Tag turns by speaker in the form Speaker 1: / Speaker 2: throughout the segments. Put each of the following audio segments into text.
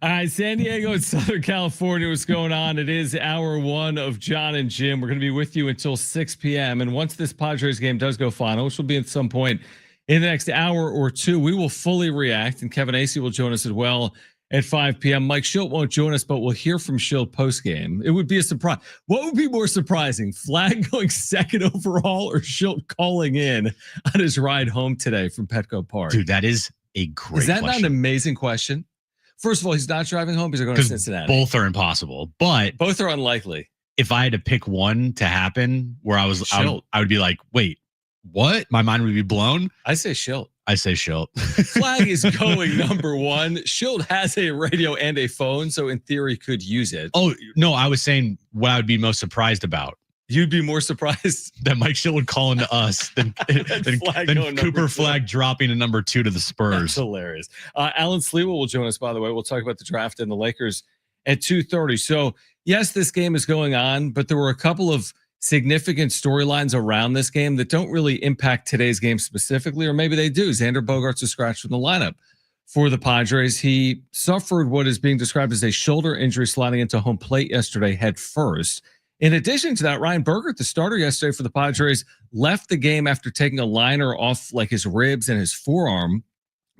Speaker 1: All right, San Diego and Southern California, what's going on? It is hour one of Jon and Jim. We're going to be with you until 6 p.m. And once this Padres game does go final, which will be at some point in the next hour or two, we will fully react. And Kevin Acee will join us as well at 5 p.m. Mike Schilt won't join us, but we'll hear from Schilt post-game. It would be a surprise. What would be more surprising, Flag going second overall or Schilt calling in on his ride home today from Petco Park?
Speaker 2: Dude, that is a great
Speaker 1: Is that
Speaker 2: question.
Speaker 1: not an amazing question? First of all, he's not driving home because they're going to Cincinnati.
Speaker 2: Both are impossible, but
Speaker 1: both are unlikely.
Speaker 2: If I had to pick one to happen where I would be like, wait, what? My mind would be blown.
Speaker 1: I say Schilt.
Speaker 2: I say Schilt.
Speaker 1: Flag is going number one. Schilt has a radio and a phone, so in theory could use it.
Speaker 2: Oh, no, I was saying what I would be most surprised about.
Speaker 1: You'd be more surprised
Speaker 2: that Mike Schilt would call into us than Cooper Flag dropping a number 2 to the Spurs.
Speaker 1: That's hilarious. Alan Sleewell will join us, by the way. We'll talk about the draft and the Lakers at 2:30. So, yes, this game is going on, but there were a couple of significant storylines around this game that don't really impact today's game specifically, or maybe they do. Xander Bogaerts is scratched from the lineup for the Padres. He suffered what is being described as a shoulder injury sliding into home plate yesterday head first. In addition to that, Ryan Bogaerts, the starter yesterday for the Padres, left the game after taking a liner off like his ribs and his forearm.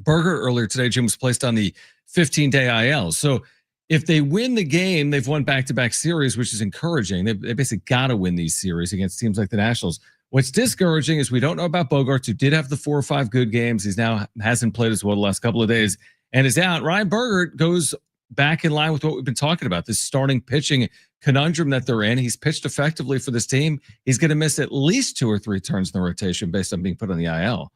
Speaker 1: Bogaerts earlier today, Jim, was placed on the 15-day IL. So if they win the game, they've won back-to-back series, which is encouraging. They basically got to win these series against teams like the Nationals. What's discouraging is we don't know about Bogaerts, who did have the 4 or 5 good games. He's now hasn't played as well the last couple of days and is out. Ryan Bogaerts goes back in line with what we've been talking about, this starting pitching conundrum that they're in. He's pitched effectively for this team. He's going to miss at least 2 or 3 turns in the rotation based on being put on the IL.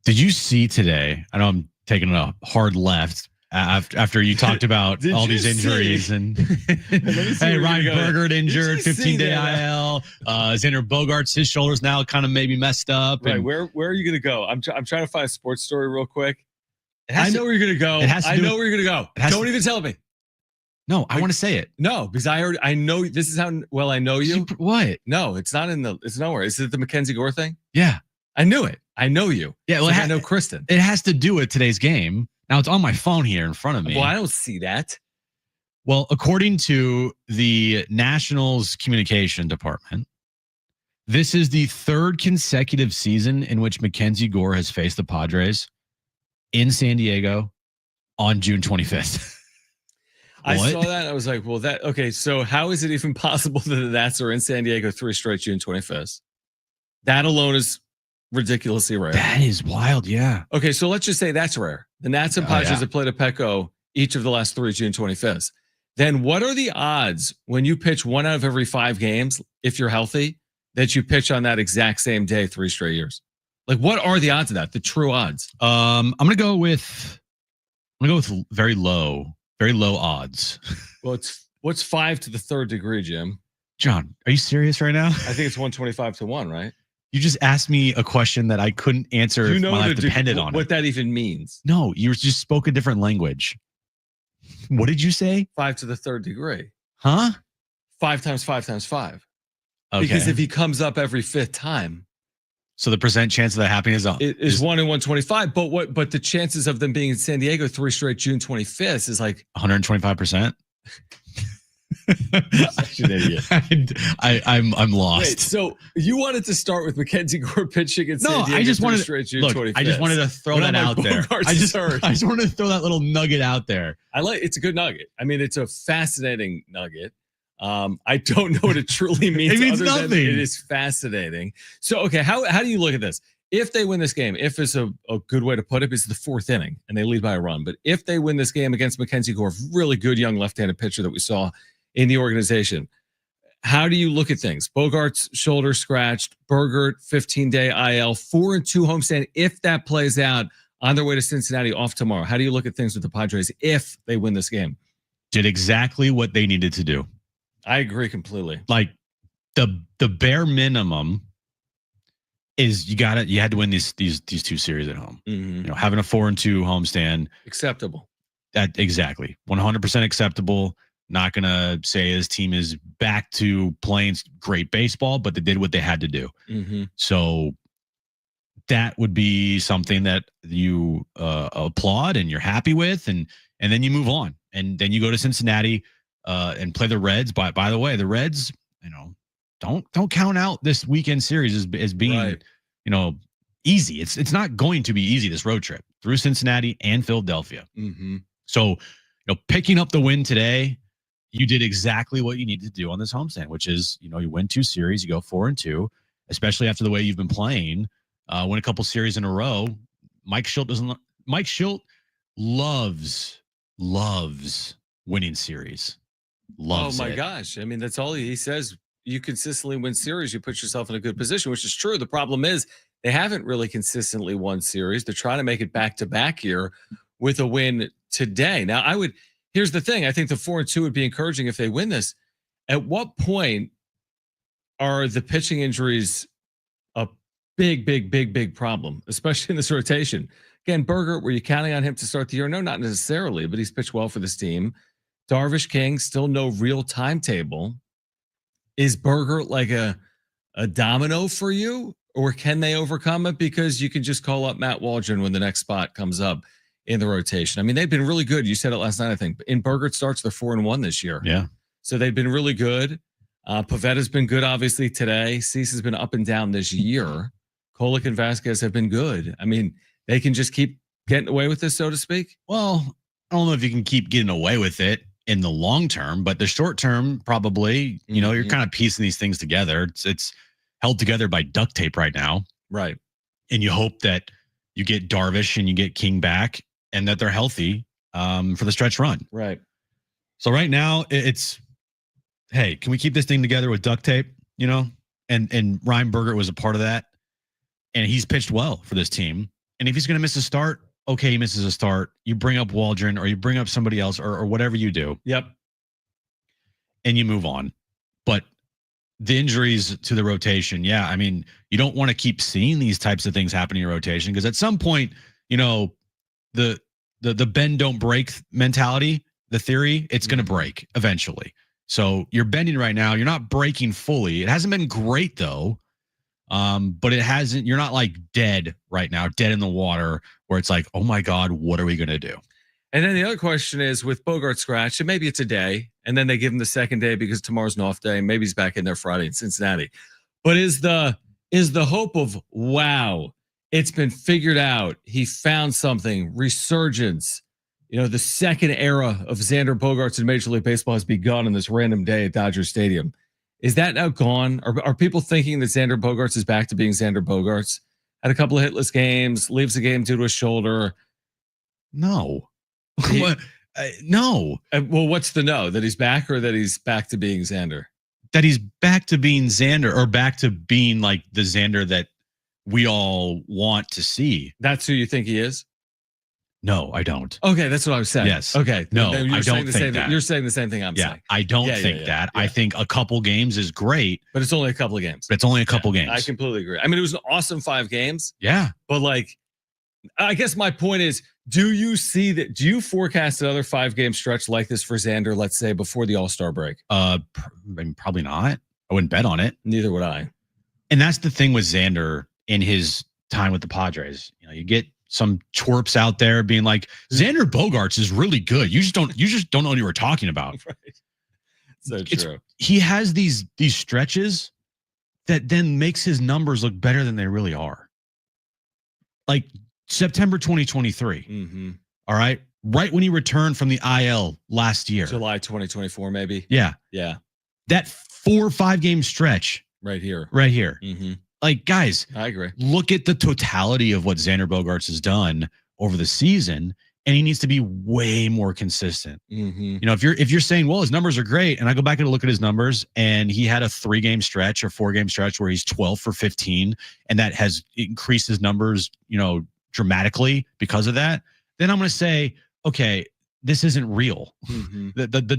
Speaker 2: Did you see today? I know I'm taking a hard left after you talked about all these injuries and hey, Ryan Bogaerts injured, 15-day IL. Xander Bogaerts, his shoulders now kind of maybe messed up.
Speaker 1: Right. Where are you going to go? I'm trying to find a sports story real quick. I know where you're going to go. I know where you're going to go. Don't even tell me.
Speaker 2: No, I want to say it.
Speaker 1: No, because I know this is how well I know you.
Speaker 2: What?
Speaker 1: No, it's nowhere. Is it the Mackenzie Gore thing?
Speaker 2: Yeah.
Speaker 1: I knew it. I know you.
Speaker 2: Yeah, well,
Speaker 1: I know Kristen.
Speaker 2: It has to do with today's game. Now it's on my phone here in front of me.
Speaker 1: Well, I don't see that.
Speaker 2: Well, according to the Nationals communication department, this is the 3rd consecutive season in which Mackenzie Gore has faced the Padres in San Diego on June 25th.
Speaker 1: I saw that and I was like, well, okay, so how is it even possible that the Nats are in San Diego 3 straight June 25th? That alone is ridiculously rare.
Speaker 2: That is wild, yeah.
Speaker 1: Okay, so let's just say that's rare. The Nats and Padres have played at Petco each of the last 3 June 25th. Then what are the odds when you pitch 1 out of every 5 games, if you're healthy, that you pitch on that exact same day 3 straight years? Like, what are the odds of that? The true odds?
Speaker 2: I'm gonna go with very low odds.
Speaker 1: Well, what's 5 to the 3rd degree, Jim?
Speaker 2: John, are you serious right now?
Speaker 1: I think it's 125 to 1, right?
Speaker 2: You just asked me a question that I couldn't answer if my life depended on it.
Speaker 1: What that even means?
Speaker 2: No, you just spoke a different language. What did you say?
Speaker 1: 5 to the 3rd degree.
Speaker 2: Huh?
Speaker 1: 5 times 5 times 5.
Speaker 2: Okay.
Speaker 1: Because if he comes up every 5th time,
Speaker 2: so the percent chance of that happening is 1
Speaker 1: in 125. But the chances of them being in San Diego 3 straight June 25th is like
Speaker 2: 125%.
Speaker 1: Such an idiot.
Speaker 2: I'm lost.
Speaker 1: Wait, so you wanted to start with Mackenzie Gore pitching in San Diego?
Speaker 2: I just wanted to throw that out there. I just wanted to throw that little nugget out there.
Speaker 1: It's a good nugget. I mean, it's a fascinating nugget. I don't know what it truly means.
Speaker 2: It means nothing.
Speaker 1: It is fascinating. So, okay, how do you look at this? If they win this game, if is a good way to put it, it's the 4th inning and they lead by a run. But if they win this game against Mackenzie Gore, really good young left-handed pitcher that we saw in the organization, how do you look at things? Bogaerts shoulder scratched, Bogaerts 15-day IL, 4-2 homestand. If that plays out on their way to Cincinnati off tomorrow, how do you look at things with the Padres if they win this game?
Speaker 2: Did exactly what they needed to do.
Speaker 1: I agree completely.
Speaker 2: Like the bare minimum is you had to win these 2 series at home.
Speaker 1: Mm-hmm.
Speaker 2: You know, having a 4-2 homestand,
Speaker 1: acceptable.
Speaker 2: That exactly 100% acceptable. Not gonna say his team is back to playing great baseball, but they did what they had to do.
Speaker 1: Mm-hmm.
Speaker 2: So that would be something that you applaud and you're happy with, and then you move on, and then you go to Cincinnati and play the Reds. By the way, the Reds, don't count out this weekend series as being
Speaker 1: right.
Speaker 2: Easy. It's not going to be easy, this road trip through Cincinnati and Philadelphia.
Speaker 1: Mm-hmm.
Speaker 2: So, picking up the win today, you did exactly what you needed to do on this homestand, which is, you win 2 series, you go 4-2, especially after the way you've been playing. Win a couple series in a row. Mike Schilt loves winning series. Loves
Speaker 1: Oh my
Speaker 2: it.
Speaker 1: gosh. I mean, that's all he says. You consistently win series, you put yourself in a good position, which is true. The problem is they haven't really consistently won series. They're trying to make it back to back here with a win today. Now, here's the thing. I think the 4-2 would be encouraging if they win this. At what point are the pitching injuries a big problem, especially in this rotation? Again, Bogaerts, were you counting on him to start the year? No, not necessarily, but he's pitched well for this team. Darvish, King, still no real timetable. Is Bogaerts like a domino for you, or can they overcome it because you can just call up Matt Waldron when the next spot comes up in the rotation? I mean, they've been really good. You said it last night, I think. In Bogaerts starts, they're 4-1 this year.
Speaker 2: Yeah.
Speaker 1: So they've been really good. Pivetta's been good, obviously, today. Cease has been up and down this year. Kolek and Vasquez have been good. I mean, they can just keep getting away with this, so to speak.
Speaker 2: Well, I don't know if you can keep getting away with it in the long term, but the short term, probably, you're kind of piecing these things together. It's held together by duct tape right now.
Speaker 1: Right.
Speaker 2: And you hope that you get Darvish and you get King back and that they're healthy for the stretch run.
Speaker 1: Right.
Speaker 2: So right now it's, hey, can we keep this thing together with duct tape? And Ryan Bogaerts was a part of that. And he's pitched well for this team. And if he's going to miss a start, okay, he misses a start. You bring up Waldron or you bring up somebody else or whatever you do.
Speaker 1: Yep.
Speaker 2: And you move on. But the injuries to the rotation, yeah, I mean, you don't want to keep seeing these types of things happen in your rotation because at some point, the bend don't break mentality, the theory, it's going to break eventually. So you're bending right now. You're not breaking fully. It hasn't been great though. But you're not like dead right now, dead in the water where it's like, oh my God, what are we going to do?
Speaker 1: And then the other question is with Bogaerts scratch, and maybe it's a day, and then they give him the second day because tomorrow's an off day, and maybe he's back in there Friday in Cincinnati. But is the hope of, wow, it's been figured out, he found something, resurgence, the second era of Xander Bogaerts in Major League Baseball has begun on this random day at Dodger Stadium. Is that now gone? Are people thinking that Xander Bogaerts is back to being Xander Bogaerts? Had a couple of hitless games, leaves the game due to a shoulder.
Speaker 2: No. No.
Speaker 1: Well, what's the no? That he's back or that he's back to being Xander?
Speaker 2: That he's back to being Xander or back to being like the Xander that we all want to see.
Speaker 1: That's who you think he is?
Speaker 2: No, I don't.
Speaker 1: Okay, that's what I was saying.
Speaker 2: Yes.
Speaker 1: Okay.
Speaker 2: No, I don't think that.
Speaker 1: You're saying the same thing I'm saying.
Speaker 2: I don't think that. Yeah. I think a couple games is great.
Speaker 1: But it's only a couple of games.
Speaker 2: It's only a couple games.
Speaker 1: I completely agree. I mean, it was an awesome 5 games.
Speaker 2: Yeah.
Speaker 1: But I guess my point is, do you forecast another 5-game stretch like this for Xander, let's say, before the All-Star break?
Speaker 2: Probably not. I wouldn't bet on it.
Speaker 1: Neither would I.
Speaker 2: And that's the thing with Xander in his time with the Padres. You get some twerps out there being like, Xander Bogaerts is really good. You just don't know what you were talking about.
Speaker 1: Right. So true.
Speaker 2: He has these stretches that then makes his numbers look better than they really are. Like September 2023.
Speaker 1: Mm-hmm.
Speaker 2: All right. Right when he returned from the IL last year.
Speaker 1: July 2024, maybe.
Speaker 2: Yeah.
Speaker 1: Yeah.
Speaker 2: That 4 or 5 game stretch.
Speaker 1: Right here.
Speaker 2: Mm-hmm. Like, guys,
Speaker 1: I agree.
Speaker 2: Look at the totality of what Xander Bogaerts has done over the season, and he needs to be way more consistent.
Speaker 1: Mm-hmm.
Speaker 2: If you're saying, well, his numbers are great, and I go back and look at his numbers, and he had a 3-game stretch or 4-game stretch where he's 12 for 15, and that has increased his numbers, dramatically because of that, then I'm going to say, okay, this isn't real.
Speaker 1: Mm-hmm.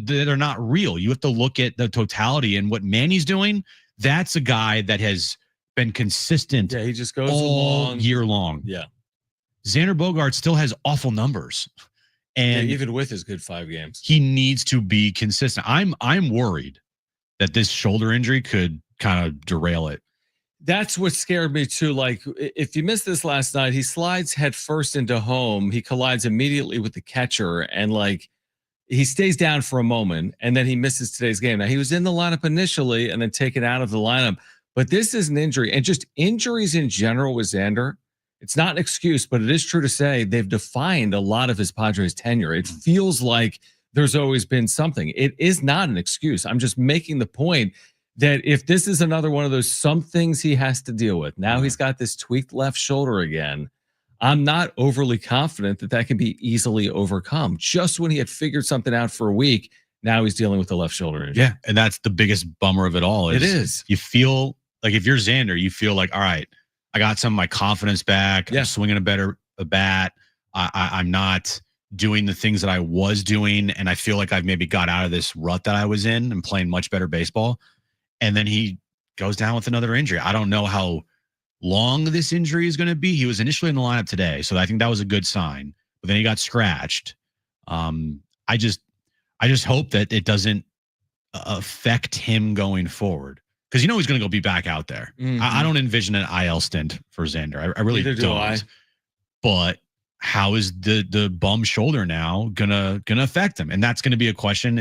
Speaker 2: They're not real. You have to look at the totality, and what Manny's doing. That's a guy that has been consistent.
Speaker 1: Yeah, he just goes
Speaker 2: all year long.
Speaker 1: Yeah.
Speaker 2: Xander Bogaerts still has awful numbers. And
Speaker 1: even with his good 5 games.
Speaker 2: He needs to be consistent. I'm worried that this shoulder injury could kind of derail it.
Speaker 1: That's what scared me too. Like, if you missed this last night, he slides head first into home. He collides immediately with the catcher, and like he stays down for a moment, and then he misses today's game. Now he was in the lineup initially, and then taken out of the lineup. But this is an injury, and just injuries in general with Xander. It's not an excuse, but it is true to say they've defined a lot of his Padres tenure. It feels like there's always been something. It is not an excuse. I'm just making the point that if this is another one of those some things he has to deal with, now he's got this tweaked left shoulder again. I'm not overly confident that that can be easily overcome. Just when he had figured something out for a week, now he's dealing with the left shoulder injury.
Speaker 2: Yeah, and that's the biggest bummer of it all.
Speaker 1: It is.
Speaker 2: You feel like if you're Xander, you feel like, all right, I got some of my confidence back.
Speaker 1: Yeah.
Speaker 2: I'm swinging a bat. I'm not doing the things that I was doing, and I feel like I've maybe got out of this rut that I was in and playing much better baseball. And then he goes down with another injury. I don't know how long this injury is going to be. He was initially in the lineup today, so I think that was a good sign. But then he got scratched. I just hope that it doesn't affect him going forward, because he's going to go be back out there.
Speaker 1: Mm-hmm.
Speaker 2: I don't envision an IL stint for Xander. I really don't. But how is the bum shoulder now gonna affect him? And that's going to be a question,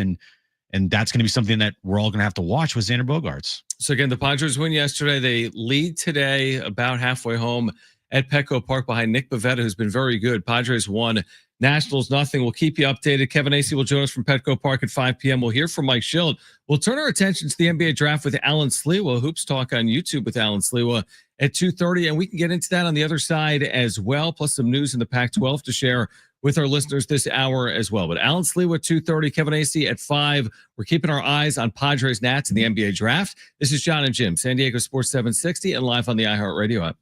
Speaker 2: and that's going to be something that we're all going to have to watch with Xander Bogaerts.
Speaker 1: So again, the Padres win yesterday. They lead today about halfway home at Petco Park behind Nick Pivetta, who's been very good. Padres won, Nationals nothing. We'll keep you updated. Kevin Acee will join us from Petco Park at 5 p.m. We'll hear from Mike Schilt. We'll turn our attention to the NBA draft with Alan Sliwa, Hoops Talk on YouTube with Alan Sliwa at 2:30, and we can get into that on the other side as well, plus some news in the Pac-12 to share with our listeners this hour as well. But Alan Sliwa, 2:30, Kevin Acee at 5. We're keeping our eyes on Padres Nats in the NBA draft. This is Jon and Jim, San Diego Sports 760, and live on the iHeartRadio app.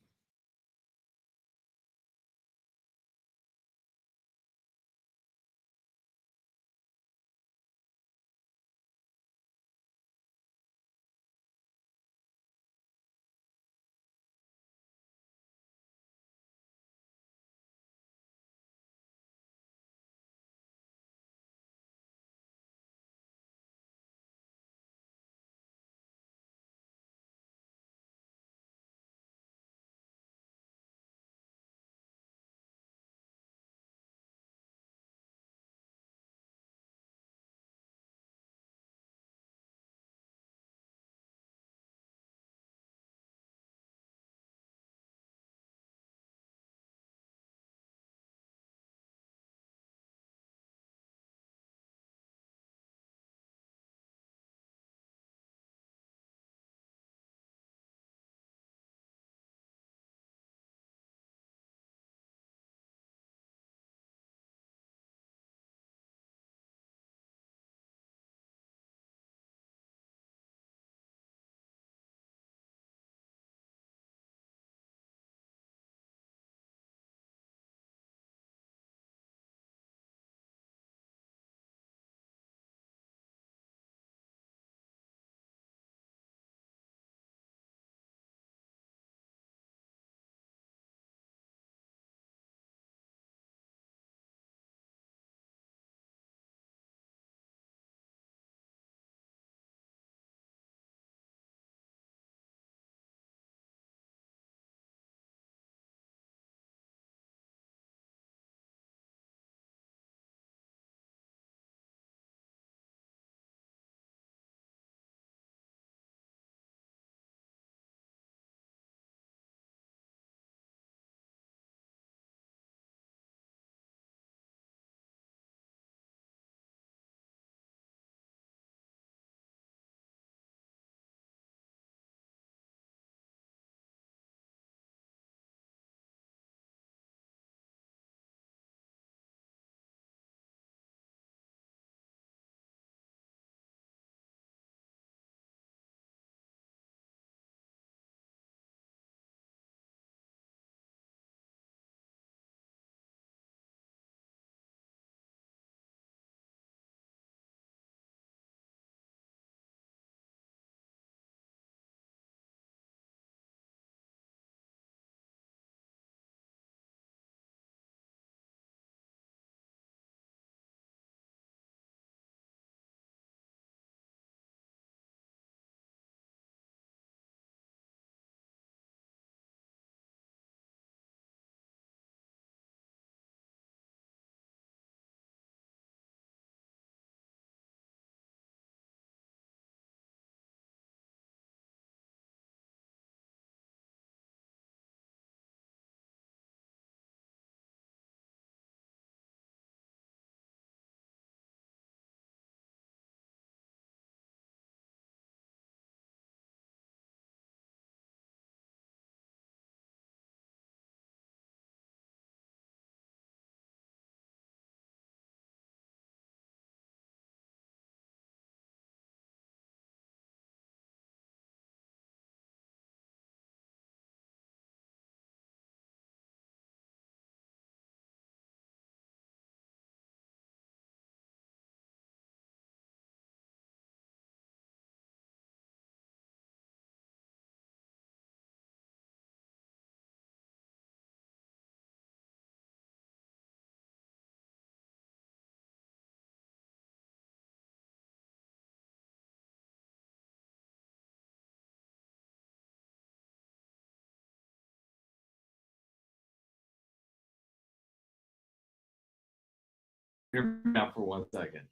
Speaker 1: Hear me out for 1 second.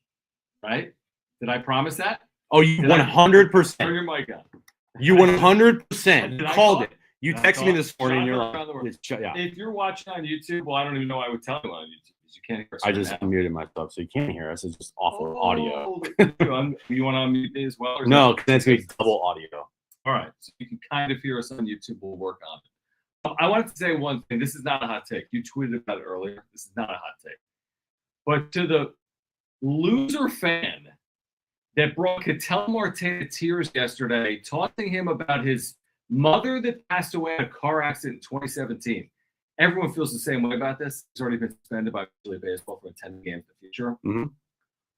Speaker 1: Right? Did I promise that?
Speaker 3: Oh, you
Speaker 1: Did I-
Speaker 3: 100%.
Speaker 1: Turn your mic on.
Speaker 3: You 100%.
Speaker 1: Did
Speaker 3: You
Speaker 1: I
Speaker 3: called
Speaker 1: call
Speaker 3: it. You texted me this morning and you're like, yeah.
Speaker 1: If you're watching on YouTube, well, I don't even know I would tell you on YouTube because you can't hear us.
Speaker 3: I
Speaker 1: right
Speaker 3: just
Speaker 1: now.
Speaker 3: unmuted myself, so you can't hear us. It's just awful audio.
Speaker 1: You want to unmute me as well? Or is
Speaker 3: No,
Speaker 1: that-
Speaker 3: because that's going to be double audio.
Speaker 1: All right, so you can kind of hear us on YouTube. We'll work on it. I wanted to say one thing. This is not a hot take. You tweeted about it earlier. This is not a hot take. But to the loser fan that brought Ketel Marte to tears yesterday, taunting him about his mother that passed away in a car accident in 2017. Everyone feels the same way about this. He's already been suspended by Major League Baseball for attending games in the future.
Speaker 3: Mm-hmm.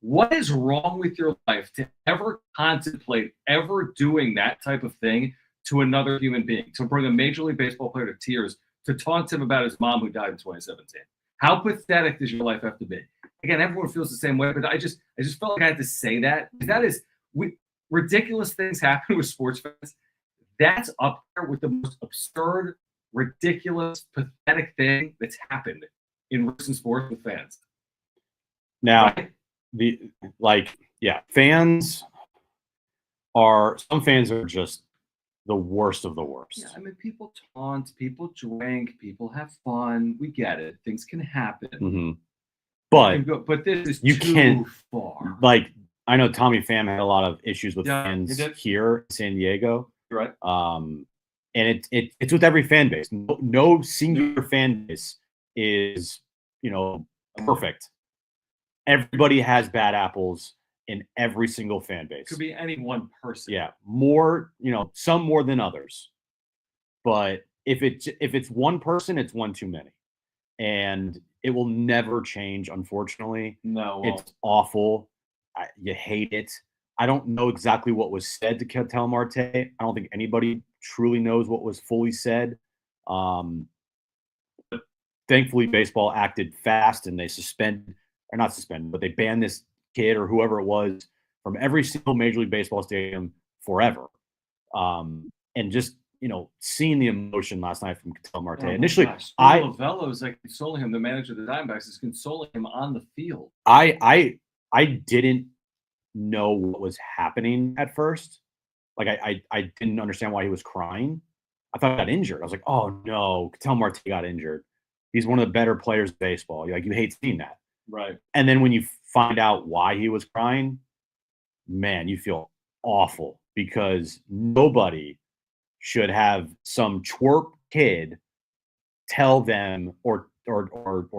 Speaker 1: What is wrong with your life to ever contemplate ever doing that type of thing to another human being, to bring a Major League Baseball player to tears, to taunt him about his mom who died in 2017? How pathetic does your life have to be? Again, everyone feels the same way, but I just felt like I had to say that. That is, ridiculous things happen with sports fans. That's up there with the most absurd, ridiculous, pathetic thing that's happened in recent sports with fans.
Speaker 3: Now,
Speaker 1: Right?
Speaker 3: some fans are just the worst of the worst.
Speaker 1: Yeah, I mean, people taunt, people drink, people have fun. We get it. Things can happen.
Speaker 3: Mm-hmm. But
Speaker 1: this is
Speaker 3: you
Speaker 1: too far.
Speaker 3: Like, I know Tommy Pham had a lot of issues with
Speaker 1: Yeah,
Speaker 3: fans
Speaker 1: he did.
Speaker 3: here in San Diego.
Speaker 1: Right.
Speaker 3: And it's with every fan base. No singular fan base is, perfect. Everybody has bad apples in every single fan base.
Speaker 1: Could be any one person.
Speaker 3: Yeah, more, some more than others. But if it's one person, it's one too many. And it will never change, unfortunately.
Speaker 1: No.
Speaker 3: It's awful. You hate it. I don't know exactly what was said to Ketel Marte. I don't think anybody truly knows what was fully said. But thankfully, baseball acted fast and they but they banned this kid or whoever it was from every single Major League Baseball stadium forever. And just, seeing the emotion last night from Ketel Marte. Initially,
Speaker 1: Lavello is like consoling him. The manager of the Diamondbacks is consoling him on the field.
Speaker 3: I didn't know what was happening at first. Like I didn't understand why he was crying. I thought he got injured. I was like, oh no, Ketel Marte got injured. He's one of the better players in baseball. You hate seeing that.
Speaker 1: Right.
Speaker 3: And then when you find out why he was crying, man, you feel awful because nobody should have some twerp kid tell them or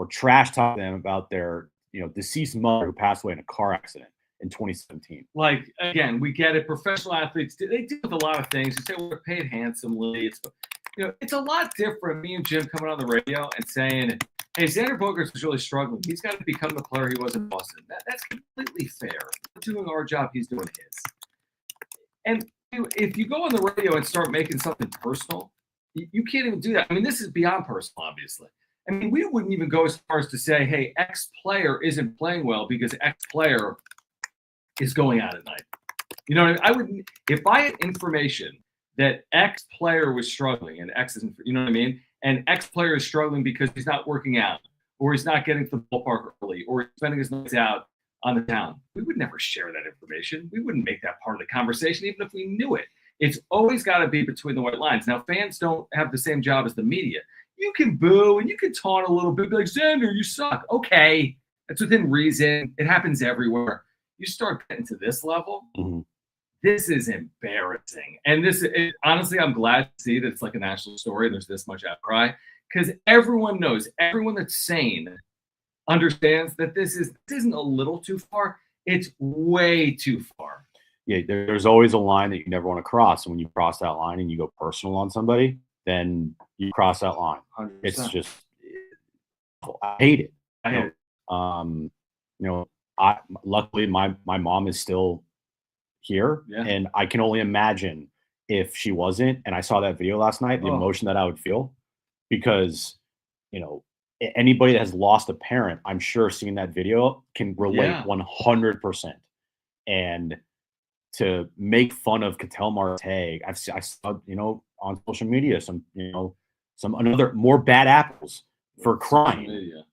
Speaker 3: trash talk them about their deceased mother who passed away in a car accident in 2017.
Speaker 1: Like, again, we get it. Professional athletes, they deal with a lot of things. You say we're paid handsomely. It's a lot different. Me and Jim coming on the radio and saying, hey, Xander Bogaerts is really struggling. He's got to become the player he was in Boston. That's completely fair. We're doing our job. He's doing his. And if you go on the radio and start making something personal, you can't even do that. I mean, this is beyond personal, obviously. I mean, we wouldn't even go as far as to say, hey, X player isn't playing well because X player is going out at night. You know what I mean? I wouldn't, if I had information that X player was struggling and X isn't, you know what I mean? And X player is struggling because he's not working out or he's not getting to the ballpark early or he's spending his nights out on the town, we would never share that information. We wouldn't make that part of the conversation, even if we knew it. It's always got to be between the white lines. Now, fans don't have the same job as the media. You can boo and you can taunt a little bit, be like, Xander, you suck. Okay, that's within reason. It happens everywhere. You start getting to this level, this is embarrassing. And honestly, I'm glad to see that it's like a national story and there's this much outcry because everyone knows, everyone that's sane understands that this isn't a little too far. It's way too far.
Speaker 3: Yeah, there's always a line that you never want to cross. And when you cross that line and you go personal on somebody, then you cross that line.
Speaker 1: 100%.
Speaker 3: It's just, I hate it.
Speaker 1: I hate it.
Speaker 3: Luckily my mom is still here, and I can only imagine if she wasn't. And I saw that video last night, the emotion that I would feel, because anybody that has lost a parent, I'm sure seeing that video can relate 100%. And to make fun of Ketel Marte, I saw on social media some another more bad apples for crying.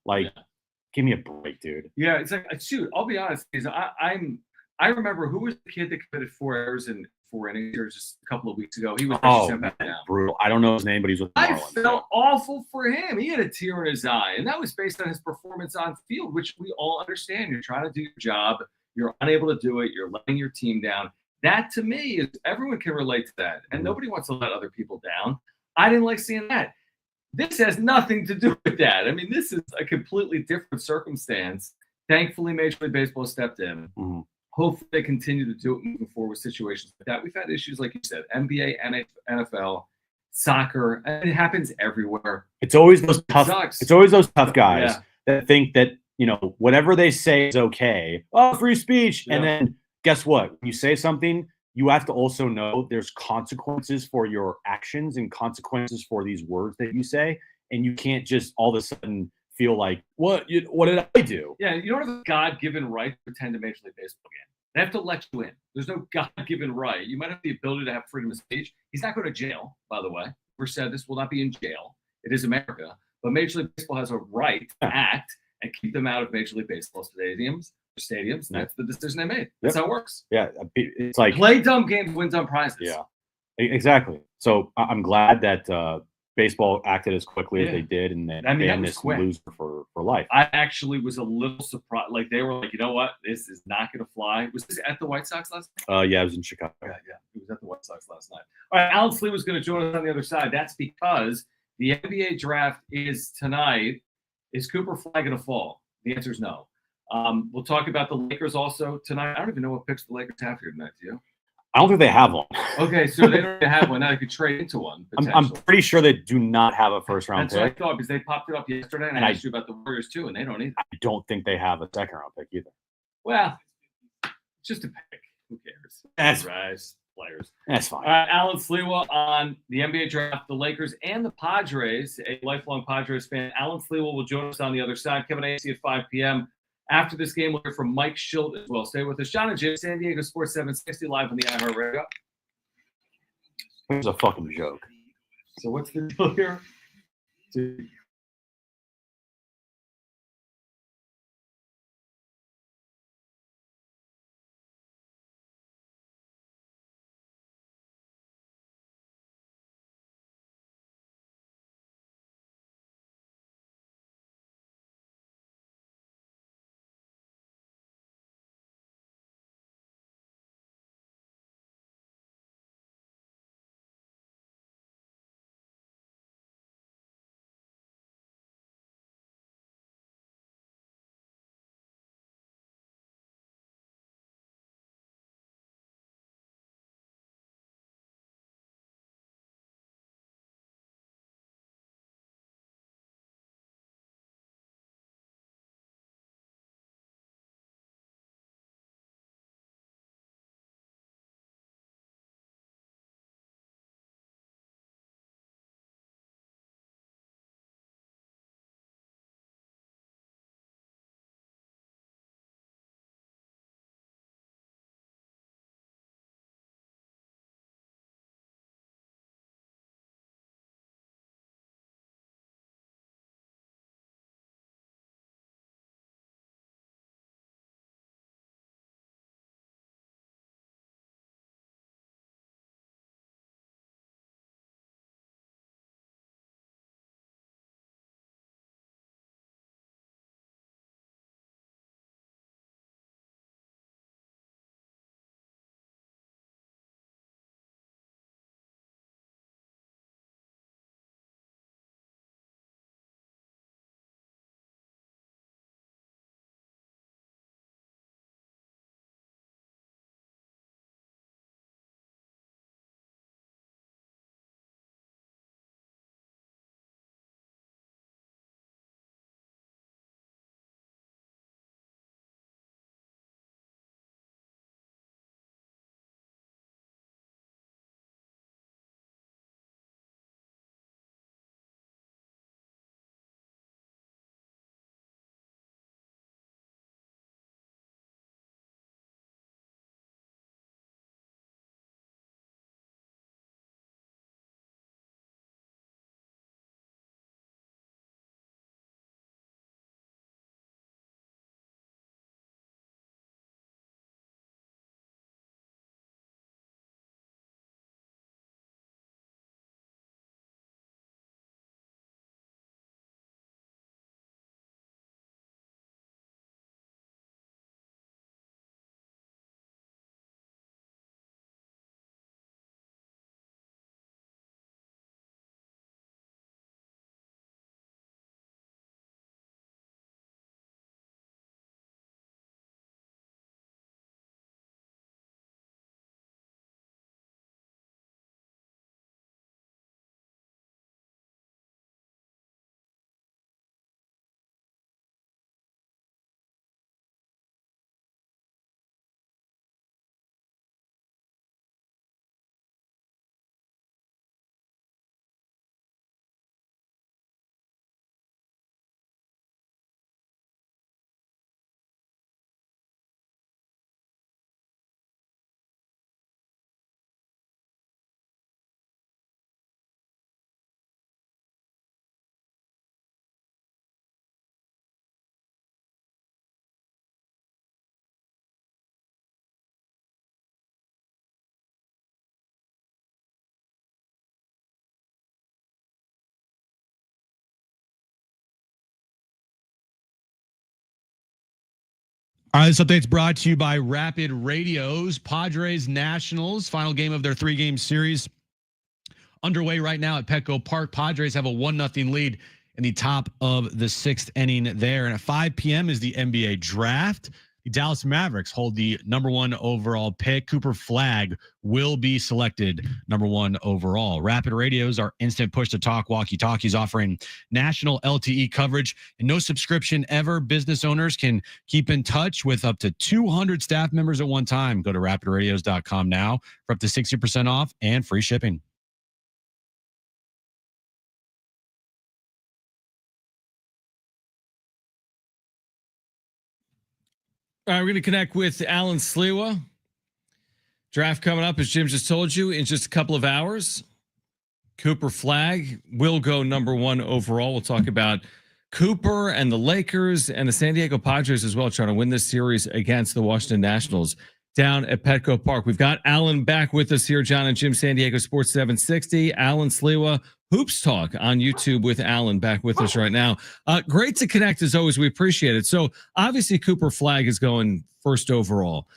Speaker 3: Give me a break, dude.
Speaker 1: Yeah, it's like, shoot, I'll be honest. I remember who was the kid that committed 4 errors in 4 innings here just a couple of weeks ago. He was sent back down.
Speaker 3: Brutal. I don't know his name, but he's with the Marlins.
Speaker 1: I felt awful for him. He had a tear in his eye, and that was based on his performance on field, which we all understand. You're trying to do your job. You're unable to do it. You're letting your team down. That, to me, is everyone can relate to that, and nobody wants to let other people down. I didn't like seeing that. This has nothing to do with that. I mean, this is a completely different circumstance. Thankfully, Major League Baseball stepped in.
Speaker 3: Mm-hmm.
Speaker 1: Hopefully, they continue to do it moving forward with situations like that. We've had issues, like you said, NBA, NFL, soccer. And it happens everywhere.
Speaker 3: It's always those tough. It's always those tough guys that think that whatever they say is okay. Oh, free speech, and then guess what? When you say something, you have to also know there's consequences for your actions and consequences for these words that you say, and you can't just all of a sudden feel like, what did I do?
Speaker 1: Yeah, you don't have a God-given right to attend a Major League Baseball game. They have to let you in. There's no God-given right. You might have the ability to have freedom of speech. He's not going to jail, by the way. We said this will not be in jail. It is America. But Major League Baseball has a right to act and keep them out of Major League Baseball stadiums. That's the decision they made. That's how it works.
Speaker 3: Yeah, it's like
Speaker 1: play dumb games, win dumb prizes.
Speaker 3: Yeah, exactly. So I'm glad that baseball acted as quickly as they did, and then banned this loser for life.
Speaker 1: I actually was a little surprised. Like, they were like, you know what, this is not going to fly. Was this at the White Sox last night?
Speaker 3: Yeah, it was in Chicago.
Speaker 1: Yeah, it was at the White Sox last night. All right, Alan Slee was going to join us on the other side. That's because the NBA draft is tonight. Is Cooper Flag going to fall? The answer is no. We'll talk about the Lakers also tonight. I don't even know what picks the Lakers have here tonight. Do you?
Speaker 3: I don't think they have one.
Speaker 1: Okay, so they don't have one. Now they could trade into one.
Speaker 3: I'm pretty sure they do not have a first-round pick.
Speaker 1: That's what I thought, because they popped it up yesterday, and I asked you about the Warriors too, and they don't either.
Speaker 3: I don't think they have a second-round pick either.
Speaker 1: Well, it's just a pick. Who cares?
Speaker 3: That's
Speaker 1: players.
Speaker 3: That's fine.
Speaker 1: Alan Sliwa on the NBA draft, the Lakers and the Padres, a lifelong Padres fan. Alan Sliwa will join us on the other side. Kevin Acee at 5 p.m. After this game, we'll hear from Mike Schilt as well. Stay with us. Jon Jim, San Diego Sports 760, live on the iHeartRadio.
Speaker 3: It was a fucking joke.
Speaker 1: So what's the deal here?
Speaker 2: All right, this update's brought to you by Rapid Radios. Padres Nationals, final game of their 3-game series underway right now at Petco Park. Padres have a 1-0 lead in the top of the 6th inning there. And at 5 p.m. is the NBA draft. The Dallas Mavericks hold the #1 overall pick. Cooper Flagg will be selected #1 overall. Rapid Radios are instant push-to-talk walkie-talkies offering national LTE coverage and no subscription ever. Business owners can keep in touch with up to 200 staff members at one time. Go to rapidradios.com now for up to 60% off and free shipping.
Speaker 1: All right, we're going to connect with Alan Sliwa. Draft coming up, as Jim just told you, in just a couple of hours. Cooper Flagg will go #1 overall. We'll talk about Cooper and the Lakers and the San Diego Padres as well, trying to win this series against the Washington Nationals down at Petco Park. We've got Alan back with us here, Jon and Jim, San Diego Sports 760. Alan Sliwa, Hoops Talk on YouTube with Alan back with us right now. Great to connect as always. We appreciate it. So obviously Cooper Flagg is going first overall.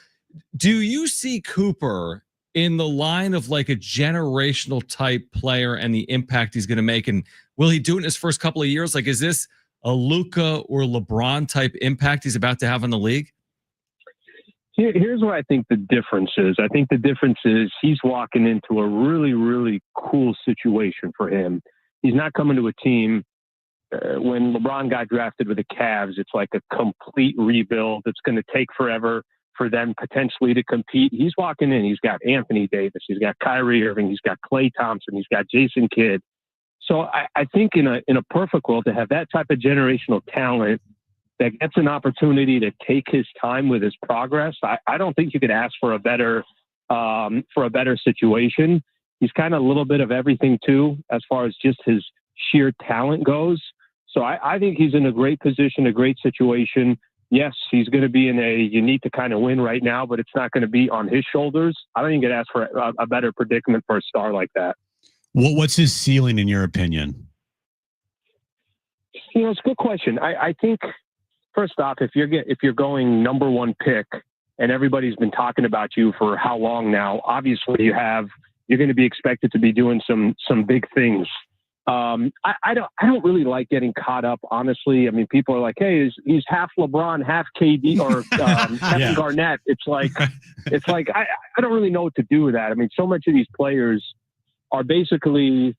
Speaker 1: Do you see Cooper in the line of like a generational type player and the impact he's going to make? And will he do it in his first couple of years? Like, is this a Luka or LeBron type impact he's about to have on the league?
Speaker 4: Here's what I think the difference is. I think the difference is he's walking into a really, really cool situation for him. He's not coming to a team. When LeBron got drafted with the Cavs, it's like a complete rebuild. It's going to take forever for them potentially to compete. He's walking in. He's got Anthony Davis. He's got Kyrie Irving. He's got Klay Thompson. He's got Jason Kidd. So I think in a perfect world, to have that type of generational talent that gets an opportunity to take his time with his progress, I don't think you could ask for a better situation. He's kind of a little bit of everything too, as far as just his sheer talent goes. So I think he's in a great position, a great situation. Yes, he's going to be you need to kind of win right now, but it's not going to be on his shoulders. I don't think you could ask for a better predicament for a star like that.
Speaker 2: What's his ceiling in your opinion?
Speaker 4: It's a good question. I think, first off, if you're going #1 pick and everybody's been talking about you for how long now, obviously you're going to be expected to be doing some big things. I don't really like getting caught up, honestly. I mean, people are like, hey, he's half LeBron, half KD, or Kevin Garnett. It's like I don't really know what to do with that. I mean, so much of these players are basically,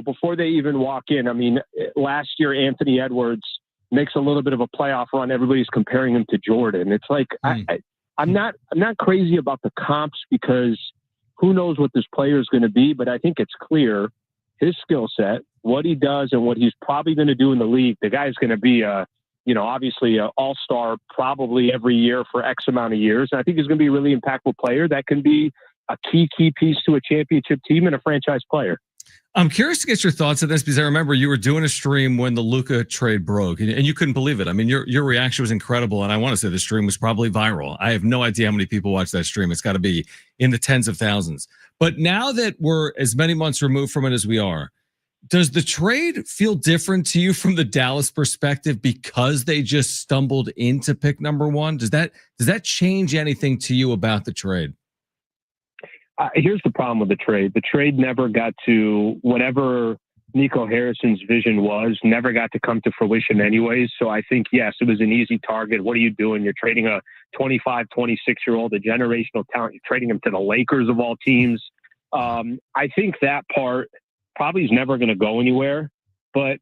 Speaker 4: before they even walk in. I mean, last year, Anthony Edwards makes a little bit of a playoff run. Everybody's comparing him to Jordan. It's like, I'm not crazy about the comps because who knows what this player is going to be, but I think it's clear his skill set, what he does and what he's probably going to do in the league. The guy's going to be obviously an all-star probably every year for X amount of years. And I think he's going to be a really impactful player that can be a key piece to a championship team and a franchise player.
Speaker 1: I'm curious to get your thoughts on this because I remember you were doing a stream when the Luka trade broke and you couldn't believe it. I mean, your reaction was incredible. And I want to say the stream was probably viral. I have no idea how many people watched that stream. It's got to be in the tens of thousands. But now that we're as many months removed from it as we are, does the trade feel different to you from the Dallas perspective because they just stumbled into pick #1? Does that change anything to you about the trade?
Speaker 4: Here's the problem with the trade. The trade never got to whatever Nico Harrison's vision was, never got to come to fruition anyways. So I think, yes, it was an easy target. What are you doing? You're trading a 25, 26-year-old, a generational talent. You're trading him to the Lakers of all teams. I think that part probably is never going to go anywhere. But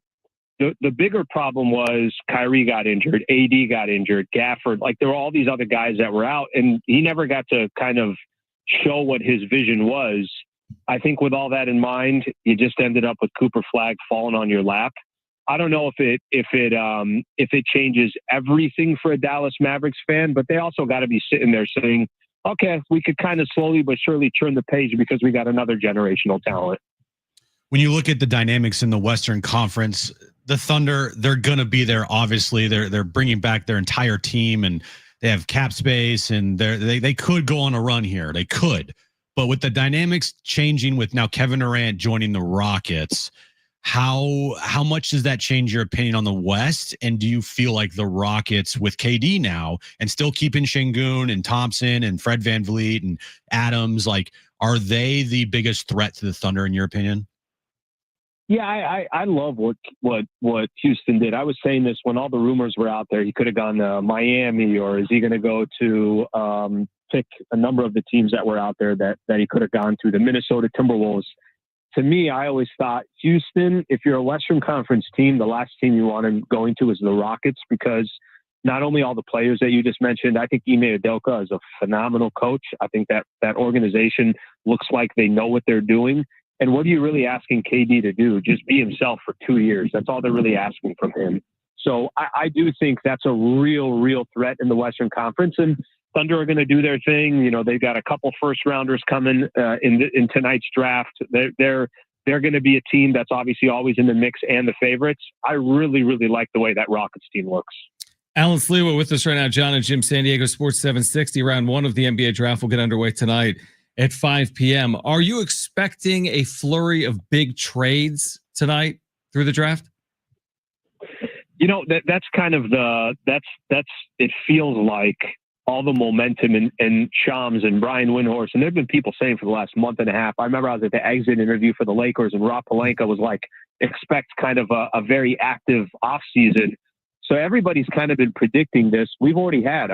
Speaker 4: the bigger problem was Kyrie got injured, AD got injured, Gafford. Like there were all these other guys that were out, and he never got to kind of show what his vision was. I think with all that in mind, you just ended up with Cooper Flagg falling on your lap. I don't know if it changes everything for a Dallas Mavericks fan, but they also got to be sitting there saying, okay, we could kind of slowly but surely turn the page because we got another generational talent.
Speaker 2: When you look at the dynamics in the Western Conference, the Thunder, they're going to be there. Obviously, they're bringing back their entire team and they have cap space and they could go on a run here. They could. But with the dynamics changing with now Kevin Durant joining the Rockets, how much does that change your opinion on the West? And do you feel like the Rockets with KD now and still keeping Şengün and Thompson and Fred VanVleet and Adams, like, are they the biggest threat to the Thunder in your opinion?
Speaker 4: Yeah, I love what Houston did. I was saying this when all the rumors were out there. He could have gone to Miami, or is he going to go to pick a number of the teams that were out there that he could have gone to, the Minnesota Timberwolves. To me, I always thought Houston, if you're a Western Conference team, the last team you want him going to is the Rockets, because not only all the players that you just mentioned, I think Ime Udoka is a phenomenal coach. I think that organization looks like they know what they're doing. And what are you really asking KD to do? Just be himself for 2 years. That's all they're really asking from him. So I do think that's a real threat in the Western Conference. And Thunder are going to do their thing. You know, they've got a couple first rounders coming in tonight's draft. They're going to be a team that's obviously always in the mix and the favorites. I really like the way that Rockets team looks.
Speaker 1: Alan Sliwa with us right now. Jon and Jim, San Diego Sports 760. Round one of the NBA draft will get underway tonight at 5 p.m. Are you expecting a flurry of big trades tonight through the draft?
Speaker 4: You know, that's kind of it feels like all the momentum and Shams and Brian Windhorst, and there have been people saying for the last month and a half. I remember I was at the exit interview for the Lakers, and Rob Pelinka was like, expect kind of a very active offseason. So everybody's kind of been predicting this. We've already had,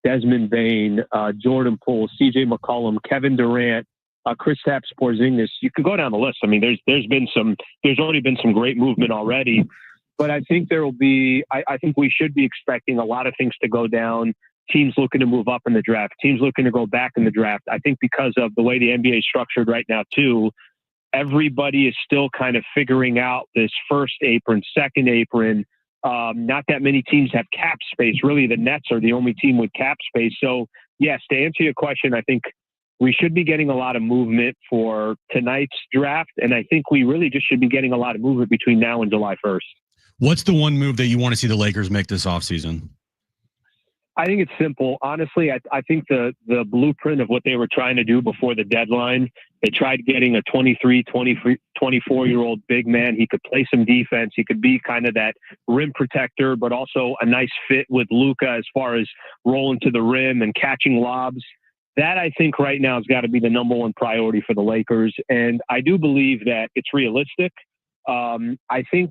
Speaker 4: Desmond Bane, Jordan Poole, CJ McCollum, Kevin Durant, Kristaps Porzingis. You could go down the list. There's already been some great movement already, but I think I think we should be expecting a lot of things to go down. Teams looking to move up in the draft, teams looking to go back in the draft. I think because of the way the NBA is structured right now too, everybody is still kind of figuring out this first apron, second apron. Not that many teams have cap space. Really, the Nets are the only team with cap space. So, yes, to answer your question, I think we should be getting a lot of movement for tonight's draft. And I think we really just should be getting a lot of movement between now and July 1st.
Speaker 2: What's the one move that you want to see the Lakers make this offseason?
Speaker 4: I think it's simple. Honestly, I think the blueprint of what they were trying to do before the deadline, they tried getting a 24-year-old big man. He could play some defense. He could be kind of that rim protector, but also a nice fit with Luka as far as rolling to the rim and catching lobs. That, I think, right now has got to be the number one priority for the Lakers. And I do believe that it's realistic. I think,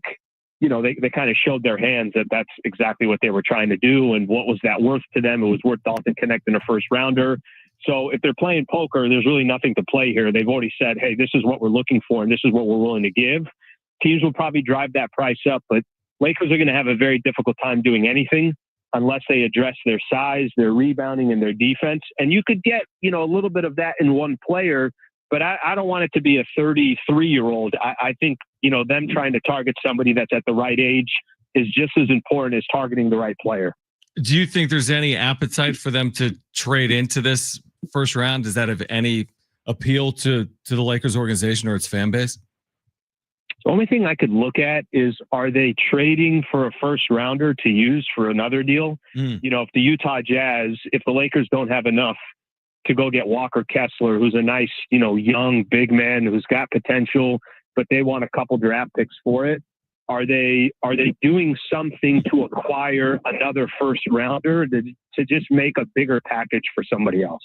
Speaker 4: they kind of showed their hands that that's exactly what they were trying to do. And what was that worth to them? It was worth Dalton connecting a first rounder. So if they're playing poker, there's really nothing to play here. They've already said, hey, this is what we're looking for, and this is what we're willing to give. Teams will probably drive that price up, but Lakers are going to have a very difficult time doing anything unless they address their size, their rebounding, and their defense. And you could get, a little bit of that in one player, but I don't want it to be a 33-year-old. I think, them trying to target somebody that's at the right age is just as important as targeting the right player.
Speaker 1: Do you think there's any appetite for them to trade into this first round? Does that have any appeal to the Lakers organization or its fan base?
Speaker 4: The only thing I could look at is, are they trading for a first rounder to use for another deal? If the Utah Jazz, if the Lakers don't have enough to go get Walker Kessler, who's a nice, young big man who's got potential, but they want a couple draft picks for it. Are they doing something to acquire another first rounder to just make a bigger package for somebody else?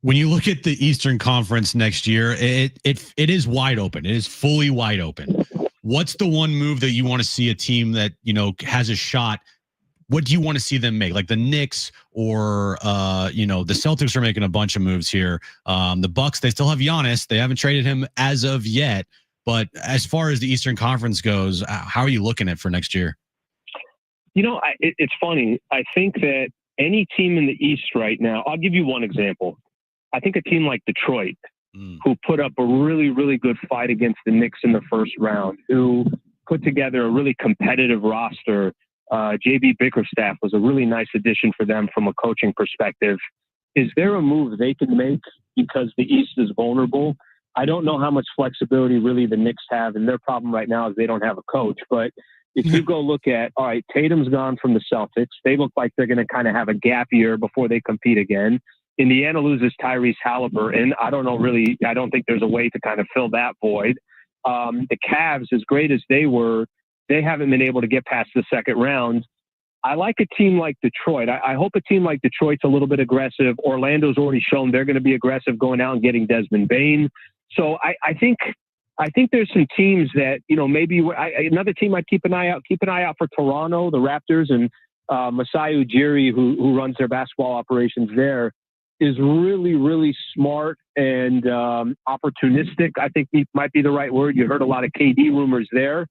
Speaker 2: When you look at the Eastern Conference next year, it is wide open. It is fully wide open. What's the one move that you want to see a team that, has a shot? What do you want to see them make? Like the Knicks or, the Celtics are making a bunch of moves here. The Bucks, they still have Giannis. They haven't traded him as of yet. But as far as the Eastern Conference goes, how are you looking at for next year?
Speaker 4: It's funny. I think that any team in the East right now, I'll give you one example. I think a team like Detroit, who put up a really, really good fight against the Knicks in the first round, who put together a really competitive roster. JB Bickerstaff was a really nice addition for them from a coaching perspective. Is there a move they can make because the East is vulnerable? I don't know how much flexibility really the Knicks have, and their problem right now is they don't have a coach. But if you go look at, all right, Tatum's gone from the Celtics. They look like they're going to kind of have a gap year before they compete again. Indiana loses Tyrese Halliburton. I don't think there's a way to kind of fill that void. The Cavs, as great as they were, they haven't been able to get past the second round. I like a team like Detroit. I hope a team like Detroit's a little bit aggressive. Orlando's already shown they're going to be aggressive going out and getting Desmond Bane. So I think there's some teams that, maybe another team I'd keep an eye out for Toronto, the Raptors, and Masai Ujiri, who runs their basketball operations there, is really, really smart and opportunistic. I think he might be the right word. You heard a lot of KD rumors there.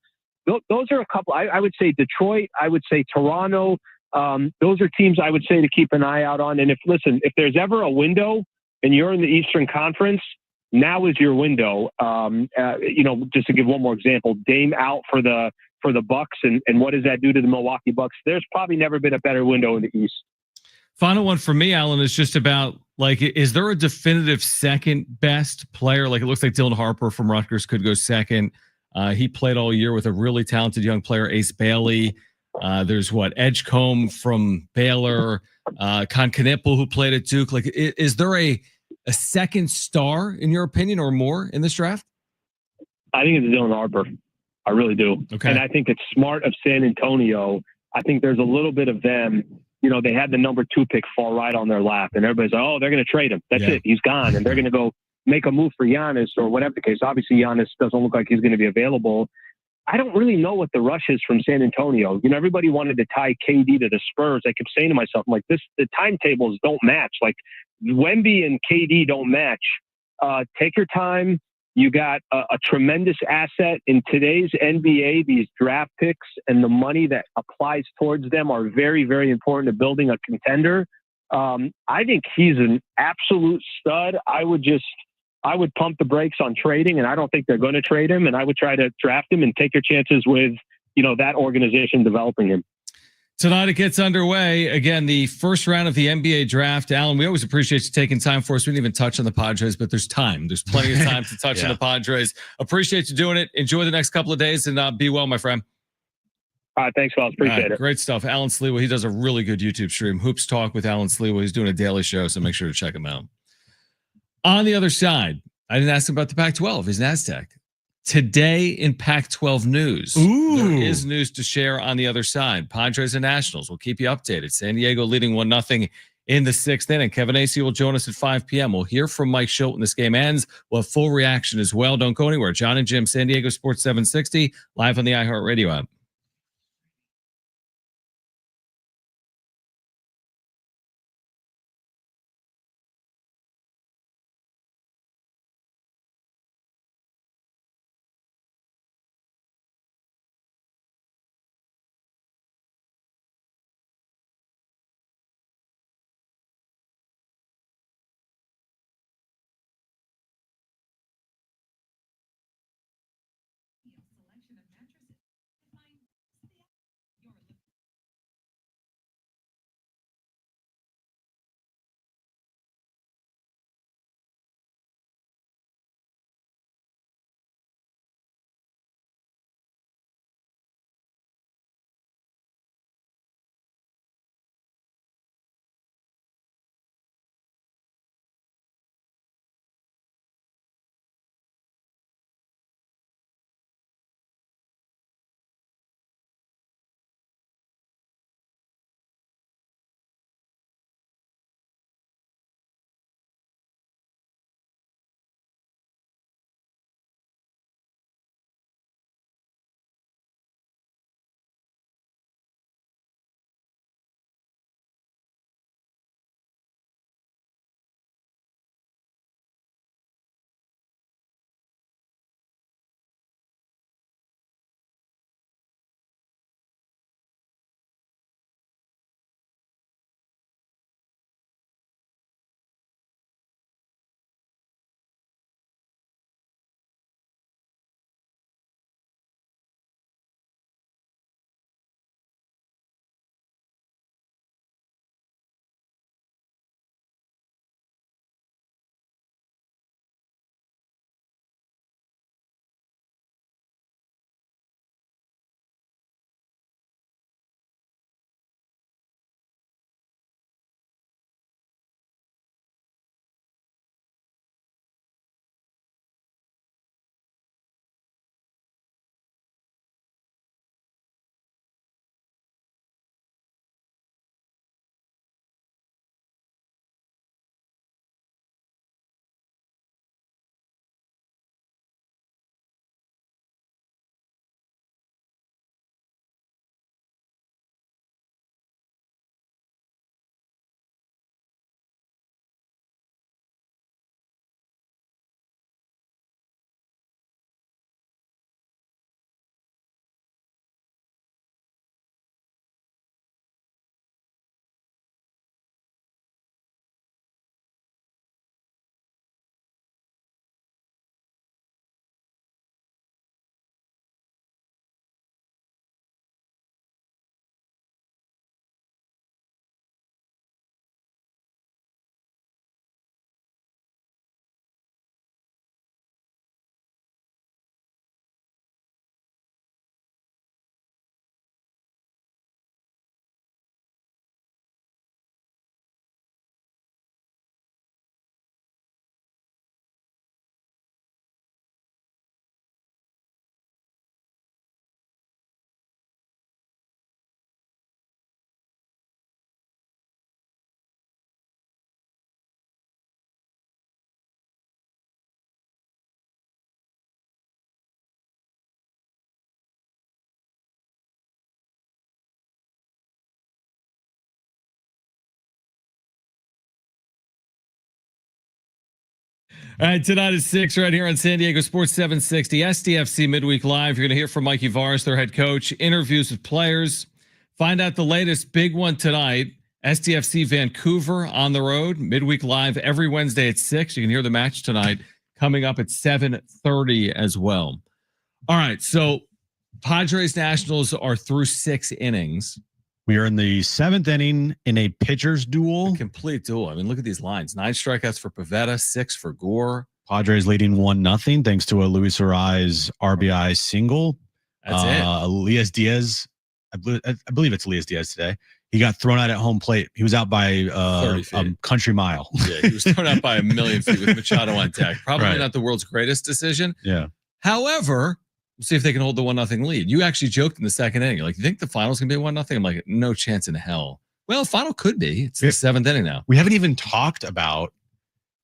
Speaker 4: Those are a couple. I would say Detroit. I would say Toronto. Those are teams I would say to keep an eye out on. And if there's ever a window and you're in the Eastern Conference, now is your window. Just to give one more example, Dame out for the Bucks, and what does that do to the Milwaukee Bucks? There's probably never been a better window in the East.
Speaker 1: Final one for me, Alan, is just about, is there a definitive second best player? Like, it looks like Dylan Harper from Rutgers could go second. He played all year with a really talented young player, Ace Bailey. There's Edgecombe from Baylor, Con Knipple, who played at Duke. Like, is there a second star, in your opinion, or more in this draft?
Speaker 4: I think it's Dylan Harper. I really do.
Speaker 1: Okay.
Speaker 4: And I think it's smart of San Antonio. I think there's a little bit of them. They had the number 2 pick fall right on their lap, and everybody's like, oh, they're going to trade him. That's it. He's gone. And they're going to go make a move for Giannis or whatever the case. Obviously, Giannis doesn't look like he's going to be available. I don't really know what the rush is from San Antonio. Everybody wanted to tie KD to the Spurs. I kept saying to myself, I'm like, the timetables don't match. Like, Wemby and KD don't match. Take your time. You got a tremendous asset in today's NBA. These draft picks and the money that applies towards them are very, very important to building a contender. I think he's an absolute stud. I would pump the brakes on trading, and I don't think they're going to trade him. And I would try to draft him and take your chances with, that organization developing him.
Speaker 1: Tonight it gets underway. Again, the first round of the NBA draft. Alan, we always appreciate you taking time for us. We didn't even touch on the Padres, but there's time. There's plenty of time to touch on the Padres. Appreciate you doing it. Enjoy the next couple of days, and be well, my friend.
Speaker 4: All right, thanks, fellas. Appreciate it.
Speaker 1: Great stuff. Alan Sliwa, he does a really good YouTube stream, Hoops Talk with Alan Sliwa. He's doing a daily show, so make sure to check him out. On the other side, I didn't ask him about the Pac-12, his NASDAQ. Today in Pac-12 news, there is news to share on the other side. Padres and Nationals. We'll keep you updated. San Diego leading 1-0 in the 6th inning. Kevin Acee will join us at 5 p.m. We'll hear from Mike Schilt when this game ends. We'll have full reaction as well. Don't go anywhere. Jon and Jim, San Diego Sports 760, live on the iHeartRadio app. All right, tonight is 6 right here on San Diego Sports 760 SDFC Midweek Live. You're going to hear from Mikey Vares, their head coach, interviews with players. Find out the latest big one tonight. SDFC Vancouver on the road, Midweek Live every Wednesday at 6. You can hear the match tonight coming up at 7:30 as well. All right, so Padres Nationals are through 6 innings.
Speaker 2: We are in the 7th inning in a pitcher's duel.
Speaker 1: A complete duel. I mean, look at these lines. 9 strikeouts for Pivetta, 6 for Gore.
Speaker 2: Padres leading 1-0 thanks to a Luis Arraez RBI single.
Speaker 1: That's it.
Speaker 2: Elias Diaz, I believe it's Elias Diaz today. He got thrown out at home plate. He was out by a country mile.
Speaker 1: Yeah, he was thrown out by 1,000,000 feet with Machado on deck. Probably not the world's greatest decision.
Speaker 2: Yeah.
Speaker 1: However, we'll see if they can hold the 1-0 lead. You actually joked in the second inning. You're like, you think the final's going to be 1-0? I'm like, no chance in hell. Well, final could be. It's the 7th inning now.
Speaker 2: We haven't even talked about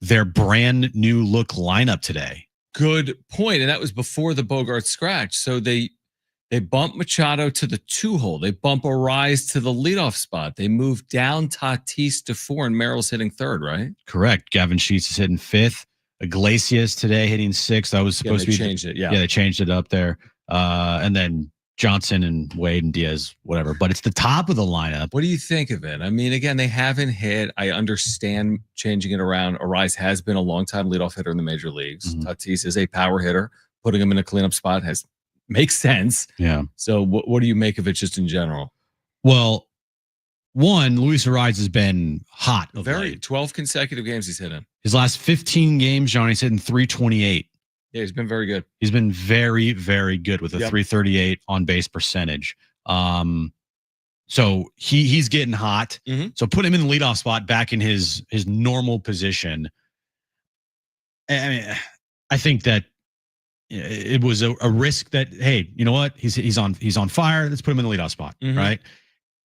Speaker 2: their brand new look lineup today.
Speaker 1: Good point. And that was before the Bogaerts scratch. So they bump Machado to the 2-hole. They bump Arraez to the leadoff spot. They move down Tatis to 4, and Merrill's hitting 3rd, right?
Speaker 2: Correct. Gavin Sheets is hitting 5th. Iglesias today hitting 6th. That was supposed to be
Speaker 1: changed it. Yeah,
Speaker 2: they changed it up there. And then Johnson and Wade and Diaz, whatever. But it's the top of the lineup.
Speaker 1: What do you think of it? I mean, again, they haven't hit. I understand changing it around. Arraez has been a long-time leadoff hitter in the major leagues. Mm-hmm. Tatis is a power hitter. Putting him in a cleanup spot makes sense.
Speaker 2: Yeah.
Speaker 1: So what do you make of it just in general?
Speaker 2: Well, one, Luis Arraez has been hot.
Speaker 1: 12 consecutive games he's hit in.
Speaker 2: His last 15 games, Johnny's hitting 328.
Speaker 1: Yeah, he's been very good.
Speaker 2: He's been very, very good with a 338 on base percentage. So he's getting hot. Mm-hmm. So put him in the leadoff spot back in his normal position. I mean, I think that it was a risk that, hey, you know what? He's on fire. Let's put him in the leadoff spot, mm-hmm. right?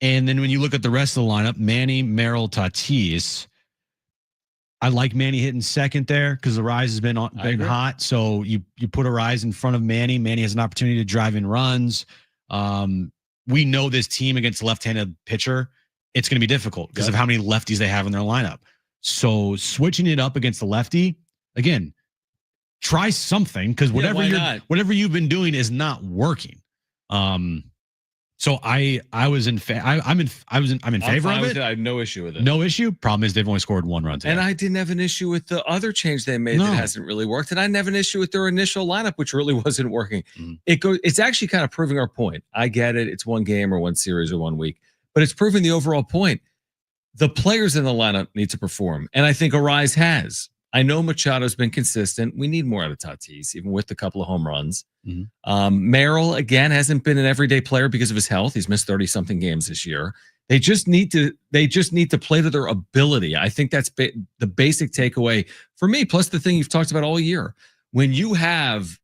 Speaker 2: And then when you look at the rest of the lineup, Manny, Merrill, Tatis, I like Manny hitting 2nd there because the Arraez has been hot. So you put Arraez in front of Manny. Manny has an opportunity to drive in runs. We know this team against a left-handed pitcher, it's going to be difficult because of how many lefties they have in their lineup. So switching it up against the lefty, again, try something because whatever you've been doing is not working. So I'm in favor of it.
Speaker 1: I have no issue with it.
Speaker 2: No issue. Problem is they've only scored 1 run today.
Speaker 1: And I didn't have an issue with the other change they made that hasn't really worked. And I didn't have an issue with their initial lineup, which really wasn't working. Mm-hmm. It's actually kind of proving our point. I get it. It's 1 game or 1 series or 1 week, but it's proving the overall point. The players in the lineup need to perform. And I think Arraez has. I know Machado's been consistent. We need more out of Tatis, even with a couple of home runs. Mm-hmm. Merrill, again, hasn't been an everyday player because of his health. He's missed 30-something games this year. They just need to play to their ability. I think that's the basic takeaway for me, plus the thing you've talked about all year. When you have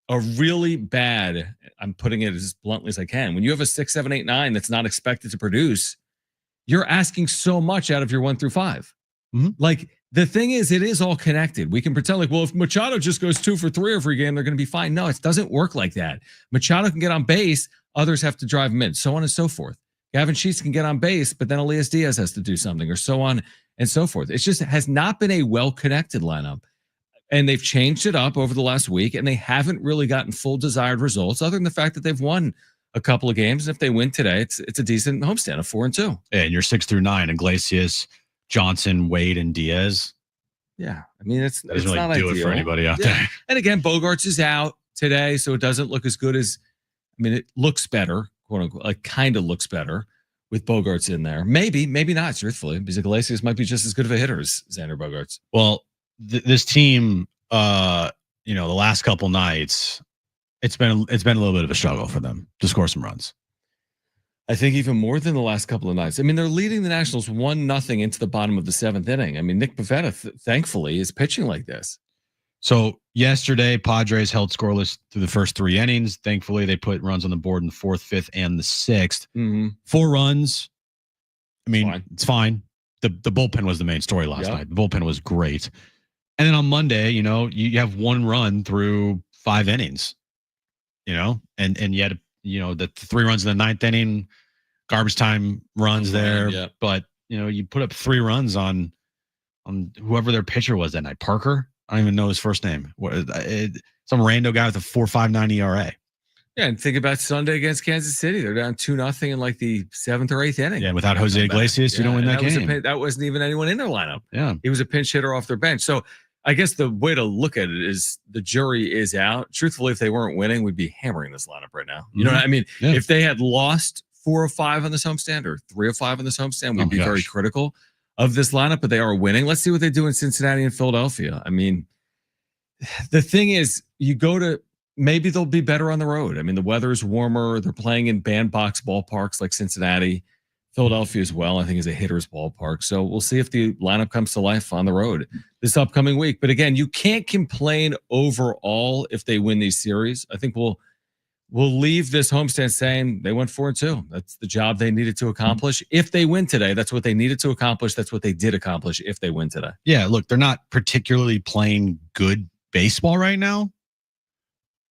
Speaker 1: a really bad, I'm putting it as bluntly as I can, when you have a 6, 7, 8, 9 that's not expected to produce, you're asking so much out of your 1 through 5. Mm-hmm. Like, the thing is, it is all connected. We can pretend like, well, if Machado just goes 2 for 3 every game, they're going to be fine. No, it doesn't work like that. Machado can get on base. Others have to drive him in, so on and so forth. Gavin Sheets can get on base, but then Elias Diaz has to do something, or so on and so forth. It just has not been a well-connected lineup. And they've changed it up over the last week, and they haven't really gotten full desired results, other than the fact that they've won a couple of games. And if they win today, it's a decent homestand of 4-2.
Speaker 2: And you're 6 through 9, Iglesias, Johnson, Wade, and Diaz.
Speaker 1: Yeah, I mean, it's
Speaker 2: really
Speaker 1: not
Speaker 2: do
Speaker 1: ideal
Speaker 2: it for anybody out there.
Speaker 1: And again, Bogaerts is out today, so it doesn't look as good as. I mean, it looks better, quote unquote. Like, kind of looks better with Bogaerts in there. Maybe not. Truthfully, because Iglesias might be just as good of a hitter as Xander Bogaerts.
Speaker 2: Well, this team, the last couple nights, it's been a little bit of a struggle for them to score some runs.
Speaker 1: I think even more than the last couple of nights. I mean, they're leading the Nationals 1-0 into the bottom of the 7th inning. I mean, Nick Pivetta, thankfully, is pitching like this.
Speaker 2: So yesterday, Padres held scoreless through the first 3 innings. Thankfully, they put runs on the board in the 4th, 5th, and the 6th. Mm-hmm. 4 runs. I mean, it's fine. The bullpen was the main story last night. The bullpen was great. And then on Monday, you have 1 run through 5 innings. And yet. The 3 runs in the 9th inning, garbage time runs there. But, you put up 3 runs on whoever their pitcher was that night. Parker? I don't even know his first name. Some rando guy with a 4.59 ERA.
Speaker 1: Yeah, and think about Sunday against Kansas City. They're down 2-0 in like the 7th or 8th inning.
Speaker 2: Yeah, without Jose Iglesias, you don't win that game.
Speaker 1: That wasn't even anyone in their lineup.
Speaker 2: Yeah.
Speaker 1: He was a pinch hitter off their bench. So I guess the way to look at it is the jury is out. Truthfully, if they weren't winning, we'd be hammering this lineup right now. You know what I mean? Yeah. If they had lost 4 of 5 on this homestand or 3 of 5 on this homestand, we'd be very critical of this lineup, but they are winning. Let's see what they do in Cincinnati and Philadelphia. I mean, the thing is, you go to, maybe they'll be better on the road. I mean, the weather is warmer. They're playing in bandbox ballparks like Cincinnati. Philadelphia as well, I think, is a hitter's ballpark. So we'll see if the lineup comes to life on the road this upcoming week. But again, you can't complain overall if they win these series. I think we'll leave this homestand saying they went 4-2. That's the job they needed to accomplish. If they win today, that's what they needed to accomplish. That's what they did accomplish if they win today.
Speaker 2: Yeah, look, they're not particularly playing good baseball right now.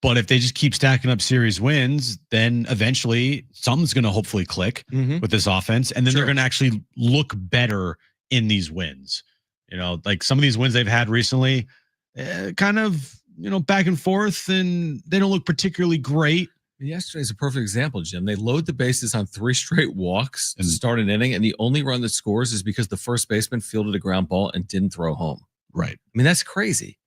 Speaker 2: But if they just keep stacking up series wins, then eventually something's going to hopefully click with this offense. And then they're going to actually look better in these wins. You know, like some of these wins they've had recently, kind of, back and forth, and they don't look particularly great.
Speaker 1: Yesterday's a perfect example, Jim. They load the bases on 3 straight walks to start an inning, and the only run that scores is because the first baseman fielded a ground ball and didn't throw home.
Speaker 2: Right.
Speaker 1: I mean, that's crazy.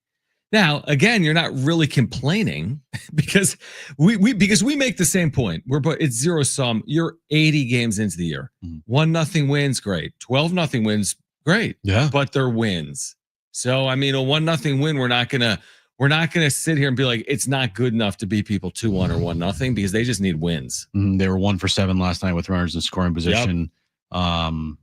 Speaker 1: Now, again, you're not really complaining because we make the same point. It's zero sum. You're 80 games into the year. 1-0 wins, great. 12-0 wins, great.
Speaker 2: Yeah,
Speaker 1: but they're wins. So I mean, a 1-0 win, we're not gonna sit here and be like it's not good enough to beat people 2-1 or 1-0 because they just need wins.
Speaker 2: They were 1 for 7 last night with runners in scoring position.
Speaker 1: Yep.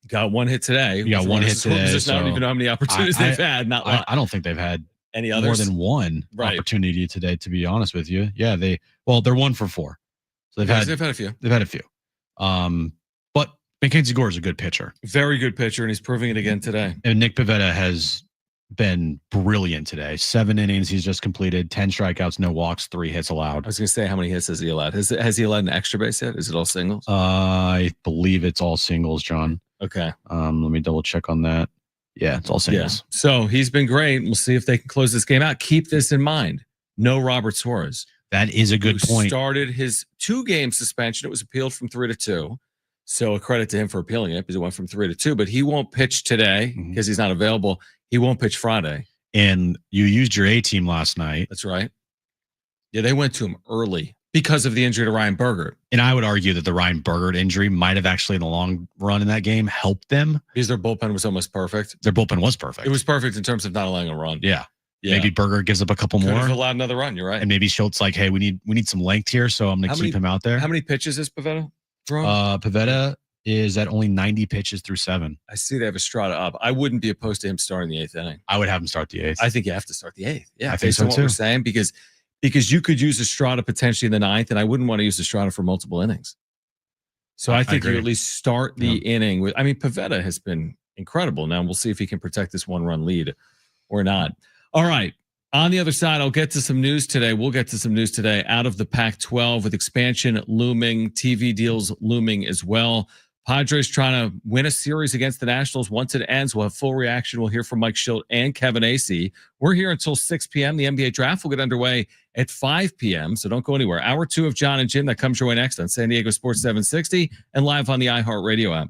Speaker 1: Got 1 hit today.
Speaker 2: You got 1 hit today.
Speaker 1: So I don't even know how many opportunities they've had.
Speaker 2: I don't think they've had
Speaker 1: any others.
Speaker 2: More than 1 opportunity today, to be honest with you. Yeah, they're 1 for 4. So they've had
Speaker 1: a few.
Speaker 2: They've had a few. But Mackenzie Gore is a good pitcher.
Speaker 1: Very good pitcher, and he's proving it again today.
Speaker 2: And Nick Pivetta has been brilliant today. 7 innings he's just completed, 10 strikeouts, no walks, 3 hits allowed.
Speaker 1: I was going to say, how many hits has he allowed? Has he allowed an extra base hit? Is it all singles?
Speaker 2: I believe it's all singles, John.
Speaker 1: Okay.
Speaker 2: Let me double check on that. Yeah, it's all singles.
Speaker 1: Yeah. So he's been great. We'll see if they can close this game out. Keep this in mind. No Robert Suarez.
Speaker 2: That is a good point.
Speaker 1: Started his 2-game suspension. It was appealed from 3 to 2. So a credit to him for appealing it because it went from 3 to 2. But he won't pitch today because he's not available. He won't pitch Friday.
Speaker 2: And you used your A team last night.
Speaker 1: That's right. Yeah, they went to him early because of the injury to Ryan Bogaerts.
Speaker 2: And I would argue that the Ryan Bogaerts injury might have actually in the long run in that game helped them.
Speaker 1: Because their bullpen was almost perfect.
Speaker 2: Their bullpen was perfect.
Speaker 1: It was perfect in terms of not allowing a run.
Speaker 2: Yeah. Maybe Bogaerts gives up a couple more.
Speaker 1: Could have allowed another run. You're right.
Speaker 2: And maybe Schultz like, hey, we need some length here, so I'm going to keep him out there.
Speaker 1: How many pitches is Pivetta throwing?
Speaker 2: Pivetta is at only 90 pitches through 7.
Speaker 1: I see they have Estrada up. I wouldn't be opposed to him starting the 8th inning.
Speaker 2: I would have him start the 8th.
Speaker 1: I think you have to start the 8th. Yeah,
Speaker 2: I think so
Speaker 1: what
Speaker 2: too.
Speaker 1: We're saying because you could use Estrada potentially in the 9th, and I wouldn't want to use Estrada for multiple innings. So I think you at least start the inning with. I mean, Pivetta has been incredible. Now we'll see if he can protect this 1-run lead or not. All right. On the other side, I'll get to some news today. We'll get to some news today out of the Pac-12 with expansion looming, TV deals looming as well. Padres trying to win a series against the Nationals. Once it ends, we'll have full reaction. We'll hear from Mike Schilt and Kevin Acee. We're here until 6 p.m. The NBA draft will get underway at 5 p.m., so don't go anywhere. Hour 2 of Jon and Jim, that comes your way next on San Diego Sports 760 and live on the iHeartRadio app.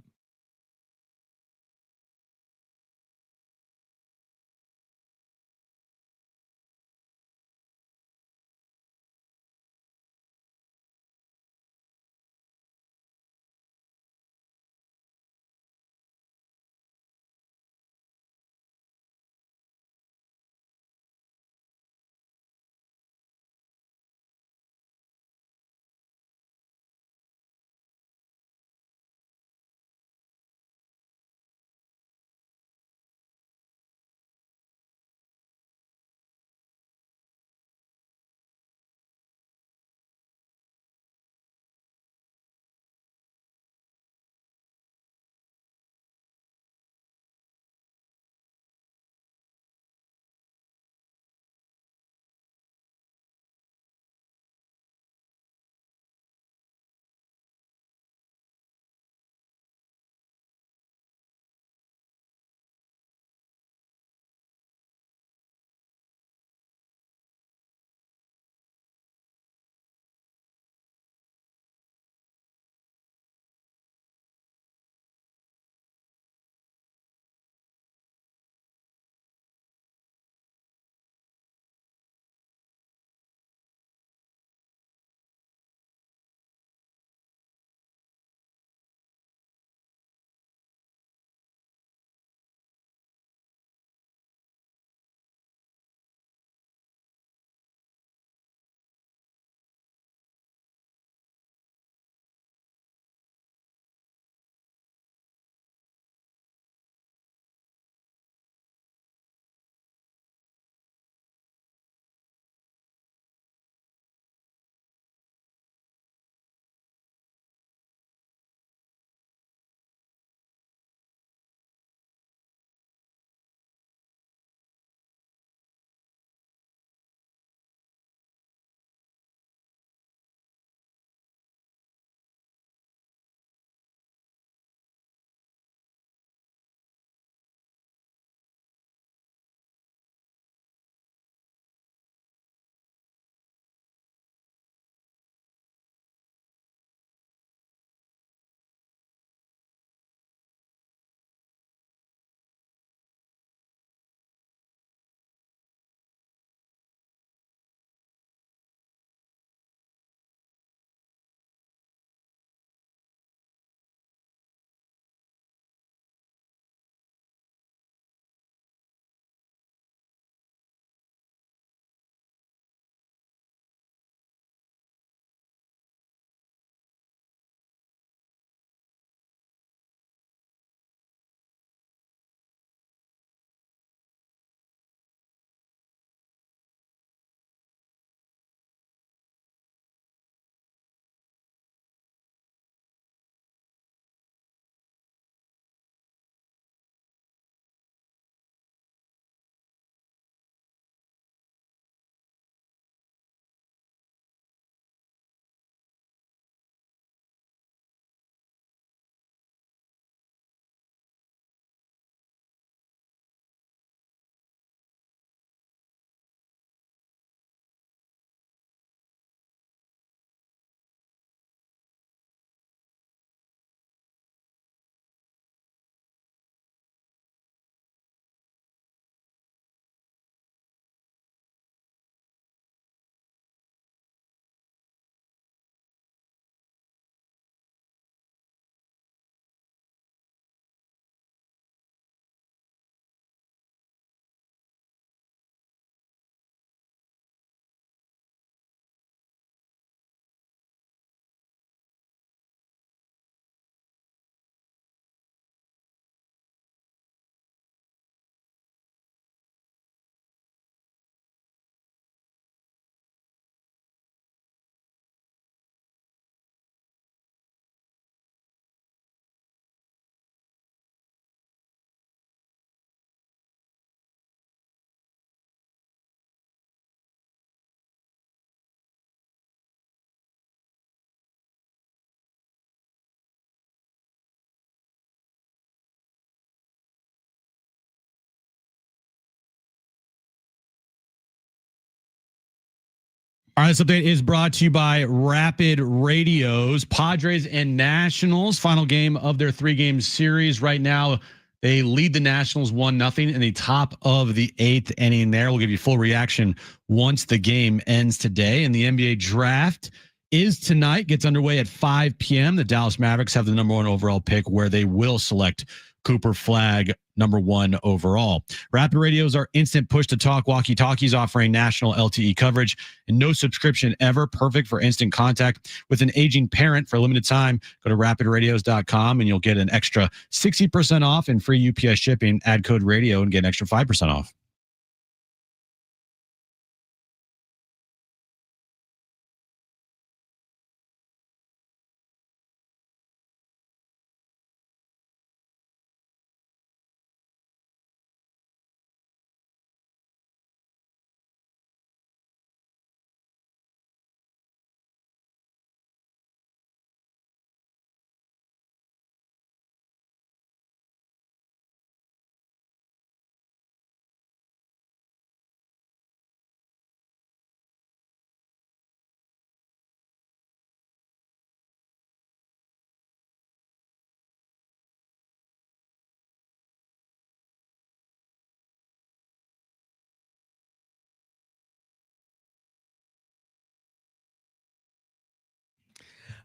Speaker 2: All right, this update is brought to you by Rapid Radios. Padres and Nationals, final game of their 3-game series. Right now, they lead the Nationals 1-0 in the top of the 8th inning there. We'll give you full reaction once the game ends today. And the NBA draft is tonight, gets underway at 5 p.m. The Dallas Mavericks have the number 1 overall pick, where they will select Cooper Flagg, number 1 overall. Rapid Radios are instant push-to-talk walkie-talkies offering national LTE coverage and no subscription ever. Perfect for instant contact with an aging parent. For a limited time, go to rapidradios.com and you'll get an extra 60% off and free UPS shipping. Add code radio and get an extra 5% off.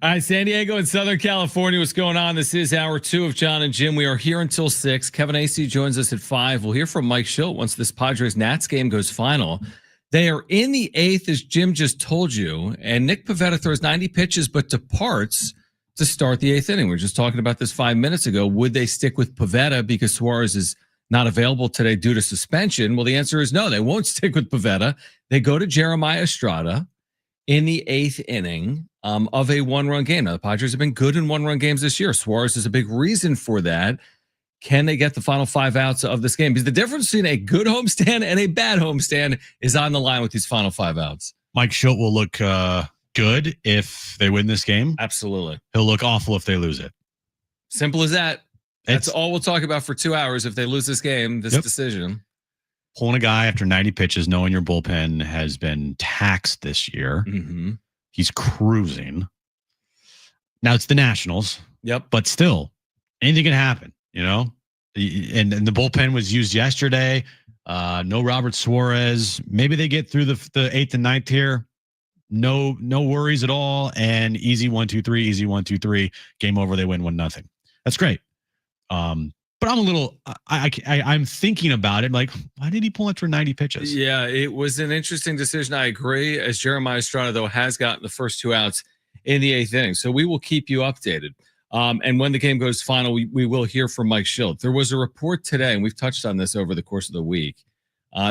Speaker 1: All right, San Diego and Southern California, what's going on? This is hour 2 of Jon and Jim. We are here until 6. Kevin Acee joins us at 5. We'll hear from Mike Schilt once this Padres-Nats game goes final. They are in the 8th, as Jim just told you, and Nick Pivetta throws 90 pitches but departs to start the 8th inning. We were just talking about this 5 minutes ago. Would they stick with Pivetta because Suarez is not available today due to suspension? Well, the answer is no. They won't stick with Pivetta. They go to Jeremiah Estrada in the 8th inning of a 1-run game. Now, the Padres have been good in 1-run games this year. Suarez is a big reason for that. Can they get the final 5 outs of this game? Because the difference between a good homestand and a bad homestand is on the line with these final 5 outs.
Speaker 2: Mike Schilt will look good if they win this game.
Speaker 1: Absolutely.
Speaker 2: He'll look awful if they lose it.
Speaker 1: Simple as that. That's all we'll talk about for 2 hours if they lose this game, this decision.
Speaker 2: Pulling a guy after 90 pitches, knowing your bullpen has been taxed this year.
Speaker 1: Mm-hmm.
Speaker 2: He's cruising. Now it's the Nationals.
Speaker 1: Yep.
Speaker 2: But still, anything can happen, you know? And the bullpen was used yesterday. No Robert Suarez. Maybe they get through the 8th and 9th here. No worries at all. And easy 1-2-3, easy 1-2-3. Game over. They win 1-0. That's great. But I'm a little, I'm thinking about it. Like, why did he pull after 90 pitches?
Speaker 1: Yeah, it was an interesting decision. I agree. As Jeremiah Estrada, though, has gotten the first 2 outs in the 8th inning. So we will keep you updated. And when the game goes final, we will hear from Mike Schilt. There was a report today, and we've touched on this over the course of the week.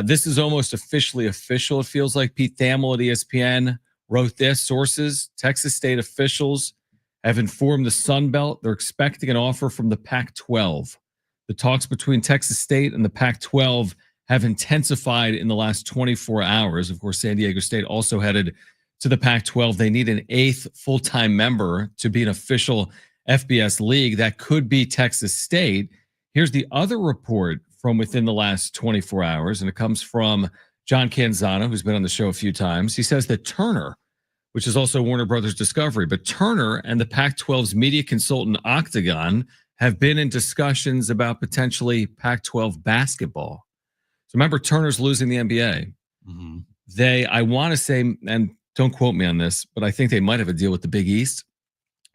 Speaker 1: This is almost officially official. It feels like Pete Thamel at ESPN wrote this. Sources, Texas state officials have informed the Sun Belt they're expecting an offer from the Pac-12. The talks between Texas State and the Pac-12 have intensified in the last 24 hours. Of course, San Diego State also headed to the Pac-12. They need an 8th full-time member to be an official FBS league. That could be Texas State. Here's the other report from within the last 24 hours, and it comes from John Canzano, who's been on the show a few times. He says that Turner, which is also Warner Brothers Discovery, but Turner and the Pac-12's media consultant Octagon have been in discussions about potentially Pac-12 basketball. So remember, Turner's losing the NBA. Mm-hmm. I want to say, and don't quote me on this, but I think they might have a deal with the Big East.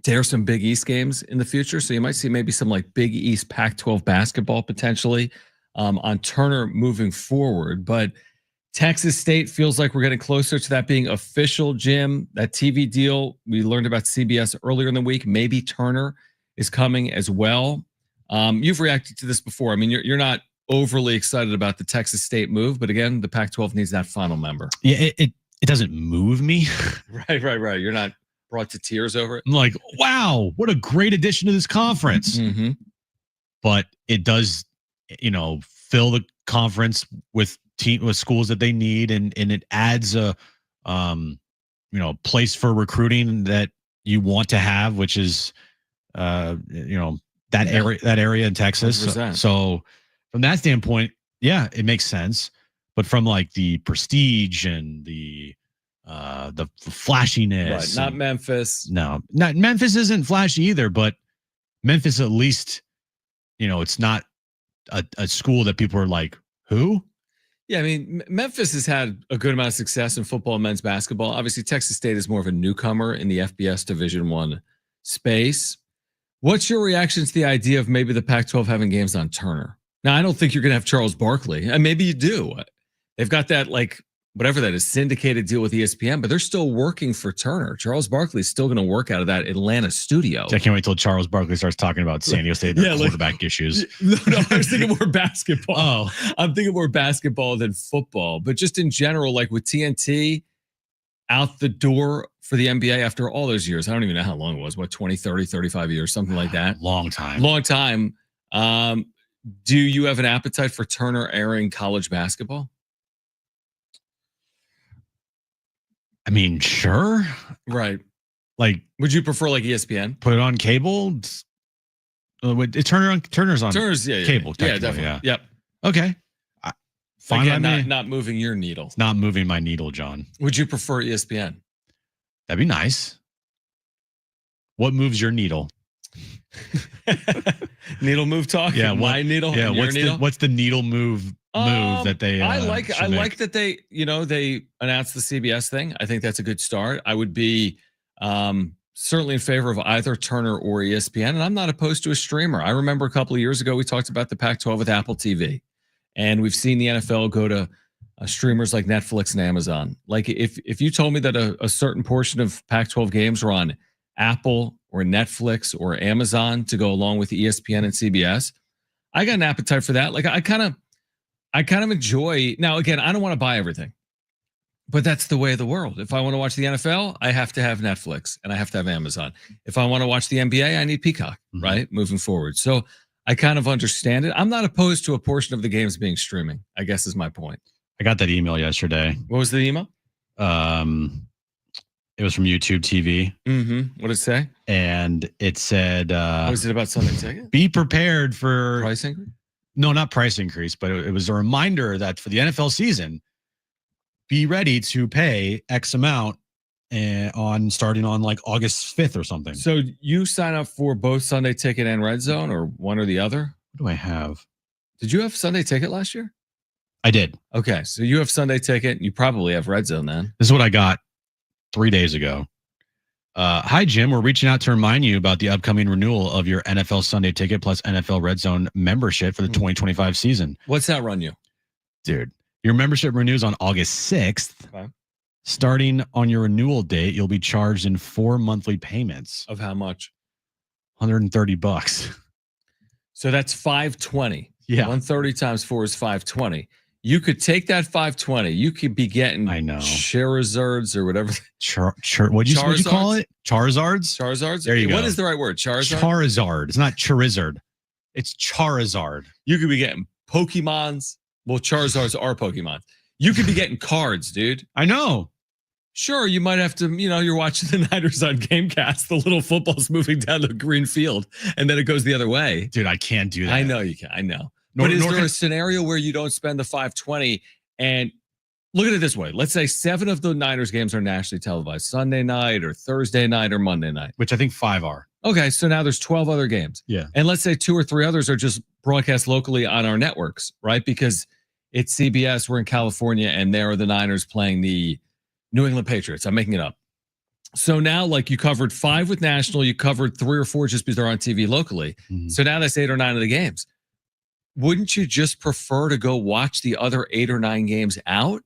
Speaker 1: There are some Big East games in the future, so you might see maybe some like Big East Pac-12 basketball potentially on Turner moving forward. But Texas State feels like we're getting closer to that being official, Jim. That TV deal, we learned about CBS earlier in the week. Maybe Turner is coming as well. You've reacted to this before. I mean, you're not overly excited about the Texas State move, but again, the Pac-12 needs that final member.
Speaker 2: Yeah, it doesn't move me.
Speaker 1: Right. You're not brought to tears over it.
Speaker 2: I'm like, wow, what a great addition to this conference.
Speaker 1: Mm-hmm.
Speaker 2: But it does, fill the conference with schools that they need, and it adds a place for recruiting that you want to have, which is that area in Texas.
Speaker 1: 100%.
Speaker 2: So from that standpoint, yeah, it makes sense. But from like the prestige and the the flashiness.
Speaker 1: Right, not Memphis.
Speaker 2: No, not Memphis isn't flashy either, but Memphis at least, it's not a school that people are like, who?
Speaker 1: Yeah, I mean, Memphis has had a good amount of success in football and men's basketball. Obviously, Texas State is more of a newcomer in the FBS Division I space. What's your reaction to the idea of maybe the Pac-12 having games on Turner? Now, I don't think you're going to have Charles Barkley, and maybe you do. They've got that, whatever that is, syndicated deal with ESPN, but they're still working for Turner. Charles Barkley's still going to work out of that Atlanta studio.
Speaker 2: I can't wait till Charles Barkley starts talking about San Diego State and their quarterback issues.
Speaker 1: No, I was thinking more basketball.
Speaker 2: Oh,
Speaker 1: I'm thinking more basketball than football, but just in general, like with TNT out the door for the NBA after all those years. I don't even know how long it was. What, 20, 30, 35 years, something like that?
Speaker 2: Long time.
Speaker 1: Long time. Do you have an appetite for Turner airing college basketball?
Speaker 2: I mean, sure.
Speaker 1: Right.
Speaker 2: Would
Speaker 1: you prefer ESPN?
Speaker 2: Put it on cable? Turner's on cable.
Speaker 1: Yeah, definitely.
Speaker 2: Yeah.
Speaker 1: Yep.
Speaker 2: Okay. Fine.
Speaker 1: Again, not moving your needle.
Speaker 2: It's not moving my needle, John.
Speaker 1: Would you prefer ESPN?
Speaker 2: That'd be nice. What moves your needle?
Speaker 1: Needle move talk?
Speaker 2: Yeah.
Speaker 1: My needle?
Speaker 2: Yeah. What's the needle move that they
Speaker 1: I like that they announced the CBS thing. I think that's a good start. I would be certainly in favor of either Turner or ESPN, and I'm not opposed to a streamer. I remember a couple of years ago we talked about the Pac-12 with Apple TV, and we've seen the NFL go to streamers like Netflix and Amazon. If you told me that a certain portion of Pac-12 games were on Apple or Netflix or Amazon to go along with ESPN and CBS, I got an appetite for that. I kind of enjoy. Now, again, I don't want to buy everything, but that's the way of the world. If I want to watch the NFL, I have to have Netflix and I have to have Amazon. If I want to watch the NBA, I need Peacock, right? Moving forward. So I kind of understand it. I'm not opposed to a portion of the games being streaming, I guess is my point.
Speaker 2: I got that email yesterday.
Speaker 1: What was the email?
Speaker 2: It was from YouTube TV.
Speaker 1: What did it say?
Speaker 2: And it said,
Speaker 1: was it about Sunday Ticket?
Speaker 2: Be prepared for
Speaker 1: price increase?
Speaker 2: No, not price increase, but it was a reminder that for the NFL season, be ready to pay X amount starting on August 5th or something.
Speaker 1: So you sign up for both Sunday Ticket and Red Zone, or one or the other?
Speaker 2: What do I have?
Speaker 1: Did you have Sunday Ticket last year?
Speaker 2: I did.
Speaker 1: Okay, so you have Sunday Ticket. You probably have Red Zone then.
Speaker 2: This is what I got 3 days ago. Hi, Jim. We're reaching out to remind you about the upcoming renewal of your NFL Sunday Ticket plus NFL Red Zone membership for the 2025 season.
Speaker 1: What's that run you?
Speaker 2: Dude, your membership renews on August 6th.
Speaker 1: Okay.
Speaker 2: Starting on your renewal date, you'll be charged in 4 monthly payments.
Speaker 1: Of how much?
Speaker 2: $130.
Speaker 1: So that's $520.
Speaker 2: Yeah.
Speaker 1: 130 times 4 is $520. You could take that $520. You could be getting Charizards or whatever.
Speaker 2: What'd you call it? Charizards?
Speaker 1: Charizards?
Speaker 2: There you go.
Speaker 1: What is the right word? Charizard?
Speaker 2: Charizard. It's not Charizard. It's Charizard.
Speaker 1: You could be getting Pokemons. Well, Charizards are Pokemon. You could be getting cards, dude.
Speaker 2: I know.
Speaker 1: Sure, you might have to, you're watching the Niners on Gamecast. The little football's moving down the green field, and then it goes the other way.
Speaker 2: Dude, I can't do that.
Speaker 1: I know you can. I know. But is there a scenario where you don't spend the $520? And look at it this way. Let's say 7 of the Niners games are nationally televised, Sunday night or Thursday night or Monday night.
Speaker 2: Which I think 5 are.
Speaker 1: Okay, so now there's 12 other games.
Speaker 2: Yeah.
Speaker 1: And let's say 2 or 3 others are just broadcast locally on our networks, right? Because it's CBS, we're in California, and there are the Niners playing the New England Patriots. I'm making it up. So now, you covered 5 with national, you covered 3 or 4 just because they're on TV locally. So now that's 8 or 9 of the games. Wouldn't you just prefer to go watch the other 8 or 9 games out?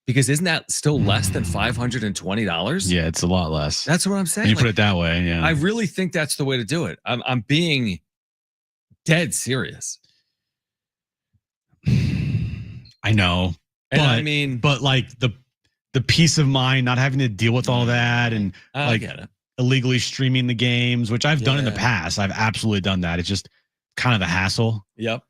Speaker 1: Because isn't that still less than $520?
Speaker 2: Yeah, it's a lot less.
Speaker 1: That's what I'm saying.
Speaker 2: When you put it that way, yeah.
Speaker 1: I really think that's the way to do it. I'm being dead serious.
Speaker 2: I know.
Speaker 1: And
Speaker 2: but the peace of mind, not having to deal with all that, and
Speaker 1: I get it.
Speaker 2: Illegally streaming the games, which I've done in the past. I've absolutely done that. It's just kind of a hassle.
Speaker 1: Yep.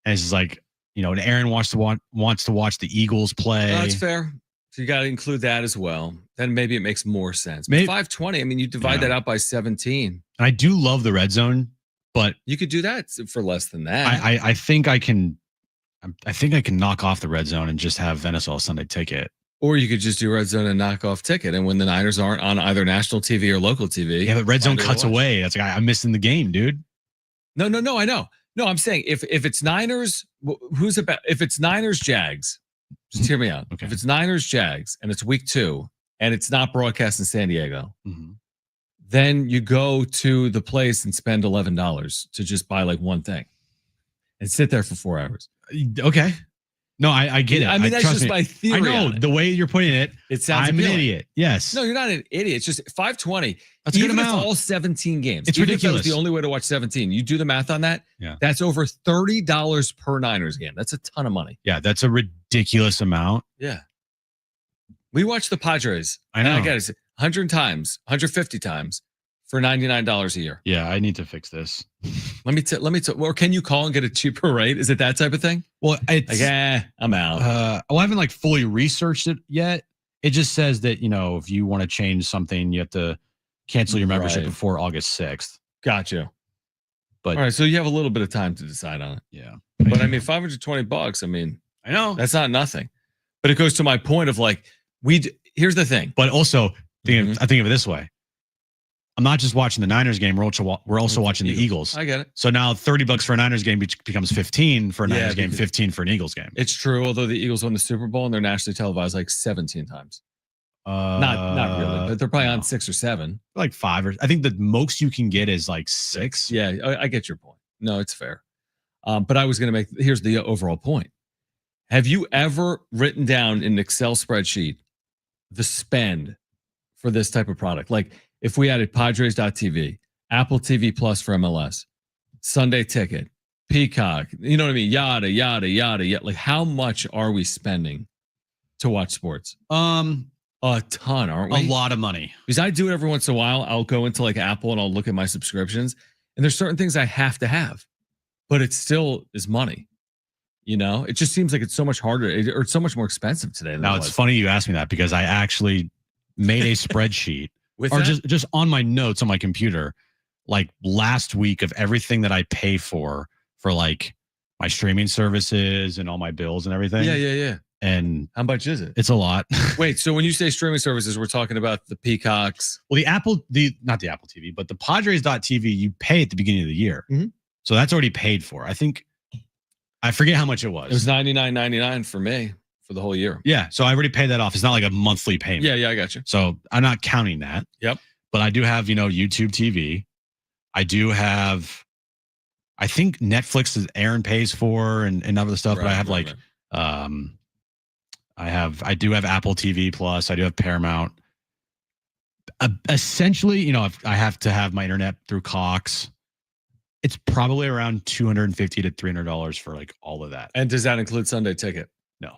Speaker 2: And it's just and Aaron wants to watch the Eagles play.
Speaker 1: That's fair. So you got to include that as well. Then maybe it makes more sense. But $520, you divide that out by 17.
Speaker 2: And I do love the Red Zone, but
Speaker 1: you could do that for less than that.
Speaker 2: I think I can knock off the Red Zone and just have NFL Sunday Ticket.
Speaker 1: Or you could just do Red Zone and knock off ticket. And when the Niners aren't on either national TV or local TV.
Speaker 2: Yeah, but Red Zone cuts away. That's like, I'm missing the game, dude.
Speaker 1: No, I know. No, I'm saying if it's Niners, if it's Niners Jags, just hear me out.
Speaker 2: Okay.
Speaker 1: If it's Niners Jags and it's week 2 and it's not broadcast in San Diego, then you go to the place and spend $11 to just buy like one thing and sit there for 4 hours.
Speaker 2: Okay. No, I get it.
Speaker 1: I mean, that's just my theory.
Speaker 2: I know the way you're putting it.
Speaker 1: It sounds
Speaker 2: I'm
Speaker 1: appealing.
Speaker 2: an idiot. Yes.
Speaker 1: No, you're not an idiot. It's just 520.
Speaker 2: That's a good
Speaker 1: even if
Speaker 2: amount.
Speaker 1: all 17 games.
Speaker 2: It's
Speaker 1: even
Speaker 2: ridiculous.
Speaker 1: If that was the only way to watch 17. You do the math on that.
Speaker 2: Yeah.
Speaker 1: That's over $30 per Niners game. That's a ton of money.
Speaker 2: Yeah, that's a ridiculous amount.
Speaker 1: Yeah. We watched the Padres.
Speaker 2: I know.
Speaker 1: I got it 100 times, 150 times for $99 a year.
Speaker 2: Yeah, I need to fix this.
Speaker 1: Let me or can you call and get a cheaper rate? Is it that type of thing?
Speaker 2: Well, it's
Speaker 1: like, I'm out.
Speaker 2: I haven't like fully researched it yet. It just says that, if you want to change something, you have to cancel your membership before August 6th.
Speaker 1: Gotcha.
Speaker 2: But
Speaker 1: all right, so you have a little bit of time to decide on it.
Speaker 2: Yeah.
Speaker 1: But I mean, $520, I mean,
Speaker 2: I know
Speaker 1: that's not nothing. But it goes to my point of like, here's the thing.
Speaker 2: But also, I think of it this way. I'm not just watching the Niners game. We're also watching the Eagles.
Speaker 1: I get it.
Speaker 2: So now $30 for a Niners game becomes 15 for a Niners game, 15 for an Eagles game.
Speaker 1: It's true. Although the Eagles won the Super Bowl and they're nationally televised like 17 times. Not really, but they're probably on 6 or 7.
Speaker 2: Like 5 I think the most you can get is like 6.
Speaker 1: Yeah, I get your point. No, it's fair. But I was going to here's the overall point. Have you ever written down in an Excel spreadsheet the spend for this type of product? Like if we added Padres.tv, Apple TV Plus for MLS, Sunday Ticket, Peacock, you know what I mean? Yada, yada, yada, yada. Like how much are we spending to watch sports? A ton, aren't we?
Speaker 2: A lot of money.
Speaker 1: Because I do it every once in a while. I'll go into like Apple and I'll look at my subscriptions and there's certain things I have to have, but it still is money. It just seems like it's so much harder or it's so much more expensive today.
Speaker 2: Now it's funny you asked me that because I actually made a spreadsheet just on my notes on my computer, like last week of everything that I pay for like my streaming services and all my bills and everything.
Speaker 1: Yeah.
Speaker 2: And
Speaker 1: how much is it?
Speaker 2: It's a lot.
Speaker 1: Wait, so when you say streaming services, we're talking about the Peacocks.
Speaker 2: Well, not the Apple TV, but the Padres.tv, you pay at the beginning of the year. So that's already paid for. I forget how much it was.
Speaker 1: It was $99.99 for me for the whole year.
Speaker 2: Yeah. So I already paid that off. It's not like a monthly payment.
Speaker 1: Yeah, I got you.
Speaker 2: So I'm not counting that.
Speaker 1: Yep.
Speaker 2: But I do have, YouTube TV. I do have, I think Netflix is Aaron pays for and other stuff, but I have I do have Apple TV Plus. I do have Paramount. Essentially, I have to have my internet through Cox. It's probably around $250 to $300 for like all of that.
Speaker 1: And does that include Sunday Ticket?
Speaker 2: No.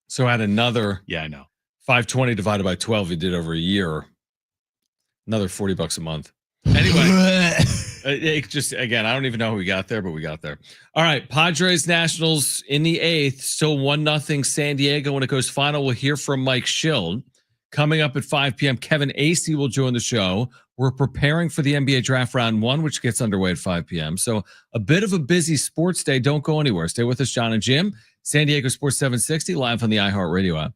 Speaker 1: So add another.
Speaker 2: Yeah, I know.
Speaker 1: 520 divided by 12, you did over a year. Another $40 a month. Anyway, it just again, I don't even know how we got there, but we got there. All right, Padres Nationals in the 8th, still 1-0 San Diego. When it goes final, we'll hear from Mike Schild. Coming up at 5 p.m., Kevin Acee will join the show. We're preparing for the NBA Draft Round 1, which gets underway at 5 p.m. So a bit of a busy sports day. Don't go anywhere. Stay with us, Jon and Jim. San Diego Sports 760, live on the iHeartRadio app.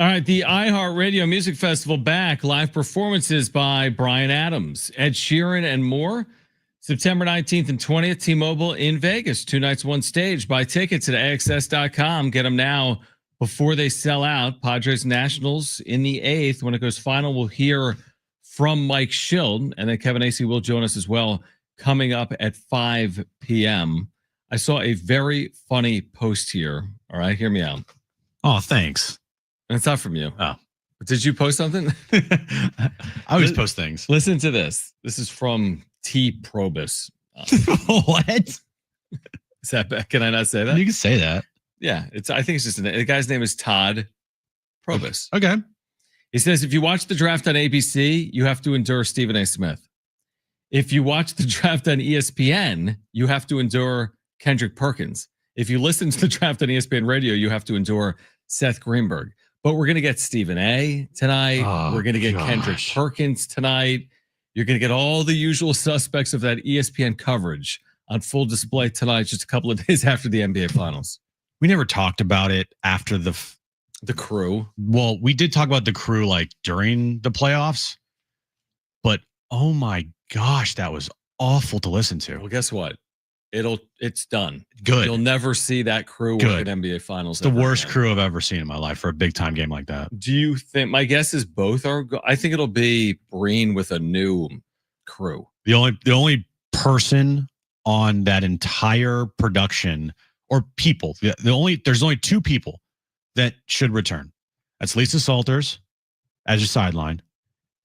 Speaker 1: All right, the iHeartRadio Music Festival back. Live performances by Bryan Adams, Ed Sheeran, and more. September 19th and 20th, T-Mobile in Vegas. 2 nights, 1 stage. Buy tickets at AXS.com. Get them now before they sell out. Padres Nationals in the 8th. When it goes final, we'll hear from Mike Schild, and then Kevin Acee will join us as well coming up at 5 p.m. I saw a very funny post here. All right, hear me out.
Speaker 2: Oh, thanks.
Speaker 1: And it's not from you.
Speaker 2: Oh.
Speaker 1: Did you post something?
Speaker 2: I always post things.
Speaker 1: Listen to this. This is from T. Probus.
Speaker 2: What?
Speaker 1: Is that bad? Can I not say that?
Speaker 2: You can say that.
Speaker 1: Yeah. I think it's just the guy's name is Todd Probus.
Speaker 2: Okay.
Speaker 1: He says, if you watch the draft on ABC, you have to endure Stephen A. Smith. If you watch the draft on ESPN, you have to endure Kendrick Perkins. If you listen to the draft on ESPN radio, you have to endure Seth Greenberg. But we're going to get Stephen A. tonight. We're going to get Kendrick Perkins tonight. You're going to get all the usual suspects of that ESPN coverage on full display tonight, just a couple of days after the NBA Finals.
Speaker 2: We never talked about it after the
Speaker 1: crew.
Speaker 2: Well, we did talk about the crew like during the playoffs, but oh my gosh, that was awful to listen to.
Speaker 1: Well, guess what? It's done.
Speaker 2: Good.
Speaker 1: You'll never see that crew work at NBA Finals.
Speaker 2: It's the worst crew I've ever seen in my life for a big time game like that.
Speaker 1: Do you think? My guess is both are. I think it'll be Breen with a new crew.
Speaker 2: The only person on that entire production or people, there's only 2 people that should return. That's Lisa Salters as your sideline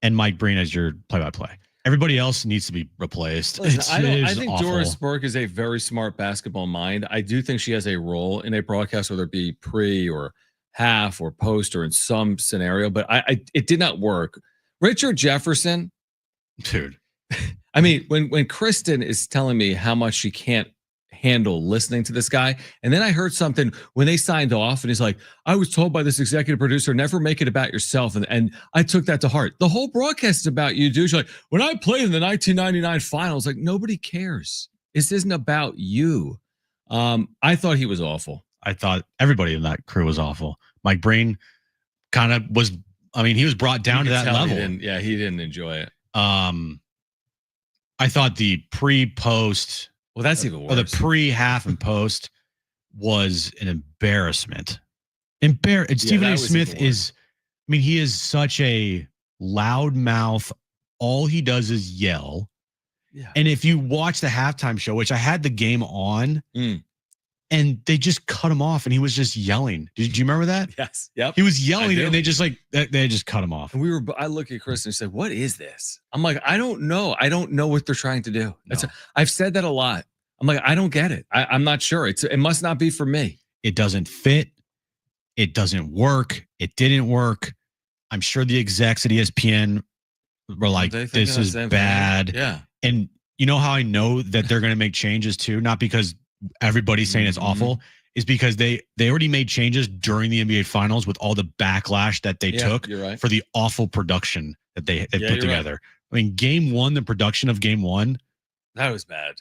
Speaker 2: and Mike Breen as your play-by-play. Everybody else needs to be replaced.
Speaker 1: Listen, I think
Speaker 2: awful.
Speaker 1: Doris Burke is a very smart basketball mind. I do think she has a role in a broadcast, whether it be pre or half or post or in some scenario, but it did not work. Richard Jefferson.
Speaker 2: Dude.
Speaker 1: I mean, when Kristen is telling me how much she can't handle listening to this guy, and then I heard something when they signed off, and he's like, I was told by this executive producer, never make it about yourself, and I took that to heart. The whole broadcast is about you, dude. You're like, when I played in the 1999 finals, like nobody cares. This isn't about you. I thought he was awful.
Speaker 2: I thought everybody in that crew was awful. Mike Breen kind of was. I mean, he was brought down to that level.
Speaker 1: He didn't enjoy it.
Speaker 2: I thought the pre-post.
Speaker 1: Well, that's even worse.
Speaker 2: Or the pre-half and post was an embarrassment. Stephen A. Smith is, I mean, he is such a loud mouth. All he does is yell. Yeah. And if you watch the halftime show, which I had the game on, and they just cut him off, and he was just yelling. Do you remember that?
Speaker 1: Yes. Yep.
Speaker 2: He was yelling, and they just cut him off.
Speaker 1: And I look at Chris and said, "What is this?" I'm like, I don't know. I don't know what they're trying to do. No. I've said that a lot. I'm like, I don't get it. I'm not sure. It must not be for me.
Speaker 2: It doesn't fit. It doesn't work. It didn't work. I'm sure the execs at ESPN were like, this is bad.
Speaker 1: Yeah.
Speaker 2: And you know how I know that they're going to make changes too? Not because everybody's saying it's awful, is because they already made changes during the NBA Finals with all the backlash that they took for the awful production that they put together. Right. I mean, game 1, the production of game 1.
Speaker 1: That was bad.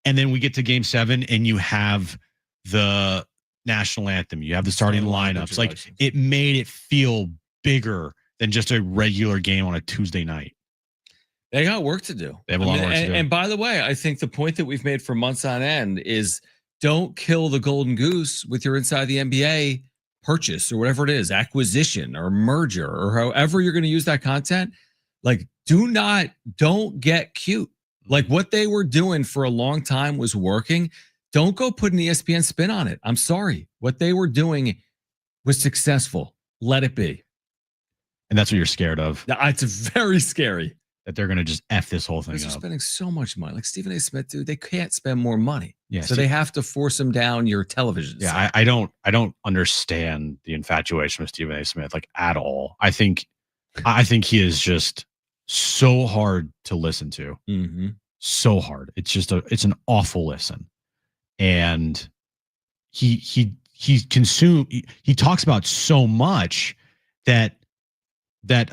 Speaker 2: And then we get to game 7 and you have the national anthem. You have the starting lineups. Like, it made it feel bigger than just a regular game on a Tuesday night.
Speaker 1: They got work to do.
Speaker 2: They have a lot of work to do.
Speaker 1: And by the way, I think the point that we've made for months on end is don't kill the golden goose with your Inside the NBA purchase or whatever it is, acquisition or merger or however you're going to use that content. Like, don't get cute. Like, what they were doing for a long time was working. Don't go put an ESPN spin on it. I'm sorry. What they were doing was successful. Let it be.
Speaker 2: And that's what you're scared of.
Speaker 1: It's very scary.
Speaker 2: That they're going to just F this whole thing up.
Speaker 1: They're spending so much money. Like Stephen A. Smith, dude, they can't spend more money.
Speaker 2: Yeah,
Speaker 1: so they have to force them down your television.
Speaker 2: Yeah, I don't understand the infatuation with Stephen A. Smith, like, at all. I think he is just so hard to listen to.
Speaker 1: Mm-hmm.
Speaker 2: So hard. It's an awful listen. And he talks about so much that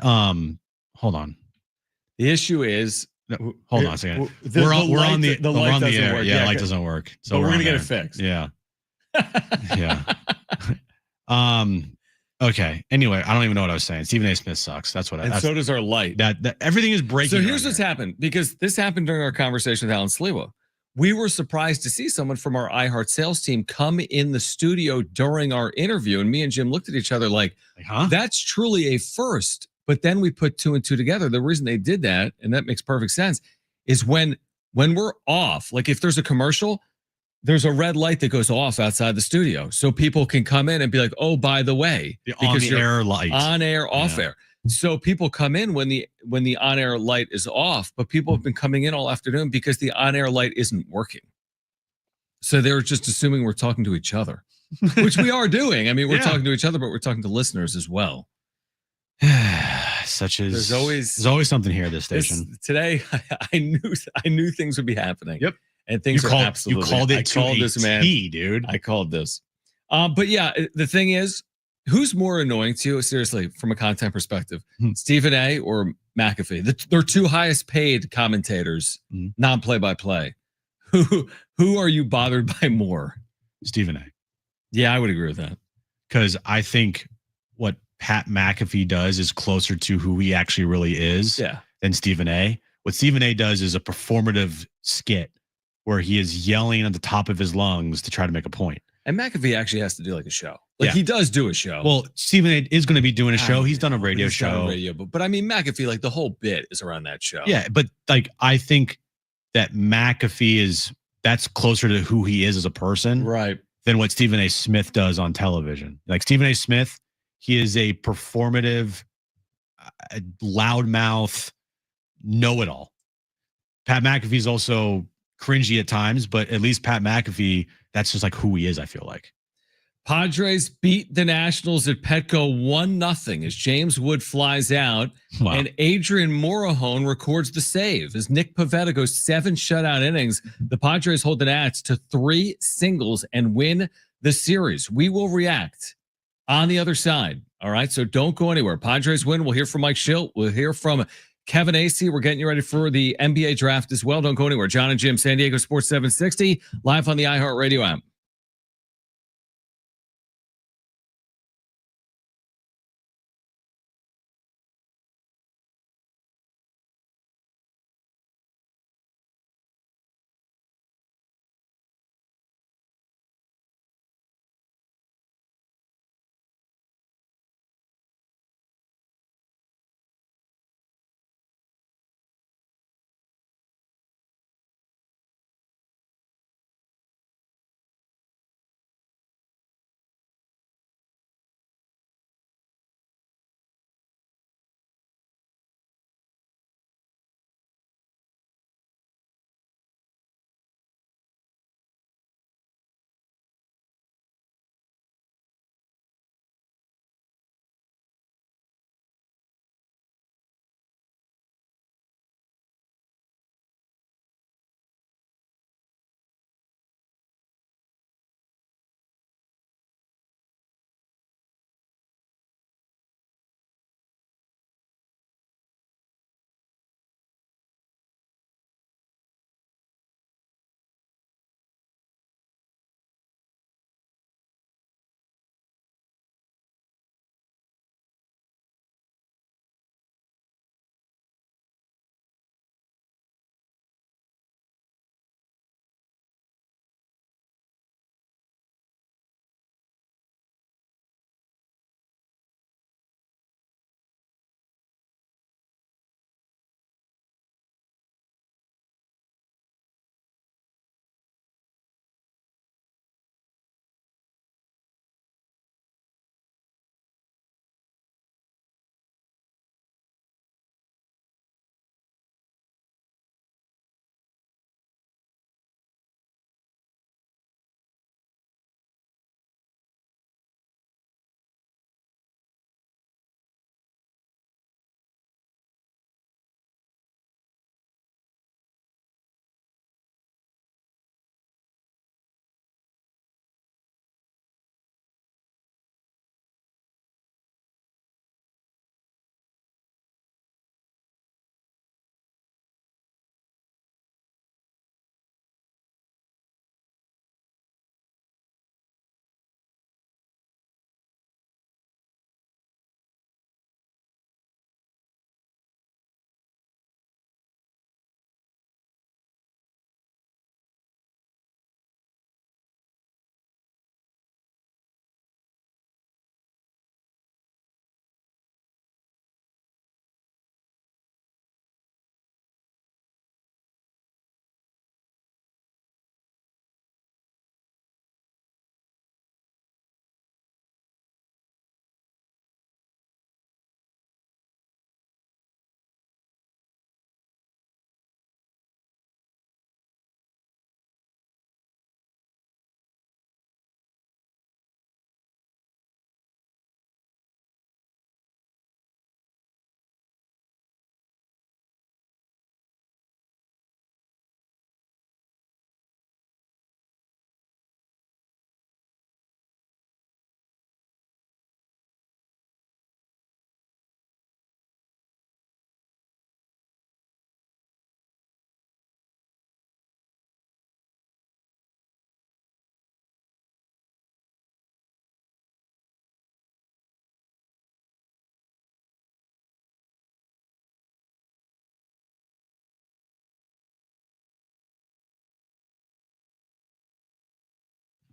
Speaker 2: hold on.
Speaker 1: The issue is,
Speaker 2: hold on a second. We're on the air. Yeah, light doesn't work. So
Speaker 1: we're gonna get it fixed.
Speaker 2: Yeah. Yeah. Okay. Anyway, I don't even know what I was saying. Stephen A. Smith sucks. That's what.
Speaker 1: And so does our light.
Speaker 2: That everything is breaking.
Speaker 1: So here's what's happened, because this happened during our conversation with Alan Sliwa. We were surprised to see someone from our iHeart sales team come in the studio during our interview, and me and Jim looked at each other like,
Speaker 2: huh?
Speaker 1: That's truly a first. But then we put 2 and 2 together. The reason they did that, and that makes perfect sense, is when we're off, like if there's a commercial, there's a red light that goes off outside the studio, so people can come in and be like, "Oh, by the way,"
Speaker 2: because you're air light,
Speaker 1: on air, off air. So people come in when the on air light is off, but people have been coming in all afternoon because the on air light isn't working. So they're just assuming we're talking to each other, which we are doing. I mean, we're talking to each other, but we're talking to listeners as well.
Speaker 2: There's always something here at this station.
Speaker 1: Today, I knew things would be happening.
Speaker 2: Yep.
Speaker 1: And things are absolutely.
Speaker 2: You called it.
Speaker 1: I called this, man.
Speaker 2: Dude.
Speaker 1: I called this. But yeah, the thing is, who's more annoying to you, seriously, from a content perspective, Stephen A. or McAfee? They're 2 highest paid commentators, non-play-by-play. Who are you bothered by more?
Speaker 2: Stephen A.
Speaker 1: Yeah, I would agree with that.
Speaker 2: Because I think what Pat McAfee does is closer to who he actually really is than Stephen A. What Stephen A. does is a performative skit where he is yelling at the top of his lungs to try to make a point.
Speaker 1: And McAfee actually has to do like a show. Like he does do a show.
Speaker 2: Well, Stephen A. is going to be doing a show. He's done a radio show.
Speaker 1: But I mean, McAfee, like the whole bit is around that show.
Speaker 2: Yeah, but like I think that McAfee that's closer to who he is as a person,
Speaker 1: right,
Speaker 2: than what Stephen A. Smith does on television. Like Stephen A. Smith, he is a performative, loudmouth, know-it-all. Pat McAfee's also cringy at times, but at least Pat McAfee, that's just like who he is, I feel like.
Speaker 1: Padres beat the Nationals at Petco 1-0 as James Wood flies out. Wow. And Adrian Morejon records the save as Nick Pivetta goes 7 shutout innings. The Padres hold the Nats to 3 singles and win the series. We will react on the other side. All right, so don't go anywhere. Padres win. We'll hear from Mike Schilt. We'll hear from Kevin Acee. We're getting you ready for the NBA draft as well. Don't go anywhere. Jon and Jim, San Diego Sports 760, live on the iHeartRadio app.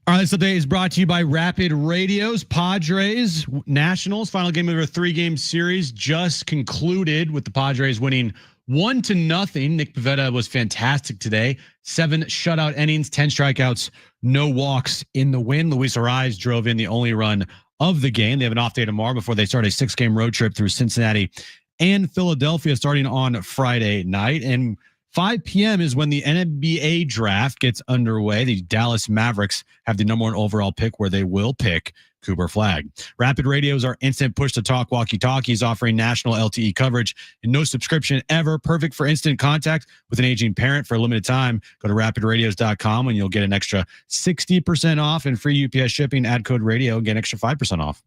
Speaker 2: All right, this update is brought to you by Rapid Radios. Padres Nationals final game of their 3-game series just concluded with the Padres winning 1-0. Nick Pivetta was fantastic today. 7 shutout innings, 10 strikeouts, no walks in the win. Luis Arraez drove in the only run of the game. They have an off day tomorrow before they start a 6-game road trip through Cincinnati and Philadelphia starting on Friday night. And 5 p.m. is when the NBA draft gets underway. The Dallas Mavericks have the #1 overall pick, where they will pick Cooper Flagg. Rapid Radios are instant push-to-talk walkie-talkies offering national LTE coverage and no subscription ever. Perfect for instant contact with an aging parent for a limited time. Go to rapidradios.com and you'll get an extra 60% off and free UPS shipping. Add code radio and get an extra 5% off.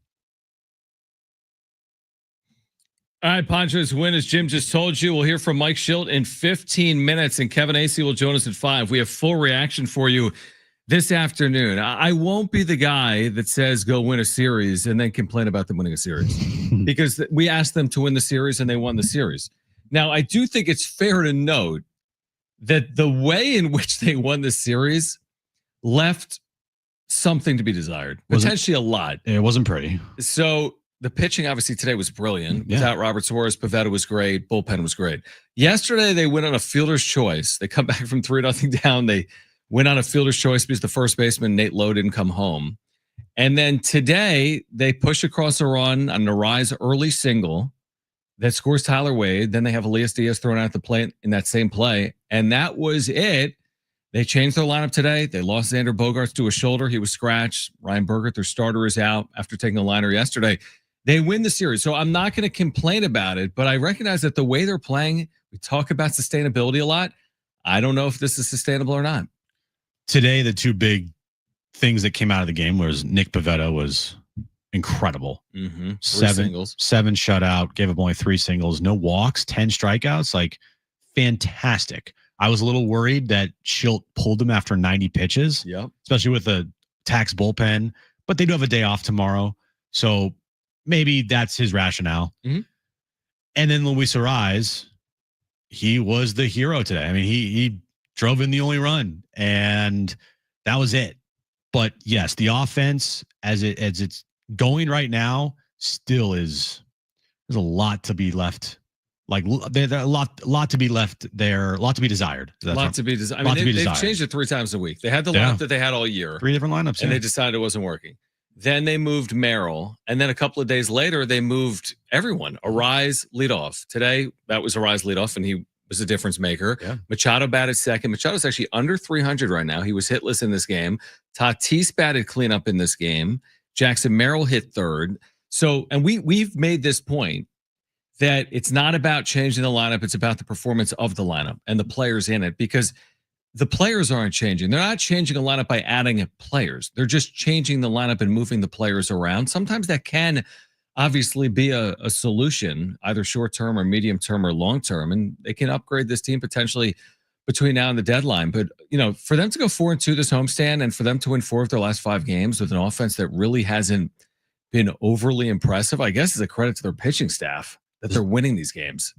Speaker 1: All right, Padres win, as Jim just told you. We'll hear from Mike Schilt in 15 minutes, and Kevin Acee will join us at 5. We have full reaction for you this afternoon. I won't be the guy that says go win a series and then complain about them winning a series because we asked them to win the series and they won the series. Now, I do think it's fair to note that the way in which they won the series left something to be desired, potentially a lot.
Speaker 2: It wasn't pretty.
Speaker 1: So the pitching obviously today was brilliant. Without Robert Suarez, Pivetta was great. Bullpen was great. Yesterday, they went on a fielder's choice. They come back from 3-0 down. They went on a fielder's choice because the first baseman, Nate Lowe, didn't come home. And then today, they push across a run on an Arraez early single that scores Tyler Wade. Then they have Elias Diaz thrown out at the plate in that same play. And that was it. They changed their lineup today. They lost Xander Bogaerts to a shoulder. He was scratched. Ryan Bergert, their starter, is out after taking a liner yesterday. They win the series. So I'm not going to complain about it, but I recognize that the way they're playing, we talk about sustainability a lot. I don't know if this is sustainable or not.
Speaker 2: Today, the 2 big things that came out of the game was Nick Pivetta was incredible. 7 shutout, gave up only 3 singles, no walks, 10 strikeouts, like fantastic. I was a little worried that Schilt pulled him after 90 pitches, especially with the tax bullpen, but they do have a day off tomorrow. So maybe that's his rationale. And then Luis Arraez, he was the hero today. I mean, he drove in the only run, and that was it. But yes, the offense as it's going right now still there's a lot to be left. Like there's a lot to be left there, a lot to be desired.
Speaker 1: A lot to be desired. I mean, they've changed it 3 times a week. They had the lineup that they had all year.
Speaker 2: 3 different lineups.
Speaker 1: And they decided it wasn't working. Then they moved Merrill, and then a couple of days later, they moved everyone. Arraez leadoff. Today, that was Arraez leadoff, and he was a difference maker. Machado batted second. Machado's actually under 300 right now. He was hitless in this game. Tatis batted cleanup in this game. Jackson Merrill hit third. So, and we've made this point that it's not about changing the lineup. It's about the performance of the lineup and the players in it, because the players aren't changing. They're not changing a lineup by adding players. They're just changing the lineup and moving the players around. Sometimes that can obviously be a solution, either short-term or medium-term or long-term, and they can upgrade this team potentially between now and the deadline. But, for them to go 4-2 this homestand and for them to win 4 of their last 5 games with an offense that really hasn't been overly impressive, I guess is a credit to their pitching staff that they're winning these games.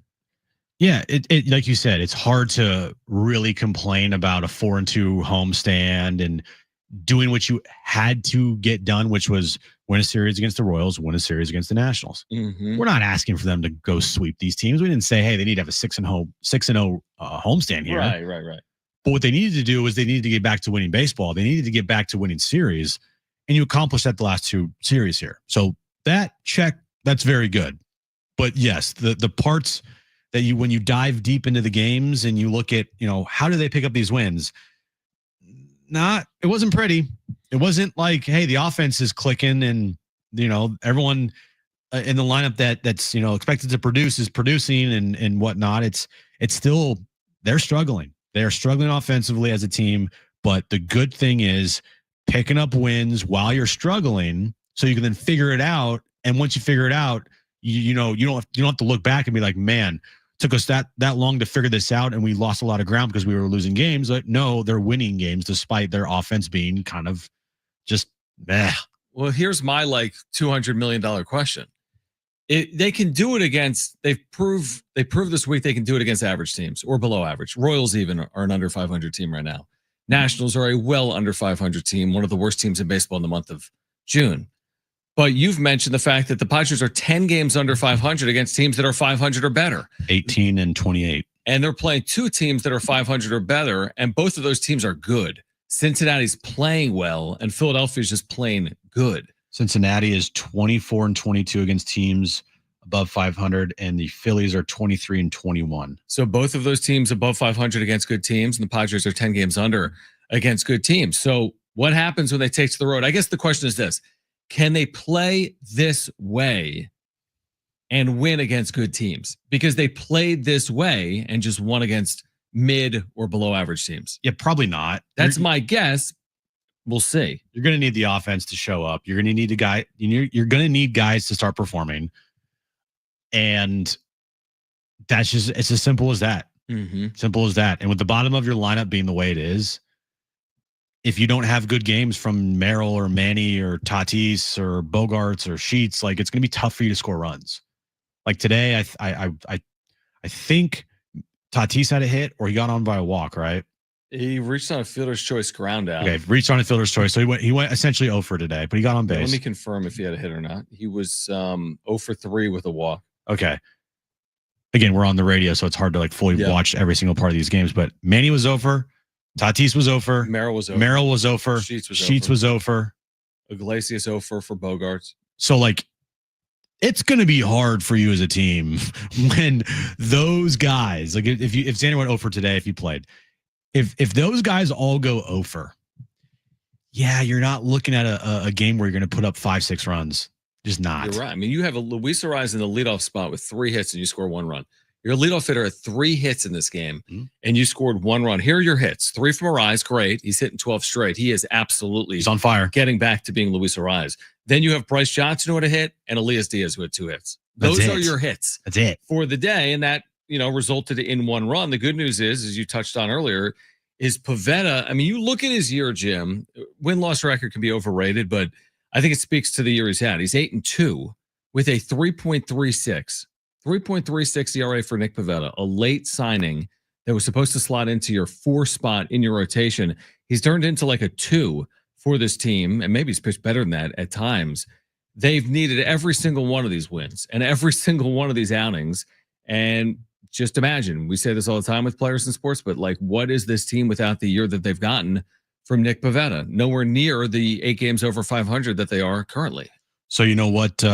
Speaker 2: Yeah, it like you said, it's hard to really complain about a 4-2 homestand and doing what you had to get done, which was win a series against the Royals, win a series against the Nationals. We're not asking for them to go sweep these teams. We didn't say, hey, they need to have a 6-0 homestand here.
Speaker 1: Right.
Speaker 2: But what they needed to do was they needed to get back to winning baseball. They needed to get back to winning series, and you accomplished that the last 2 series here. So that check, that's very good. But yes, the parts that when you dive deep into the games and you look at, how do they pick up these wins? It wasn't pretty. It wasn't like, hey, the offense is clicking and, everyone in the lineup that's, expected to produce is producing and whatnot. It's still, they're struggling. They're struggling offensively as a team. But the good thing is picking up wins while you're struggling so you can then figure it out. And once you figure it out, you don't have to look back and be like, man, took us that long to figure this out, and we lost a lot of ground because we were losing games. But no, they're winning games despite their offense being kind of just meh.
Speaker 1: Well, here's my $200 million question. They can do it against. They proved this week they can do it against average teams or below average. Royals even are an under 500 team right now. Nationals are a well under 500 team, one of the worst teams in baseball in the month of June. But you've mentioned the fact that the Padres are 10 games under 500 against teams that are 500 or better.
Speaker 2: 18 and 28.
Speaker 1: And they're playing two teams that are 500 or better, and both of those teams are good. Cincinnati's playing well, and Philadelphia's just playing good.
Speaker 2: Cincinnati is 24 and 22 against teams above 500, and the Phillies are 23 and 21.
Speaker 1: So both of those teams above 500 against good teams, and the Padres are 10 games under against good teams. So what happens when they take to the road? I guess the question is this. Can they play this way and win against good teams? Because they played this way and just won against mid or below average teams.
Speaker 2: Yeah, probably not.
Speaker 1: That's my guess. We'll see.
Speaker 2: You're going to need the offense to show up. You're going to need you're going to need guys to start performing. And that's just, it's as simple as that.
Speaker 1: Mm-hmm.
Speaker 2: Simple as that. And with the bottom of your lineup being the way it is, if you don't have good games from Merrill or Manny or Tatis or Bogaerts or Sheets, like it's going to be tough for you to score runs. Like today, I think Tatis had a hit or he got on by a walk, right?
Speaker 1: He reached on a fielder's choice ground out.
Speaker 2: Okay, reached on a fielder's choice. So he went essentially 0 for today, but he got on base.
Speaker 1: Let me confirm if he had a hit or not. He was 0 for 3 with a walk.
Speaker 2: Okay. Again, we're on the radio, so it's hard to like fully watch every single part of these games. But Manny was over. Tatis was over.
Speaker 1: Merrill was over.
Speaker 2: Merrill was over.
Speaker 1: Sheets
Speaker 2: was over.
Speaker 1: Iglesias over for Bogaerts.
Speaker 2: So like, it's going to be hard for you as a team when those guys, like if Xander went 0 for today, if you played, if those guys all go 0 for, yeah, you're not looking at a game where you're going to put up 5-6 runs. Just not.
Speaker 1: You're right. I mean, you have a Luis Arraez in the leadoff spot with 3 hits and you score 1 run. Your leadoff hitter had 3 hits in this game, and you scored 1 run. Here are your hits. 3 from Arraez, great. He's hitting 12 straight. He is absolutely
Speaker 2: he's on fire,
Speaker 1: getting back to being Luis Arraez. Then you have Bryce Johnson who had a hit, and Elias Diaz who had 2 hits. Those are your hits.
Speaker 2: That's it
Speaker 1: for the day, and that resulted in 1 run. The good news is, as you touched on earlier, is Pivetta. I mean, you look at his year, Jim. Win-loss record can be overrated, but I think it speaks to the year he's had. He's 8-2 with a 3.36. 3.36 ERA for Nick Pivetta, a late signing that was supposed to slot into your 4 spot in your rotation. He's turned into like a 2 for this team, and maybe he's pitched better than that at times. They've needed every single one of these wins and every single one of these outings. And just imagine, we say this all the time with players in sports, but like, what is this team without the year that they've gotten from Nick Pivetta? Nowhere near the 8 games over 500 that they are currently.
Speaker 2: So you know what?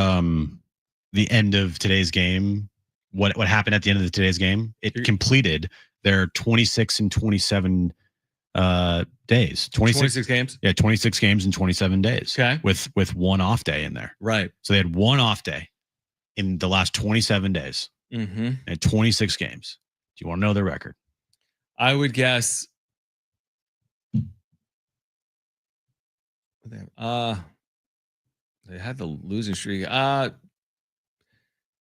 Speaker 2: The end of today's game, what happened at the end of today's game? It completed their 26 and 27 days.
Speaker 1: 26 games?
Speaker 2: Yeah, 26 games in 27 days.
Speaker 1: Okay.
Speaker 2: With 1 off day in there.
Speaker 1: Right.
Speaker 2: So they had 1 off day in the last 27 days.
Speaker 1: Mm-hmm.
Speaker 2: And 26 games. Do you want to know their record?
Speaker 1: I would guess. They had the losing streak.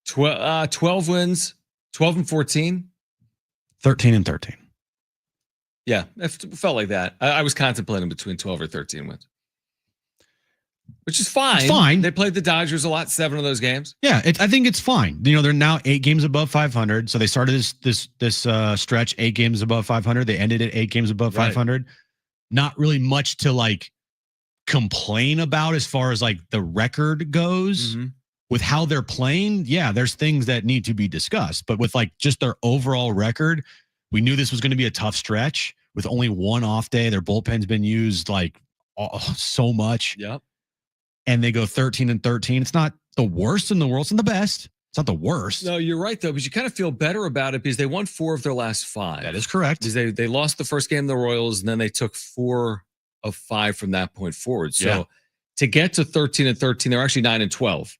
Speaker 1: 12 wins, 12 and 14.
Speaker 2: 13 and 13.
Speaker 1: Yeah, it felt like that. I was contemplating between 12 or 13 wins, which is fine.
Speaker 2: It's fine.
Speaker 1: They played the Dodgers a lot, 7 of those games.
Speaker 2: Yeah, I think it's fine. They're now 8 games above 500. So they started this stretch 8 games above 500. They ended at 8 games above 500. Not really much to like complain about as far as like the record goes.
Speaker 1: Mm-hmm.
Speaker 2: With how they're playing, yeah, there's things that need to be discussed. But with like just their overall record, we knew this was going to be a tough stretch with only 1 off day. Their bullpen's been used like so much.
Speaker 1: Yep.
Speaker 2: And they go 13 and 13. It's not the worst in the world. It's not the best. It's not the worst.
Speaker 1: No, you're right, though, because you kind of feel better about it because they won 4 of their last 5.
Speaker 2: That is correct.
Speaker 1: Because they lost the first game to the Royals, and then they took 4 of 5 from that point forward. So to get to 13 and 13, they're actually 9 and 12.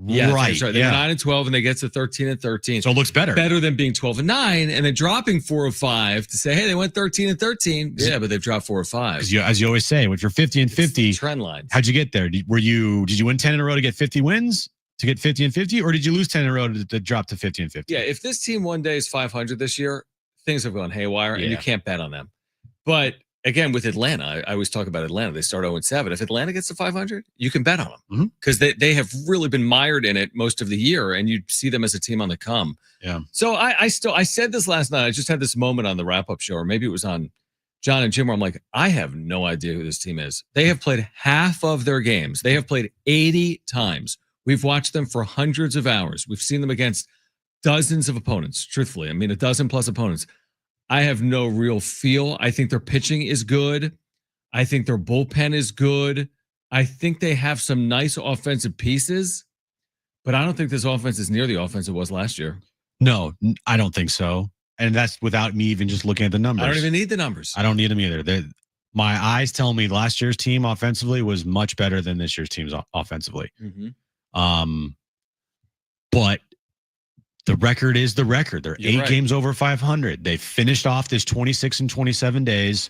Speaker 1: Yeah,
Speaker 2: right.
Speaker 1: That's right. They're 9 and 12, and they get to 13 and 13.
Speaker 2: So it looks better.
Speaker 1: Better than being 12 and 9, and then dropping 4 of 5 to say, hey, they went 13 and 13. Yeah, but they've dropped 4 of 5.
Speaker 2: As you always say, if you're 50 and 50,
Speaker 1: trend line.
Speaker 2: How'd you get there? Did you win 10 in a row to get 50 wins to get 50 and 50, or did you lose 10 in a row to drop to 50 and 50?
Speaker 1: Yeah, if this team one day is 500 this year, things have gone haywire, and you can't bet on them. But again, with Atlanta, I always talk about Atlanta. They start 0-7. If Atlanta gets to 500, you can bet on them because they have really been mired in it most of the year, and you see them as a team on the come.
Speaker 2: Yeah.
Speaker 1: So I said this last night. I just had this moment on the wrap-up show, or maybe it was on Jon and Jim, where I'm like, I have no idea who this team is. They have played half of their games. They have played 80 times. We've watched them for hundreds of hours. We've seen them against dozens of opponents, truthfully. I mean, a dozen plus opponents. I have no real feel. I think their pitching is good. I think their bullpen is good. I think they have some nice offensive pieces, but I don't think this offense is near the offense it was last year.
Speaker 2: No, I don't think so. And that's without me even just looking at the numbers.
Speaker 1: I don't even need the numbers.
Speaker 2: I don't need them either. My eyes tell me last year's team offensively was much better than this year's team's offensively.
Speaker 1: Mm-hmm.
Speaker 2: But the record is the record. They're
Speaker 1: You're
Speaker 2: 8
Speaker 1: right.
Speaker 2: games over 500. They finished off this 26 and 27 days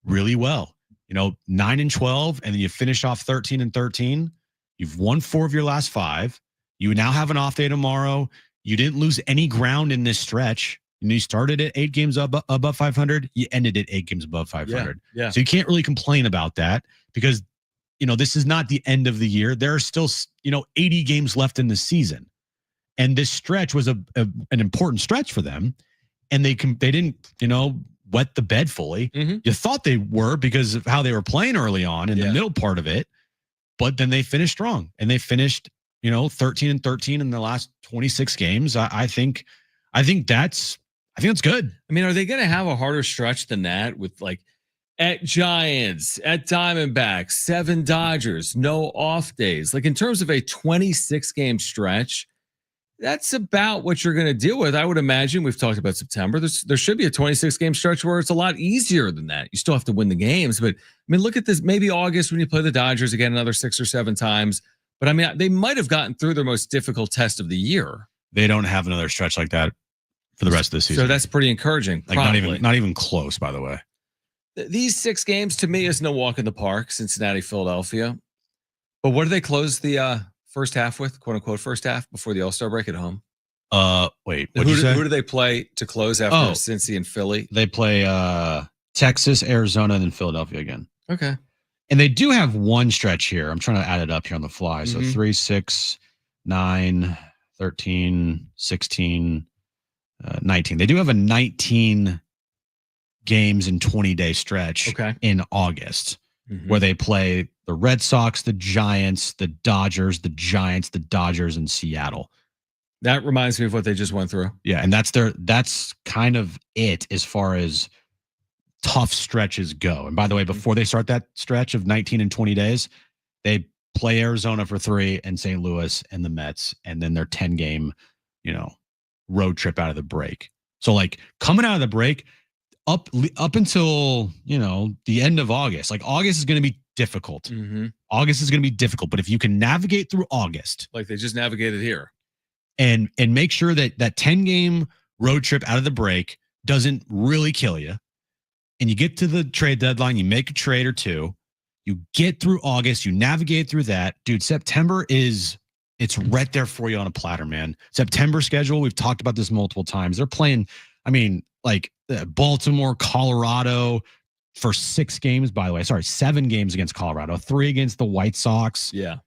Speaker 2: really well. 9 and 12, and then you finish off 13 and 13. You've won 4 of your last 5. You now have an off day tomorrow. You didn't lose any ground in this stretch. You started at 8 games above 500. You ended at 8 games above 500.
Speaker 1: Yeah.
Speaker 2: So you can't really complain about that because, this is not the end of the year. There are still, 80 games left in the season. And this stretch was an important stretch for them. And they didn't, wet the bed fully.
Speaker 1: Mm-hmm.
Speaker 2: You thought they were because of how they were playing early on in the middle part of it. But then they finished strong. And they finished, 13 and 13 in the last 26 games. I think that's good.
Speaker 1: I mean, are they going to have a harder stretch than that with like at Giants, at Diamondbacks, 7 Dodgers, no off days? Like in terms of a 26 game stretch, that's about what you're going to deal with. I would imagine we've talked about September. There should be a 26 game stretch where it's a lot easier than that. You still have to win the games, but I mean, look at this. Maybe August when you play the Dodgers again, another 6 or 7 times. But I mean, they might have gotten through their most difficult test of the year.
Speaker 2: They don't have another stretch like that for the rest of the season.
Speaker 1: So that's pretty encouraging.
Speaker 2: Like not even close, by the way.
Speaker 1: These 6 games to me is no walk in the park. Cincinnati, Philadelphia. But what do they close the first half with, quote unquote, first half before the All-Star break at home?
Speaker 2: Wait, what'd you say?
Speaker 1: Who do they play to close after Cincy and Philly?
Speaker 2: They play Texas, Arizona, and then Philadelphia again.
Speaker 1: Okay.
Speaker 2: And they do have one stretch here. I'm trying to add it up here on the fly. So 3, 6, 9, 13, 16, 19. They do have a 19 games in 20-day stretch in August where they play the Red Sox, the Giants, the Dodgers, the Giants, the Dodgers, and Seattle.
Speaker 1: That reminds me of what they just went through.
Speaker 2: Yeah, and that's kind of it as far as tough stretches go. And by the way, before they start that stretch of 19 and 20 days, they play Arizona for 3 and St. Louis and the Mets, and then their 10-game, road trip out of the break. So like coming out of the break up until, the end of August, like August is going to be difficult. August is going to be difficult, but if you can navigate through August,
Speaker 1: like they just navigated here,
Speaker 2: and make sure that 10-game road trip out of the break doesn't really kill you, and you get to the trade deadline, you make a trade or 2, you get through August, you navigate through that, dude. September it's right there for you on a platter, man. September schedule, we've talked about this multiple times. They're playing, like Baltimore, Colorado for 6 games, by the way. Sorry, 7 games against Colorado, 3 against the White Sox.
Speaker 1: Yeah.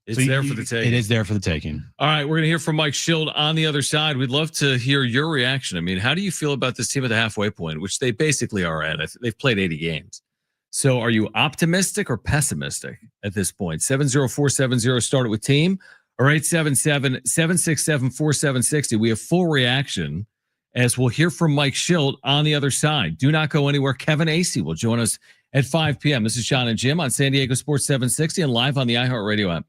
Speaker 1: It's there for the taking.
Speaker 2: It is there for the taking.
Speaker 1: All right, we're going to hear from Mike Schild on the other side. We'd love to hear your reaction. I mean, how do you feel about this team at the halfway point, which they basically are at? They've played 80 games. So are you optimistic or pessimistic at this point? 70470 started with team or 877-767-4760. We have full reaction as we'll hear from Mike Schild on the other side. Do not go anywhere. Kevin Acee will join us at 5 p.m. This is Jon and Jim on San Diego Sports 760 and live on the iHeartRadio app.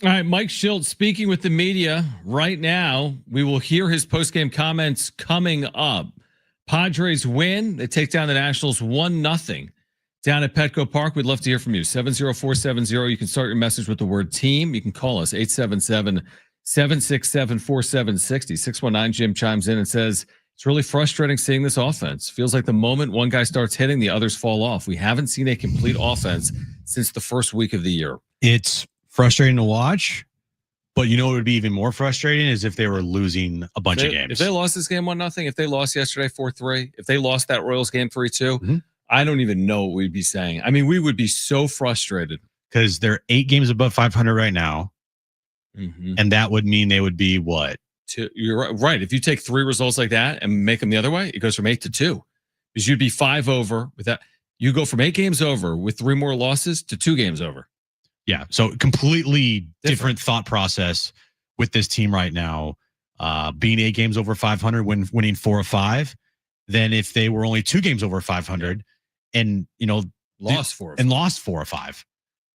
Speaker 1: All right, Mike Schilt speaking with the media right now. We will hear his postgame comments coming up. Padres win. They take down the Nationals 1-0 down at Petco Park. We'd love to hear from you. 70470. You can start your message with the word team. You can call us 877-767-4760. 619 Jim chimes in and says, it's really frustrating seeing this offense. Feels like the moment one guy starts hitting, the others fall off. We haven't seen a complete offense since the first week of the year.
Speaker 2: It's frustrating to watch, but you know what would be even more frustrating is if they were losing a bunch of games.
Speaker 1: If they lost this game 1-0, if they lost yesterday 4-3, if they lost that Royals game 3-2, I don't even know what we'd be saying. I mean, we would be so frustrated.
Speaker 2: Because they're 8 games above 500 right now. And that would mean they would be what?
Speaker 1: You're right. If you take 3 results like that and make them the other way, it goes from 8 to 2. Because you'd be 5 over with that. You go from 8 games over with 3 more losses to 2 games over.
Speaker 2: Yeah. So completely different thought process with this team right now. Being 8 games over 500, winning 4 of 5, than if they were only 2 games over 500 and,
Speaker 1: lost 4
Speaker 2: or 5.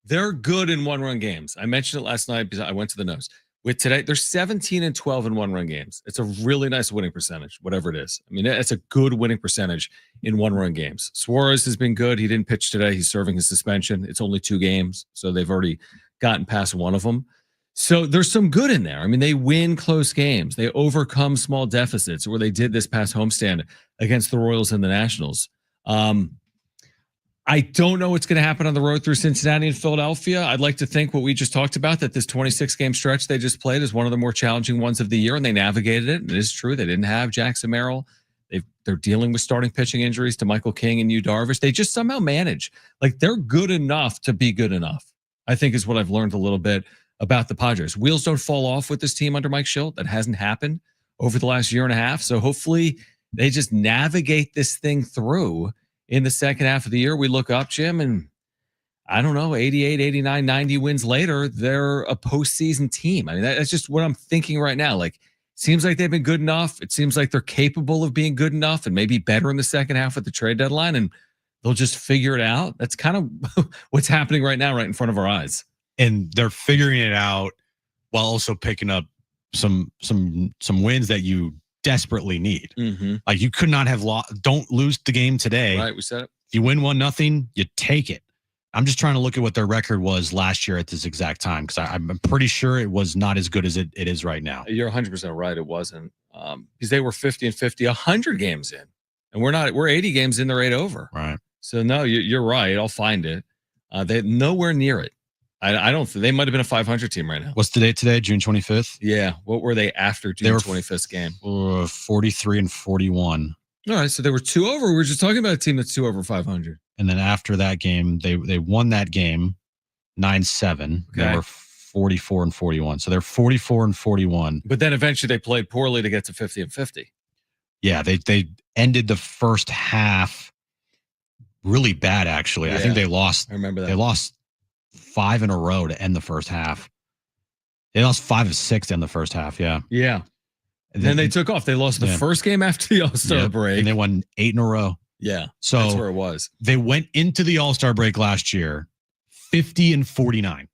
Speaker 1: They're good in 1-run games. I mentioned it last night because I went to the nose. With today, they're 17-12 in 1-run games. It's a really nice winning percentage, whatever it is. I mean, it's a good winning percentage in 1-run games. Suarez has been good. He didn't pitch today. He's serving his suspension. It's only 2 games, so they've already gotten past one of them. So there's some good in there. I mean, they win close games. They overcome small deficits, where they did this past homestand against the Royals and the Nationals. I don't know what's going to happen on the road through Cincinnati and Philadelphia. I'd like to think what we just talked about, that this 26-game stretch they just played is one of the more challenging ones of the year, and they navigated it. It is true. They didn't have Jackson Merrill. They're dealing with starting pitching injuries to Michael King and Yu Darvish. They just somehow manage. Like, they're good enough to be good enough, I think, is what I've learned a little bit about the Padres. Wheels don't fall off with this team under Mike Schilt. That hasn't happened over the last year and a half. So hopefully they just navigate this thing through. In the second half of the year, we look up, Jim, and I don't know, 88, 89, 90 wins later, they're a postseason team. I mean, that's just what I'm thinking right now. Like, seems like they've been good enough. It seems like they're capable of being good enough and maybe better in the second half at the trade deadline, and they'll just figure it out. That's kind of what's happening right now, right in front of our eyes.
Speaker 2: And they're figuring it out while also picking up some wins that you desperately need. Like, you could not have lost. Don't lose the game today.
Speaker 1: Right, we said it.
Speaker 2: If you win 1-0, you take it. I'm just trying to look at what their record was last year at this exact time, because I'm pretty sure it was not as good as it is right now.
Speaker 1: You're 100% right. It wasn't, because they were 50-50, 100 games in, and we're 80 games in. They're 8 over.
Speaker 2: Right.
Speaker 1: So no, you're right. I'll find it. They're nowhere near it. I don't think they might have been a 500 team right now.
Speaker 2: What's the date today? June 25th?
Speaker 1: Yeah. What were they after June 25th game?
Speaker 2: 43-41.
Speaker 1: All right. So they were 2 over. We were just talking about a team that's 2 over 500.
Speaker 2: And then after that game, they won that game 9-7.
Speaker 1: Okay.
Speaker 2: They were 44-41. So they're 44-41.
Speaker 1: But then eventually they played poorly to get to 50-50.
Speaker 2: Yeah. They ended the first half really bad, actually. Yeah. I think they lost.
Speaker 1: I remember that.
Speaker 2: They lost 5 in a row to end the first half. They lost 5 of 6 in the first half. Yeah.
Speaker 1: Yeah. And then they took off. They lost the first game after the All-Star break.
Speaker 2: And they won 8 in a row.
Speaker 1: Yeah.
Speaker 2: So
Speaker 1: that's where it was.
Speaker 2: They went into the All-Star break last year 50-49.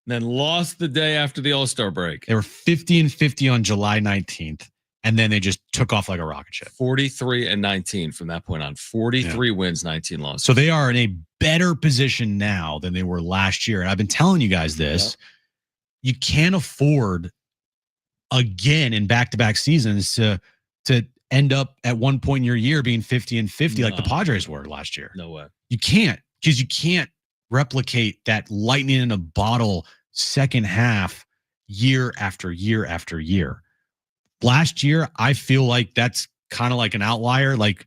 Speaker 1: Then lost the day after the All-Star break.
Speaker 2: They were 50-50 on July 19th. And then they just took off like a rocket ship.
Speaker 1: 43-19 from that point on. 43 wins, 19 losses.
Speaker 2: So they are in a better position now than they were last year. And I've been telling you guys this. You can't afford, again, in back-to-back seasons to end up at one point in your year being 50-50 like the Padres were last year.
Speaker 1: No way.
Speaker 2: You can't, because you can't replicate that lightning in a bottle second half year after year after year. Last year, I feel like that's kind of like an outlier. Like,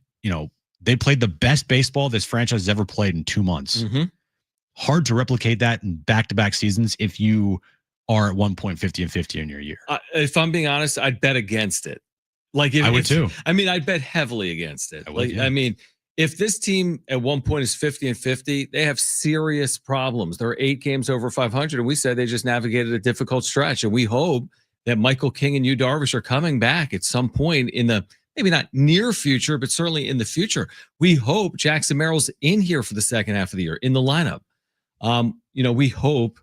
Speaker 2: they played the best baseball this franchise has ever played in 2 months. Hard to replicate that in back-to-back seasons if you are at one point 50-50 in your year.
Speaker 1: If I'm being honest, I'd bet against it. Like,
Speaker 2: I would too.
Speaker 1: I mean, I'd bet heavily against it. I mean, if this team at one point is 50-50, they have serious problems. They're 8 games over 500, and we said they just navigated a difficult stretch. And we hope that Michael King and Yu Darvish are coming back at some point in the maybe not near future, but certainly in the future. We hope Jackson Merrill's in here for the second half of the year in the lineup. We hope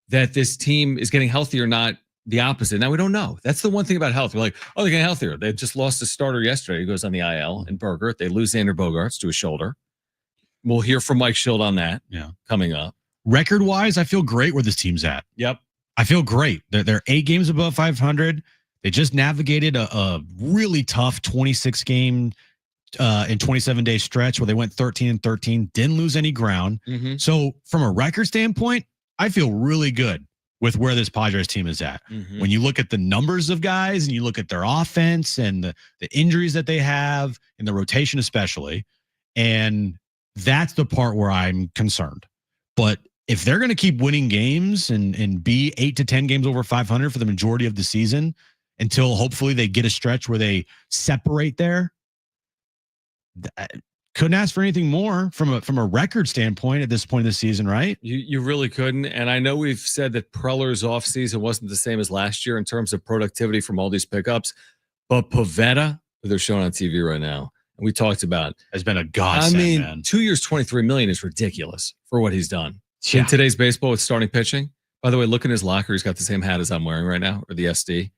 Speaker 1: that this team is getting healthier, not the opposite. Now we don't know. That's the one thing about health. We're like, oh, they're getting healthier. They just lost a starter yesterday. He goes on the IL and Bogaerts. They lose Xander Bogaerts to his shoulder. We'll hear from Mike Schilt on that. Coming up.
Speaker 2: Record wise, I feel great where this team's at.
Speaker 1: Yep.
Speaker 2: I feel great. They're 8 games above 500. They just navigated a really tough 26 game in 27-day stretch where they went 13-13, didn't lose any ground.
Speaker 1: Mm-hmm.
Speaker 2: So from a record standpoint, I feel really good with where this Padres team is at.
Speaker 1: Mm-hmm.
Speaker 2: When you look at the numbers of guys and you look at their offense and the injuries that they have in the rotation especially, and that's the part where I'm concerned. But if they're going to keep winning games and be 8 to 10 games over 500 for the majority of the season until hopefully they get a stretch where they separate there, couldn't ask for anything more from a record standpoint at this point of the season, right?
Speaker 1: You really couldn't. And I know we've said that Preller's offseason wasn't the same as last year in terms of productivity from all these pickups, but Pivetta, who they're showing on TV right now, and we talked about,
Speaker 2: has been a godsend.
Speaker 1: I mean,
Speaker 2: man.
Speaker 1: 2 years, $23 million is ridiculous for what he's done. In today's baseball with starting pitching. By the way, look in his locker. He's got the same hat as I'm wearing right now, or the SD.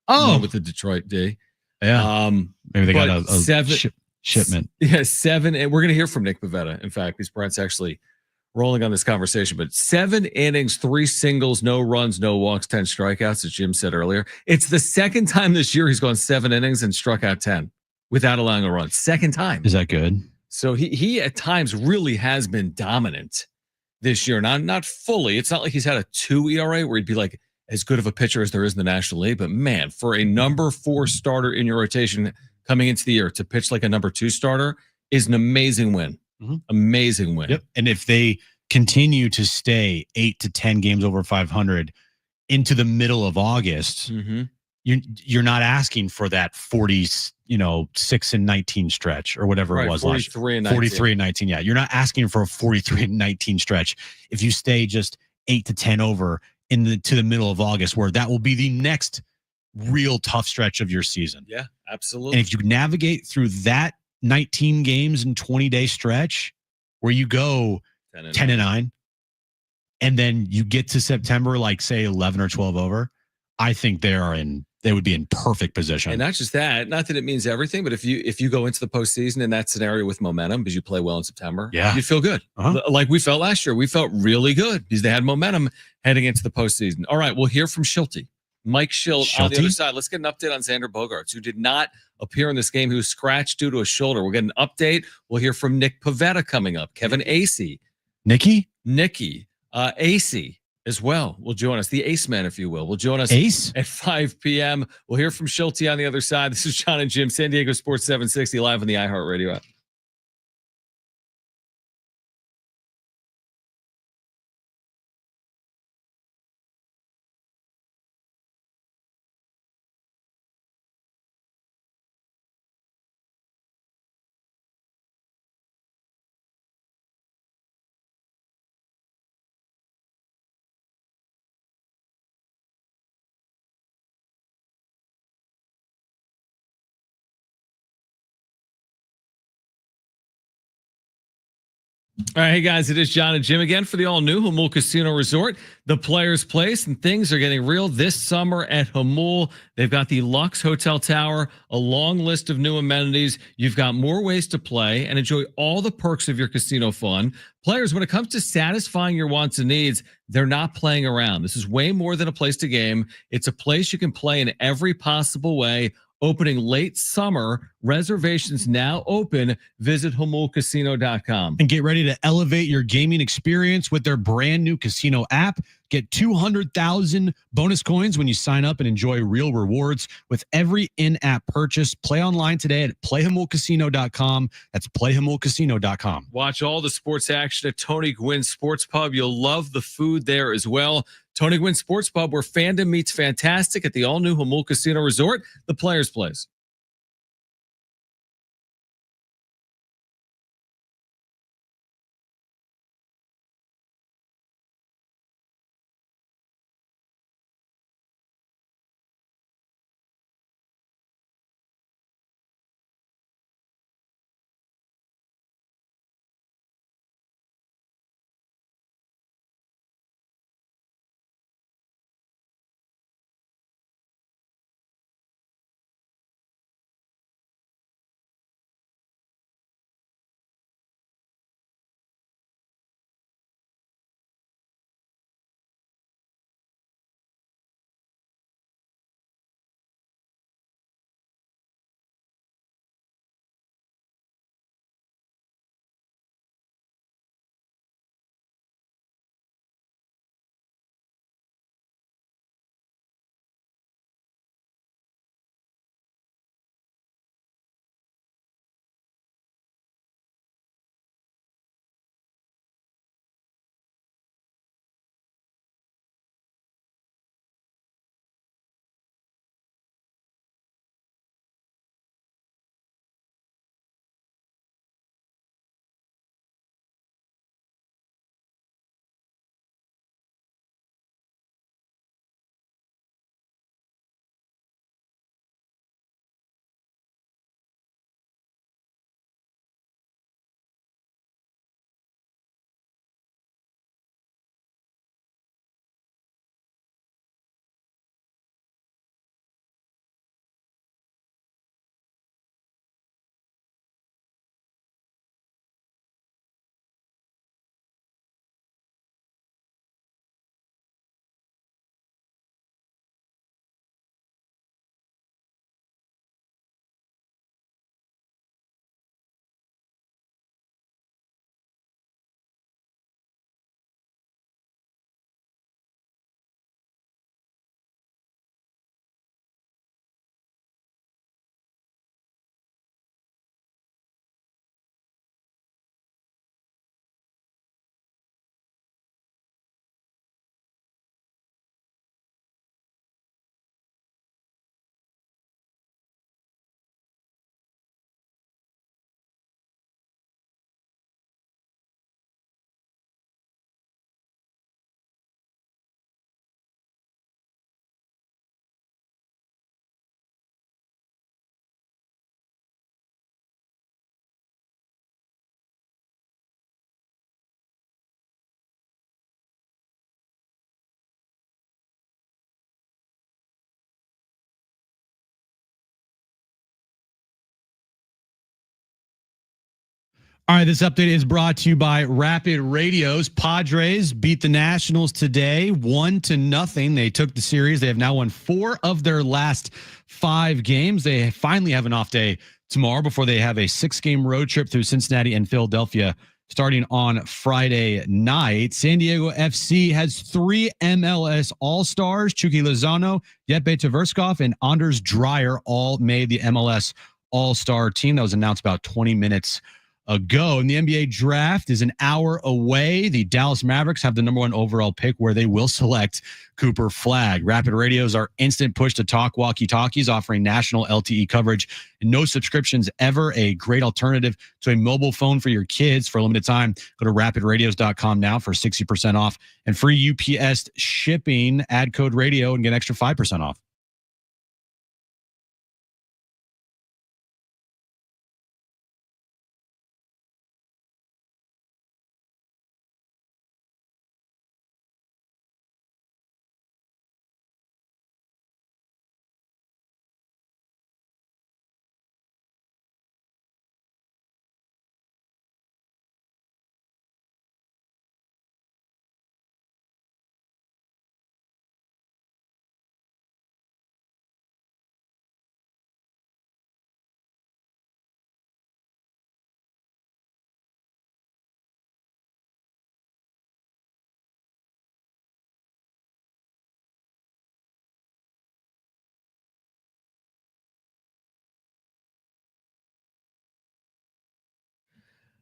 Speaker 2: Oh,
Speaker 1: with the Detroit D.
Speaker 2: Yeah. Maybe they got a shipment.
Speaker 1: Yeah, 7. And we're going to hear from Nick Pivetta. In fact, these Brent's actually rolling on this conversation. But 7 innings, 3 singles, no runs, no walks, 10 strikeouts, as Jim said earlier. It's the second time this year he's gone 7 innings and struck out 10 without allowing a run. Second time.
Speaker 2: Is that good?
Speaker 1: So he at times really has been dominant this year. Not fully. It's not like he's had a 2 ERA where he'd be like as good of a pitcher as there is in the National League. But man, for a number 4 starter in your rotation coming into the year to pitch like a number 2 starter is an amazing win.
Speaker 2: Mm-hmm.
Speaker 1: Amazing win.
Speaker 2: Yep. And if they continue to stay 8 to 10 games over 500 into the middle of August,
Speaker 1: mm-hmm.
Speaker 2: you're not asking for that 6-19 stretch or whatever it was last year. 43-19. Yeah. You're not asking for a 43-19 stretch if you stay just 8 to 10 over to the middle of August, where that will be the next real tough stretch of your season.
Speaker 1: Yeah, absolutely.
Speaker 2: And if you navigate through that 19 games and 20-day stretch where you go 10-9 and then you get to September, like say 11 or 12 over, I think they would be in perfect position.
Speaker 1: And not just that, not that it means everything, but if you go into the postseason in that scenario with momentum because you play well in September, you'd feel good. Uh-huh. Like we felt last year. We felt really good because they had momentum heading into the postseason. All right, we'll hear from Mike Schilt on the other side. Let's get an update on Xander Bogaerts, who did not appear in this game. He was scratched due to a shoulder. We'll get an update. We'll hear from Nick Pivetta coming up. Kevin Acee. Nicky Acee as well will join us. The Ace Man, if you will join us at 5 p.m. We'll hear from Schilt on the other side. This is Jon and Jim, San Diego Sports 760, live on the iHeartRadio app. All right, hey guys, it is Jon and Jim again for the all-new Jamul Casino Resort, the Players Place, and things are getting real this summer at Jamul. They've got the Lux Hotel Tower, a long list of new amenities. You've got more ways to play and enjoy all the perks of your casino fun. Players, when it comes to satisfying your wants and needs, they're not playing around. This is way more than a place to game. It's a place you can play in every possible way. Opening late summer. Reservations now open. Visit JamulCasino.com.
Speaker 2: And get ready to elevate your gaming experience with their brand new casino app. Get 200,000 bonus coins when you sign up and enjoy real rewards with every in-app purchase. Play online today at PlayJamulCasino.com. That's PlayJamulCasino.com.
Speaker 1: Watch all the sports action at Tony Gwynn Sports Pub. You'll love the food there as well. Tony Gwynn Sports Pub, where fandom meets fantastic at the all-new Jamul Casino Resort, the Players Place.
Speaker 2: All right, this update is brought to you by Rapid Radios. Padres beat the Nationals today 1-0. They took the series. They have now won 4 of their last 5 games. They finally have an off day tomorrow before they have a 6-game road trip through Cincinnati and Philadelphia starting on Friday night. San Diego FC has 3 MLS All-Stars. Chucky Lozano, Yeppe Tverskov, and Anders Dreyer all made the MLS All-Star team. That was announced about 20 minutes ago. And the NBA draft is an hour away. The Dallas Mavericks have the number 1 overall pick, where they will select Cooper Flagg. Rapid Radios are instant push to talk walkie-talkies, offering national LTE coverage and no subscriptions ever. A great alternative to a mobile phone for your kids. For a limited time, go to rapidradios.com now for 60% off and free UPS shipping. Add code radio and get an extra 5% off.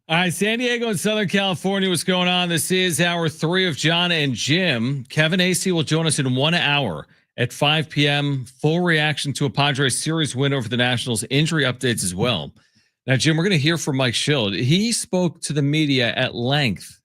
Speaker 1: All right, San Diego and Southern California, what's going on? This is hour 3 of Jon and Jim. Kevin Acee will join us in 1 hour at 5 p.m. Full reaction to a Padres series win over the Nationals. Injury updates as well. Now, Jim, we're going to hear from Mike Schild. He spoke to the media at length,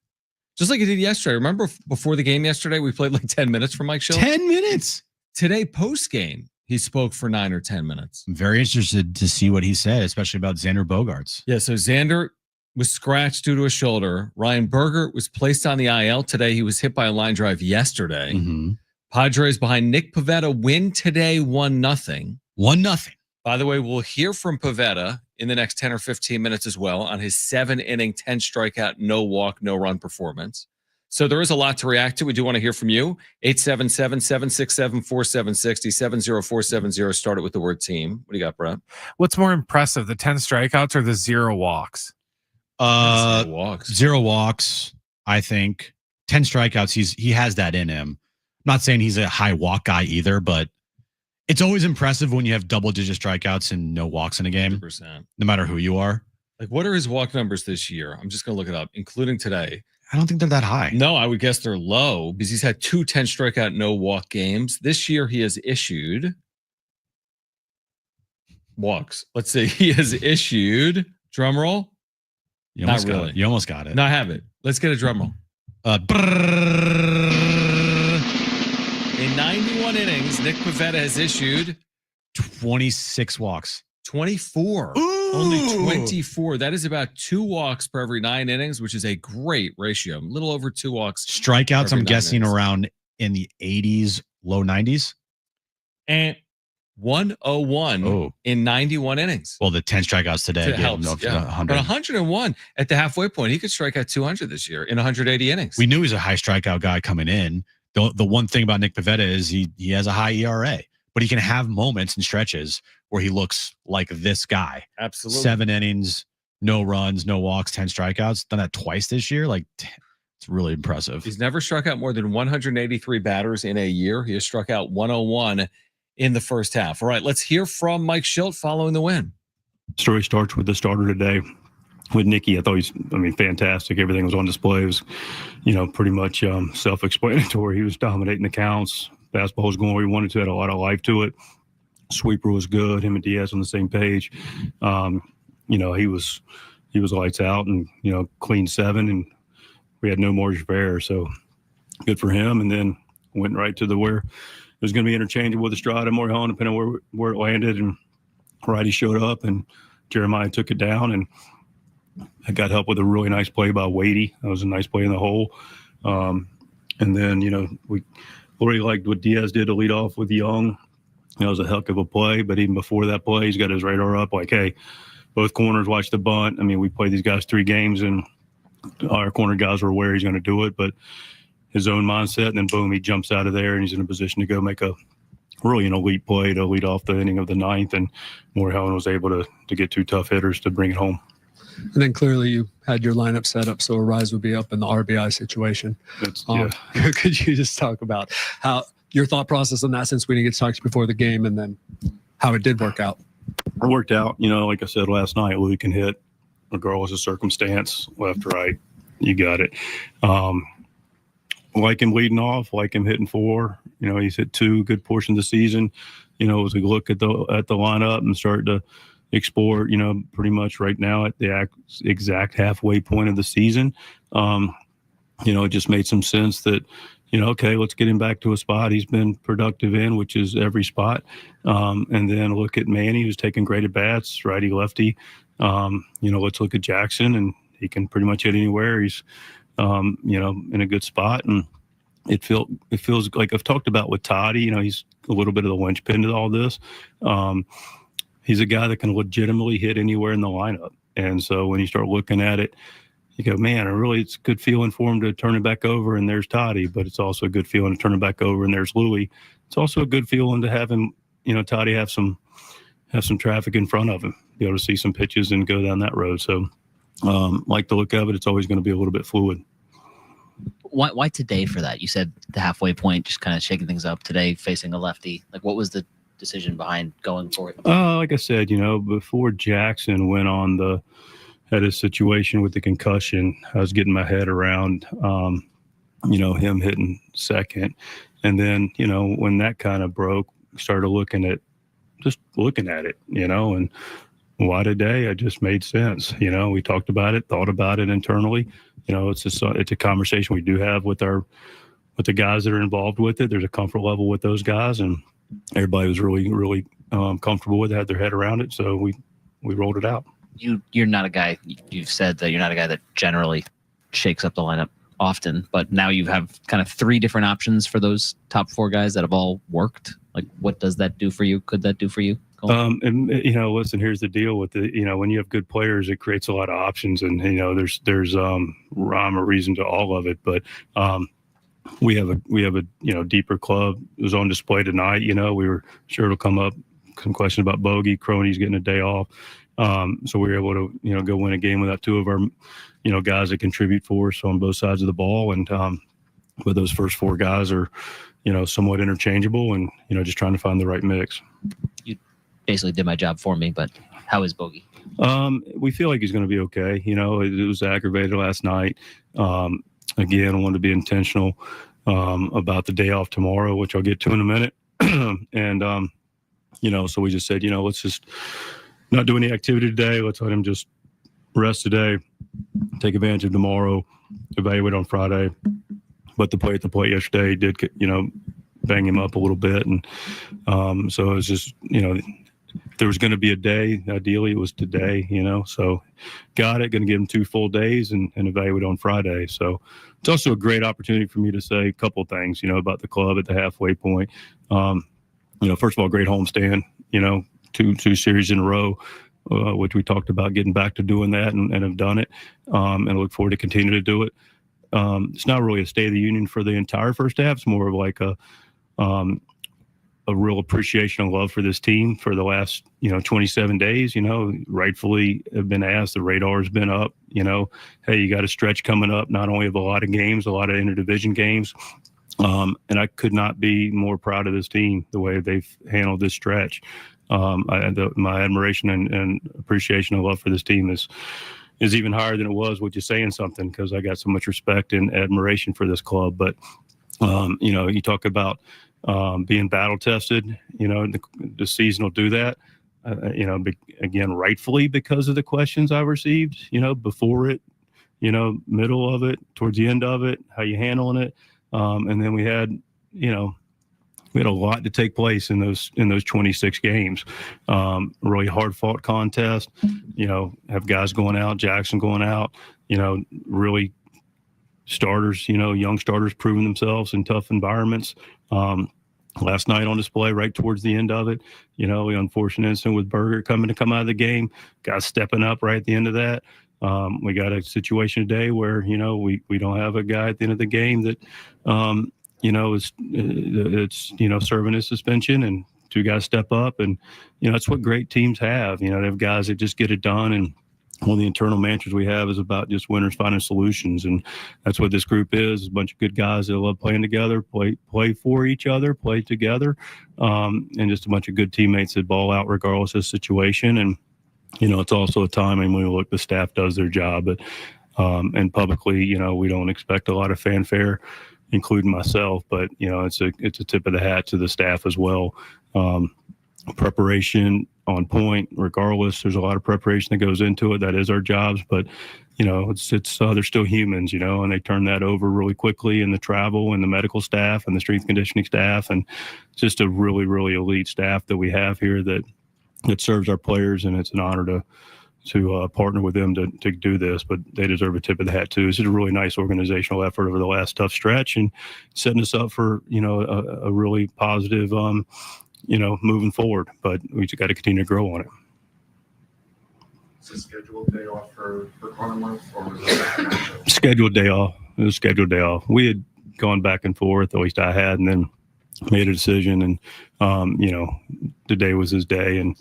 Speaker 1: just like he did yesterday. Remember before the game yesterday, we played like 10 minutes for Mike Schild?
Speaker 2: 10 minutes?
Speaker 1: Today, post-game, he spoke for 9 or 10 minutes.
Speaker 2: I'm very interested to see what he said, especially about Xander Bogaerts.
Speaker 1: Yeah, so Xander was scratched due to a shoulder. Ryan Bogaerts was placed on the IL today. He was hit by a line drive yesterday.
Speaker 2: Mm-hmm.
Speaker 1: Padres behind Nick Pivetta win today 1-0.
Speaker 2: 1-0.
Speaker 1: By the way, we'll hear from Pivetta in the next 10 or 15 minutes as well on his 7-inning, 10 strikeout, no walk, no run performance. So there is a lot to react to. We do want to hear from you. 877-767-4760, 70470. Start it with the word team. What do you got, Brett?
Speaker 5: What's more impressive, the 10 strikeouts or the 0 walks?
Speaker 1: 0 walks.
Speaker 2: 0 walks, I think. 10 strikeouts, he has that in him. I'm not saying he's a high walk guy either, but it's always impressive when you have double-digit strikeouts and no walks in a game,
Speaker 1: 100%.
Speaker 2: No matter who you are.
Speaker 1: Like, what are his walk numbers this year? I'm just going to look it up, including today.
Speaker 2: I don't think they're that high.
Speaker 1: No, I would guess they're low because he's had 2 10 strikeout, no walk games. This year he has issued walks. Let's see. He has issued, drum roll.
Speaker 2: You almost got it. You almost got it.
Speaker 1: No, I have it. Let's get a drum roll. In 91 innings, Nick Pivetta has issued
Speaker 2: 26 walks.
Speaker 1: 24.
Speaker 2: Ooh.
Speaker 1: Only 24. That is about 2 walks per every 9 innings, which is a great ratio. A little over 2 walks.
Speaker 2: Strikeouts, I'm guessing around in the 80s, low 90s.
Speaker 1: And 101 in 91 innings.
Speaker 2: Well, the 10 strikeouts today
Speaker 1: helps. Yeah.
Speaker 2: 100.
Speaker 1: But 101 at the halfway point. He could strike out 200 this year in 180 innings.
Speaker 2: We knew he was a high strikeout guy coming in. The one thing about Nick Pivetta is he has a high ERA, but he can have moments and stretches where he looks like this guy.
Speaker 1: Absolutely.
Speaker 2: 7 innings, no runs, no walks, 10 strikeouts. Done that twice this year. Like, it's really impressive.
Speaker 1: He's never struck out more than 183 batters in a year. He has struck out 101 in the first half. All right, let's hear from Mike Schild following the win.
Speaker 6: Story starts with the starter today with Nicky. I thought he's, fantastic. Everything was on display. It was, pretty much self-explanatory. He was dominating the counts. Fastball was going where he wanted to. Had a lot of life to it. Sweeper was good. Him and Diaz on the same page. He was lights out and, clean 7, and we had no margin for error. So good for him. And then went right to where it was going to be interchangeable with Estrada and Morejon, depending on where it landed. And righty showed up, and Jeremiah took it down, and I got help with a really nice play by Wadey. That was a nice play in the hole. And then, we really liked what Diaz did to lead off with Young. That was a heck of a play. But even before that play, he's got his radar up like, hey, both corners watch the bunt. I mean, we played these guys 3 games, and our corner guys were aware he's going to do it, but his own mindset, and then boom, he jumps out of there, and he's in a position to go make a really an elite play to lead off the inning of the 9th, and Moorehelen was able to get 2 tough hitters to bring it home.
Speaker 7: And then clearly you had your lineup set up so Arise would be up in the RBI situation. Could you just talk about how your thought process on that, since we didn't get to talk to you before the game, and then how it did work out?
Speaker 6: It worked out. Like I said last night, Louis can hit regardless of circumstance, left, right. You got it. Like him leading off, like him hitting 4. He's hit 2 good portions of the season. As we look at the lineup and start to explore, pretty much right now at the exact halfway point of the season, it just made some sense that, okay, let's get him back to a spot he's been productive in, which is every spot. And then look at Manny, who's taking great at bats, righty, lefty. Let's look at Jackson, and he can pretty much hit anywhere. He's, in a good spot. And it feels like I've talked about with Toddy, he's a little bit of the linchpin to all this. He's a guy that can legitimately hit anywhere in the lineup. And so when you start looking at it, you go, man, it's a good feeling for him to turn it back over, and there's Toddy, but it's also a good feeling to turn it back over, and there's Louis. It's also a good feeling to have him, Toddy have some traffic in front of him, be able to see some pitches and go down that road. So like the look of it, it's always going to be a little bit fluid.
Speaker 8: Why today for that? You said the halfway point, just kind of shaking things up today, facing a lefty. Like, what was the decision behind going for it?
Speaker 6: Like I said, before Jackson went on had his situation with the concussion, I was getting my head around, him hitting second. And then, when that kind of broke, started looking at it, and why today? It just made sense. We talked about it, thought about it internally. It's a conversation we do have with the guys that are involved with it. There's a comfort level with those guys, and everybody was really, really comfortable with it, had their head around it. So we rolled it out.
Speaker 8: You're not a guy, you've said that you're not a guy that generally shakes up the lineup often, but now you have kind of 3 different options for those top 4 guys that have all worked. Like, what does that do for you? Could that do for you?
Speaker 6: And listen, here's the deal with when you have good players, it creates a lot of options, and there's rhyme or reason to all of it. But we have a deeper club. It was on display tonight. We were sure it'll come up some question about Bogey. Crony's getting a day off, so we were able to go win a game without 2 of our guys that contribute for us on both sides of the ball. And but those first 4 guys are somewhat interchangeable, and just trying to find the right mix.
Speaker 8: You basically did my job for me, but how is Bogey?
Speaker 6: We feel like he's going to be okay. It was aggravated last night. Again, I wanted to be intentional about the day off tomorrow, which I'll get to in a minute. And, so we just said, let's just not do any activity today. Let's let him just rest today, take advantage of tomorrow, evaluate on Friday. But the play at the plate yesterday did, bang him up a little bit. And so it was just, if there was going to be a day, ideally it was today, so got it, going to give him 2 full days and evaluate on Friday. So it's also a great opportunity for me to say a couple of things, about the club at the halfway point. First of all, great homestand, 2 series in a row, which we talked about getting back to doing that and have done it, and look forward to continue to do it. It's not really a State of the Union for the entire first half. It's more of like a real appreciation and love for this team for the last, 27 days, rightfully have been asked, the radar has been up, hey, you got a stretch coming up, not only of a lot of games, a lot of interdivision games. And I could not be more proud of this team, the way they've handled this stretch. My admiration and appreciation and love for this team is even higher than it was with you saying something, because I got so much respect and admiration for this club. But, you talk about being battle tested, the season will do that, again, rightfully because of the questions I received, before it, middle of it, towards the end of it, how you handling it. And then we had a lot to take place in those 26 games. Really hard fought contest, have guys going out, Jackson going out, really starters, young starters proving themselves in tough environments. last night on display right towards the end of it. You know, the unfortunate incident with Bogaerts to come out of the game, guys stepping up right at the end of that. We got a situation today where, you know, we don't have a guy at the end of the game that, you know, it's, you know, serving his suspension, and 2 guys step up. And, you know, that's what great teams have. You know, they have guys that just get it done. And one of the internal mantras we have is about just winners finding solutions. And that's what this group is, a bunch of good guys that love playing together, play for each other, play together, and just a bunch of good teammates that ball out regardless of the situation. And, you know, it's also a time, and when we look, the staff does their job. But and publicly, you know, we don't expect a lot of fanfare, including myself. But, you know, it's a tip of the hat to the staff as well. Preparation on point, regardless. There's a lot of preparation that goes into it. That is our jobs. But, you know, it's they're still humans, you know, and they turn that over really quickly in the travel and the medical staff and the strength conditioning staff, and just a really, really elite staff that we have here that serves our players. And it's an honor to partner with them to do this, but they deserve a tip of the hat too. This is a really nice organizational effort over the last tough stretch, and setting us up for, you know, a really positive, you know, moving forward. But we just got to continue to grow on it.
Speaker 9: Is it scheduled day off for Cronenworth, or was it
Speaker 6: scheduled day off? It was scheduled day off. We had gone back and forth, at least I had, and then made a decision. And you know, today was his day. And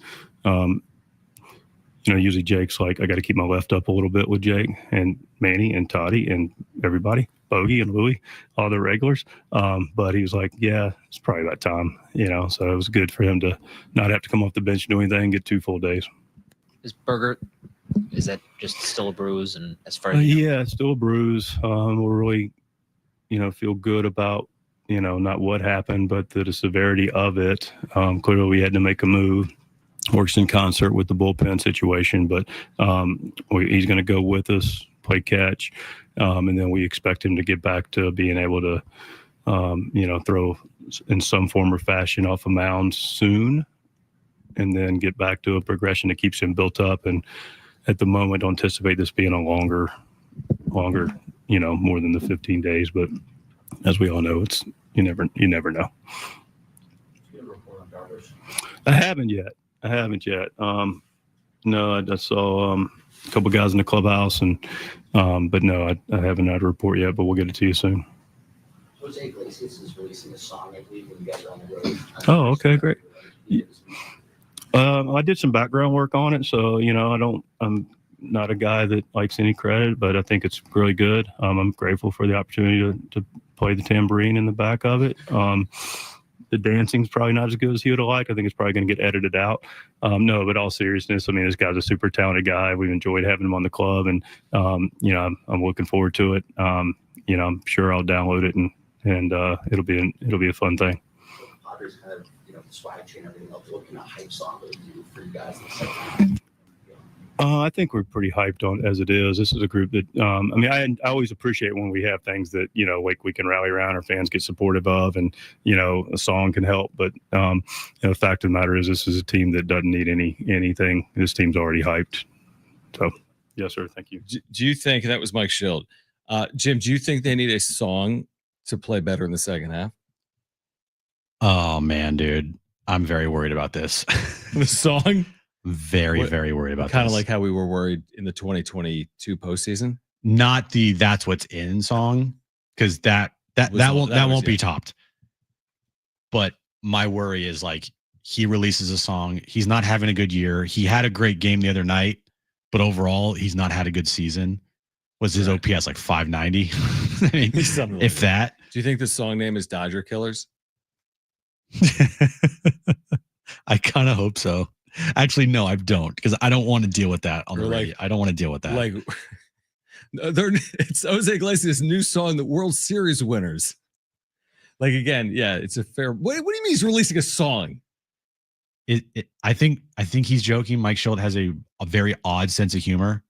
Speaker 6: you know, usually Jake's like, I got to keep my left up a little bit with Jake and Manny and Toddy and everybody, Bogey and Louie, all the regulars. But he was like, yeah, it's probably about time, you know. So it was good for him to not have to come off the bench and do anything, get 2 full days.
Speaker 8: Is that just still a bruise? And as far as
Speaker 6: yeah, it's still a bruise. We'll really, you know, feel good about, you know, not what happened, but the severity of it. Clearly we had to make a move. Works in concert with the bullpen situation, but he's going to go with us, play catch, and then we expect him to get back to being able to, you know, throw in some form or fashion off a mound soon, and then get back to a progression that keeps him built up. And at the moment, don't anticipate this being a longer, you know, more than the 15 days. But as we all know, it's you never know. I haven't yet. No, I saw a couple guys in the clubhouse, and but no, I haven't had a report yet, but we'll get it to you soon.
Speaker 10: Jose Iglesias is releasing a song, I believe, when you guys are on the road.
Speaker 6: Oh, okay, great. I did some background work on it, so, you know, I'm not a guy that likes any credit, but I think it's really good. I'm grateful for the opportunity to play the tambourine in the back of it. The dancing's probably not as good as he would have liked. I think it's probably going to get edited out. No, but all seriousness, I mean, this guy's a super talented guy. We've enjoyed having him on the club, and you know, I'm looking forward to it. You know, I'm sure I'll download it, and it'll be a fun thing.
Speaker 10: Padres kind of, you know, the swag chain, everything else, what kind of hype song would it do for you guys in the second half?
Speaker 6: I think we're pretty hyped on as it is. This is a group that, I mean, I always appreciate when we have things that, you know, like we can rally around, our fans get supportive of, and, you know, a song can help. But you know, the fact of the matter is, this is a team that doesn't need anything. This team's already hyped. So, yes, sir. Thank you.
Speaker 1: Do you think that was Mike Schild? Jim, do you think they need a song to play better in the second half?
Speaker 2: Oh, man, dude. I'm very worried about this.
Speaker 1: The song?
Speaker 2: Very worried about
Speaker 1: kind of
Speaker 2: this.
Speaker 1: like how we were worried in the 2022 postseason.
Speaker 2: Not the "That's What's In" song, because that won't be topped. But my worry is, like, he releases a song, he's not having a good year. He had a great game the other night, but overall he's not had a good season. Was his OPS like 590? I mean, if that.
Speaker 1: Do you think the song name is Dodger Killers?
Speaker 2: I kind of hope so. Actually, no, I don't, because I don't want to deal with that on the radio. I don't want to deal with that.
Speaker 1: Like, it's Jose Iglesias' new song, "The World Series Winners." Like, again, yeah, it's a fair. What do you mean he's releasing a song?
Speaker 2: I think he's joking. Mike Schild has a very odd sense of humor.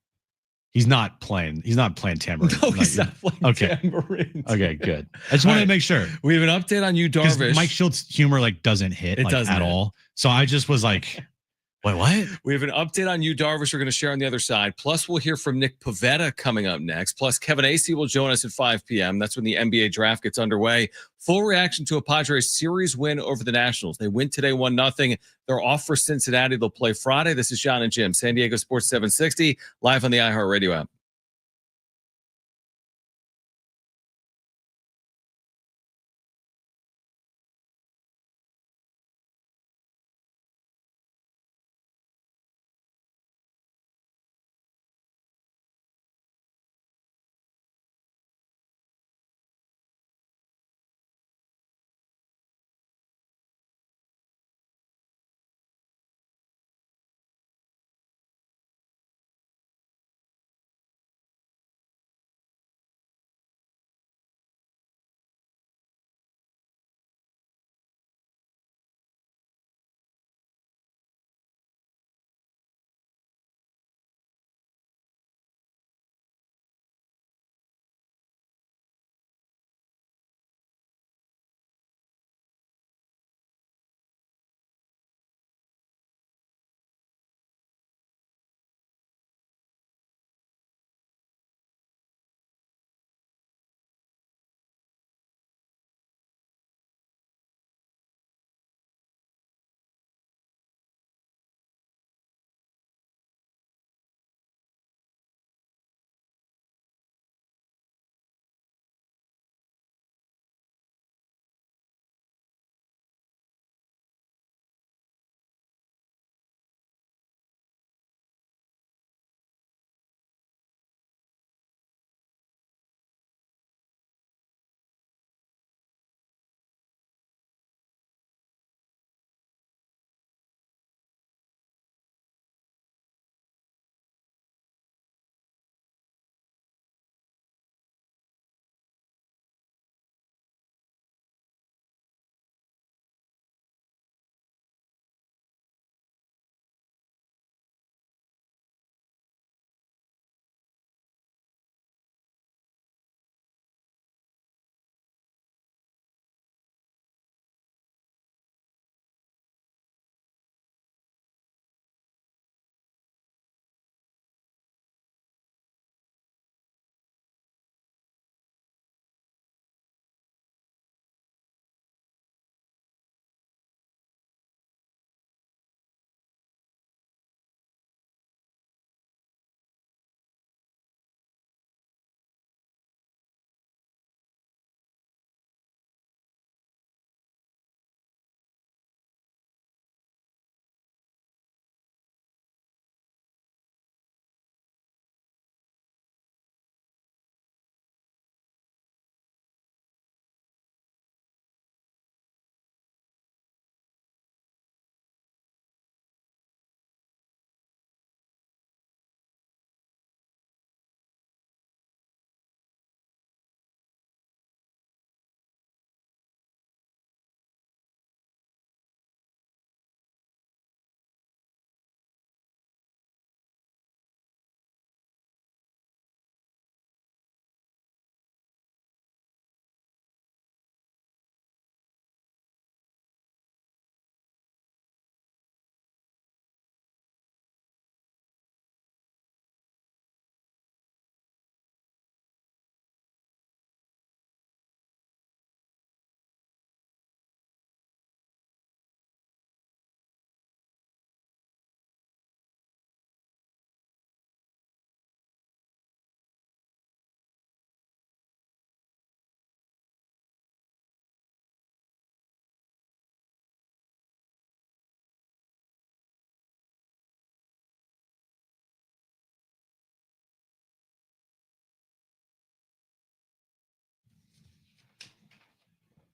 Speaker 2: He's not playing tambourine.
Speaker 1: No, he's not playing tambourine.
Speaker 2: Okay, good. I just wanted to make sure.
Speaker 1: We have an update on you, Darvish.
Speaker 2: Mike Schild's humor, like, doesn't hit at all. So I just was like, Wait, what?
Speaker 1: We have an update on Yu Darvish we're going to share on the other side. Plus, we'll hear from Nick Pivetta coming up next. Plus, Kevin Acee will join us at 5 p.m. That's when the NBA draft gets underway. Full reaction to a Padres series win over the Nationals. They win today 1-0. They're off for Cincinnati. They'll play Friday. This is Jon and Jim, San Diego Sports 760, live on the iHeartRadio app.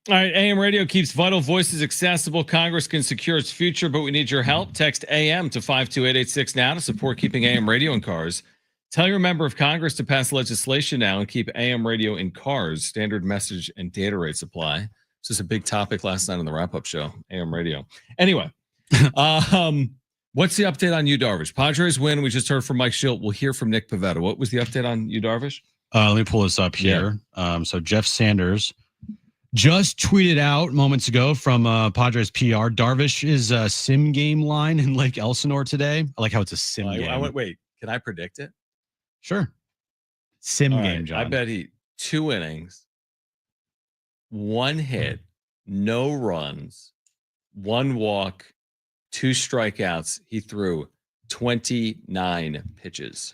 Speaker 1: All right, AM radio keeps vital voices accessible. Congress can secure its future, but we need your help. Text AM to 52886 now to support keeping AM radio in cars. Tell your member of Congress to pass legislation now and keep AM radio in cars. Standard message and data rates apply. This is a big topic last night on the wrap-up show, AM radio. Anyway, what's the update on Yu Darvish? Padres win. We just heard from Mike Schilt. We'll hear from Nick Pivetta. What was the update on Yu Darvish?
Speaker 2: Let me pull this up here. So Jeff Sanders Just tweeted out moments ago from Padres PR. Darvish's sim game line in Lake Elsinore today. I like how it's a sim game.
Speaker 1: Wait, can I predict it?
Speaker 2: Sure. Sim
Speaker 1: All
Speaker 2: game,
Speaker 1: right,
Speaker 2: John.
Speaker 1: I bet 2 innings, 1 hit, no runs, 1 walk, 2 strikeouts. He threw 29 pitches.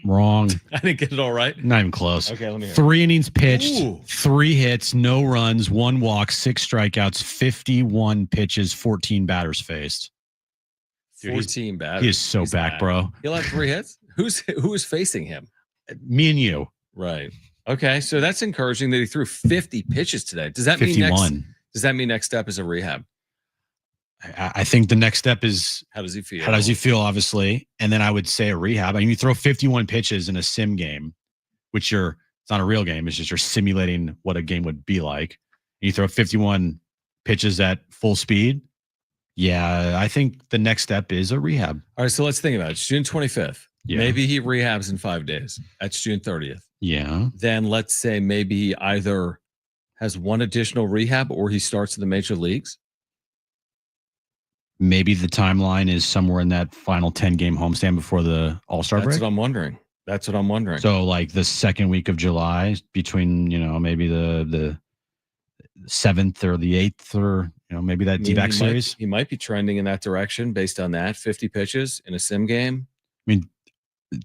Speaker 2: Wrong.
Speaker 1: I didn't get it all right.
Speaker 2: Not even close.
Speaker 1: Okay, let me hear.
Speaker 2: 3 innings pitched,
Speaker 1: Ooh.
Speaker 2: 3 hits, no runs, 1 walk, 6 strikeouts, 51 pitches, 14 batters faced. Dude,
Speaker 1: 14 batters.
Speaker 2: He is so back, bro.
Speaker 1: He'll have 3 hits. Who is facing him?
Speaker 2: Me and you.
Speaker 1: Right. Okay, so that's encouraging that he threw 50 pitches today. Does that
Speaker 2: 51.
Speaker 1: mean next step is a rehab?
Speaker 2: I think the next step is
Speaker 1: how does he feel?
Speaker 2: How does he feel, obviously? And then I would say a rehab. I mean, you throw 51 pitches in a sim game, which it's not a real game. It's just you're simulating what a game would be like. And you throw 51 pitches at full speed. Yeah, I think the next step is a rehab.
Speaker 1: All right, so let's think about it. It's June 25th.
Speaker 2: Yeah.
Speaker 1: Maybe he rehabs in 5 days. That's June 30th.
Speaker 2: Yeah.
Speaker 1: Then let's say maybe he either has 1 additional rehab or he starts in the major leagues.
Speaker 2: Maybe the timeline is somewhere in that final 10-game homestand before the All-Star break.
Speaker 1: That's what I'm wondering.
Speaker 2: So like the second week of July between, maybe the 7th or the 8th or, maybe that D-back series.
Speaker 1: He might be trending in that direction based on that. 50 pitches in a sim game.
Speaker 2: I mean,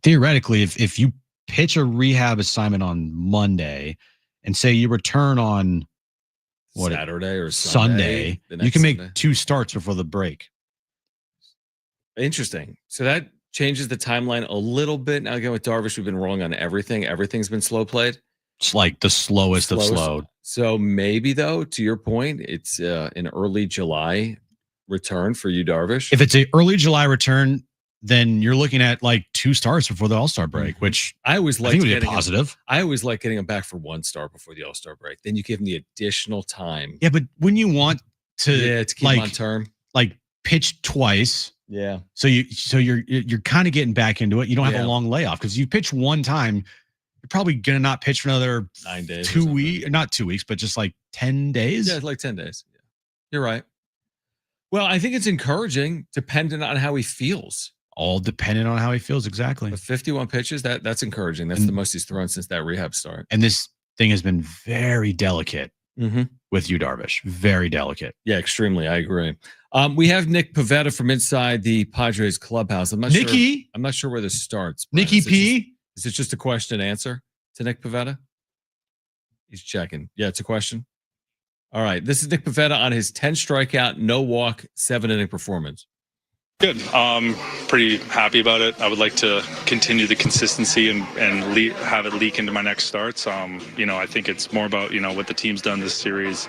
Speaker 2: theoretically, if you pitch a rehab assignment on Monday and say you return on
Speaker 1: Saturday or
Speaker 2: Sunday, you can make Sunday. 2 starts before the break.
Speaker 1: Interesting. So that changes the timeline a little bit. Now again, with Darvish, we've been wrong on everything. Everything's been slow played.
Speaker 2: It's like the slowest of slow.
Speaker 1: So maybe though, to your point, it's an early July return for you, Darvish.
Speaker 2: If it's an early July return, then you're looking at like 2 starts before the All-Star break, which
Speaker 1: I always like
Speaker 2: to be positive.
Speaker 1: I always like getting him back for 1 start before the All-Star break. Then you give him the additional time.
Speaker 2: Yeah, but when you want to
Speaker 1: keep him on term,
Speaker 2: like pitch twice.
Speaker 1: Yeah.
Speaker 2: So you're kind of getting back into it. You don't have a long layoff because you pitch 1 time, you're probably gonna not pitch for another
Speaker 1: 9 days,
Speaker 2: 2 weeks, not 2 weeks, but just like 10 days.
Speaker 1: Yeah, like 10 days. Yeah. You're right. Well, I think it's encouraging, dependent on how he feels.
Speaker 2: All dependent on how he feels, exactly.
Speaker 1: But 51 pitches, that's encouraging. That's the most he's thrown since that rehab start.
Speaker 2: And this thing has been very delicate with you, Darvish. Very delicate.
Speaker 1: Yeah, extremely. I agree. We have Nick Pivetta from inside the Padres clubhouse. I'm not sure where this starts.
Speaker 2: Nicky P.
Speaker 1: Is it just a question and answer to Nick Pivetta? He's checking. Yeah, it's a question. All right. This is Nick Pivetta on his 10 strikeout, no walk, 7-inning performance.
Speaker 11: Good. Pretty happy about it. I would like to continue the consistency and have it leak into my next starts. I think it's more about, what the team's done this series,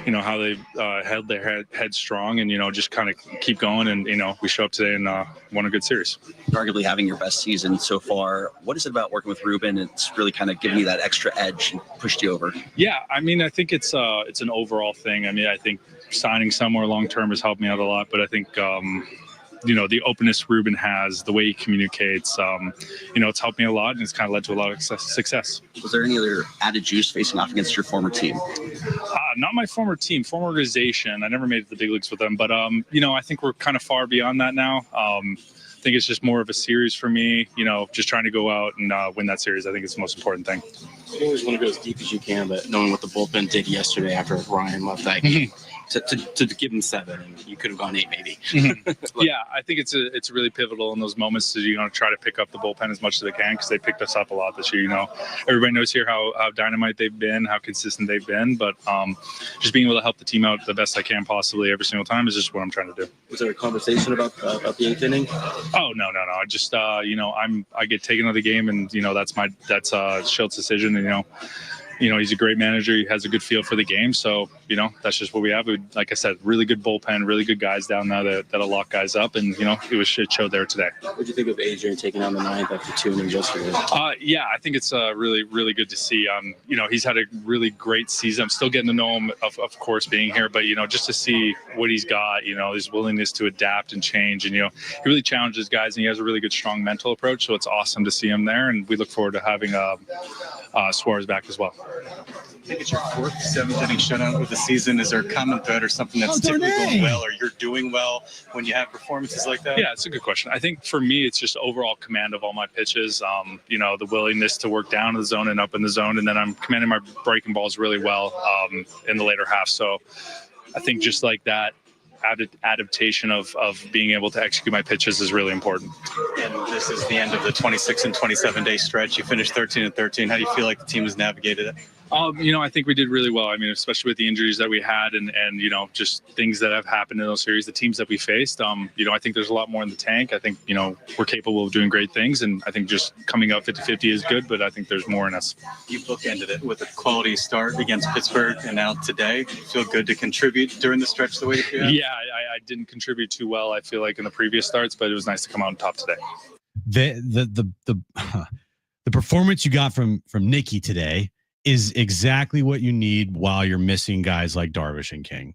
Speaker 11: how they've held their head strong and, just kind of keep going. And, we show up today and won a good series.
Speaker 10: Arguably having your best season so far. What is it about working with Ruben? It's really kind of given you that extra edge and pushed you over.
Speaker 11: Yeah. I think it's an overall thing. I think signing somewhere long-term has helped me out a lot, but I think, the openness Ruben has, the way he communicates, it's helped me a lot and it's kind of led to a lot of success.
Speaker 10: Was there any other added juice facing off against your former team?
Speaker 11: Not my former team, former organization. I never made it to the big leagues with them, but, I think we're kind of far beyond that now. I think it's just more of a series for me, just trying to go out and win that series. I think it's the most important thing.
Speaker 12: You always want to go as deep as you can, but knowing what the bullpen did yesterday after Ryan left that game, to give him 7, and you could have gone 8 maybe.
Speaker 11: Yeah, I think it's really pivotal in those moments to try to pick up the bullpen as much as they can because they picked us up a lot this year. Everybody knows here how dynamite they've been, how consistent they've been, but just being able to help the team out the best I can possibly every single time is just what I'm trying to do.
Speaker 12: Was there a conversation about the 8th inning?
Speaker 11: Oh no! I just I get taken out of the game, and that's Schultz's decision. And, he's a great manager. He has a good feel for the game. So, that's just what we have. Like I said, really good bullpen, really good guys down there that'll lock guys up. And, it was shit show there today.
Speaker 12: What did you think of Adrian taking on the 9th after 2 innings yesterday?
Speaker 11: Yeah, I think it's really, really good to see. He's had a really great season. I'm still getting to know him, of course, being here. But, just to see what he's got, his willingness to adapt and change. And, he really challenges guys, and he has a really good, strong mental approach. So it's awesome to see him there. And we look forward to having Suarez back as well.
Speaker 13: I think it's your fourth seventh inning shutout of the season. Is there a common thread or something that's typically going well, or you're doing well when you have performances like that?
Speaker 11: Yeah, it's a good question. I think for me, it's just overall command of all my pitches. The willingness to work down in the zone and up in the zone, and then I'm commanding my breaking balls really well in the later half. So I think just like that adaptation of being able to execute my pitches is really important.
Speaker 13: And this is the end of the 26 and 27 day stretch. You finished 13 and 13. How do you feel like the team has navigated it?
Speaker 11: I think we did really well. I mean, especially with the injuries that we had and just things that have happened in those series, the teams that we faced. I think there's a lot more in the tank. I think, we're capable of doing great things. And I think just coming up 50-50 is good, but I think there's more in us.
Speaker 13: You bookended it with a quality start against Pittsburgh and now today. You feel good to contribute during the stretch the way you feel?
Speaker 11: Yeah, I didn't contribute too well, I feel like, in the previous starts, but it was nice to come out on top today.
Speaker 2: The performance you got from Nicky today is exactly what you need while you're missing guys like Darvish and King.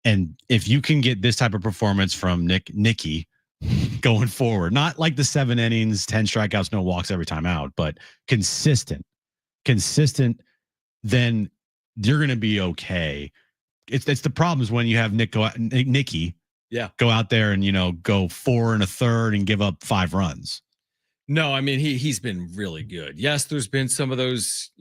Speaker 2: And if you can get this type of performance from Nicky going forward, not like the 7 innings, 10 strikeouts, no walks every time out, but consistent, then you're going to be okay. It's the problems when you have Nicky go out there and, go 4 1/3 and give up 5 runs.
Speaker 1: No, I mean, he's been really good. Yes, there's been some of those,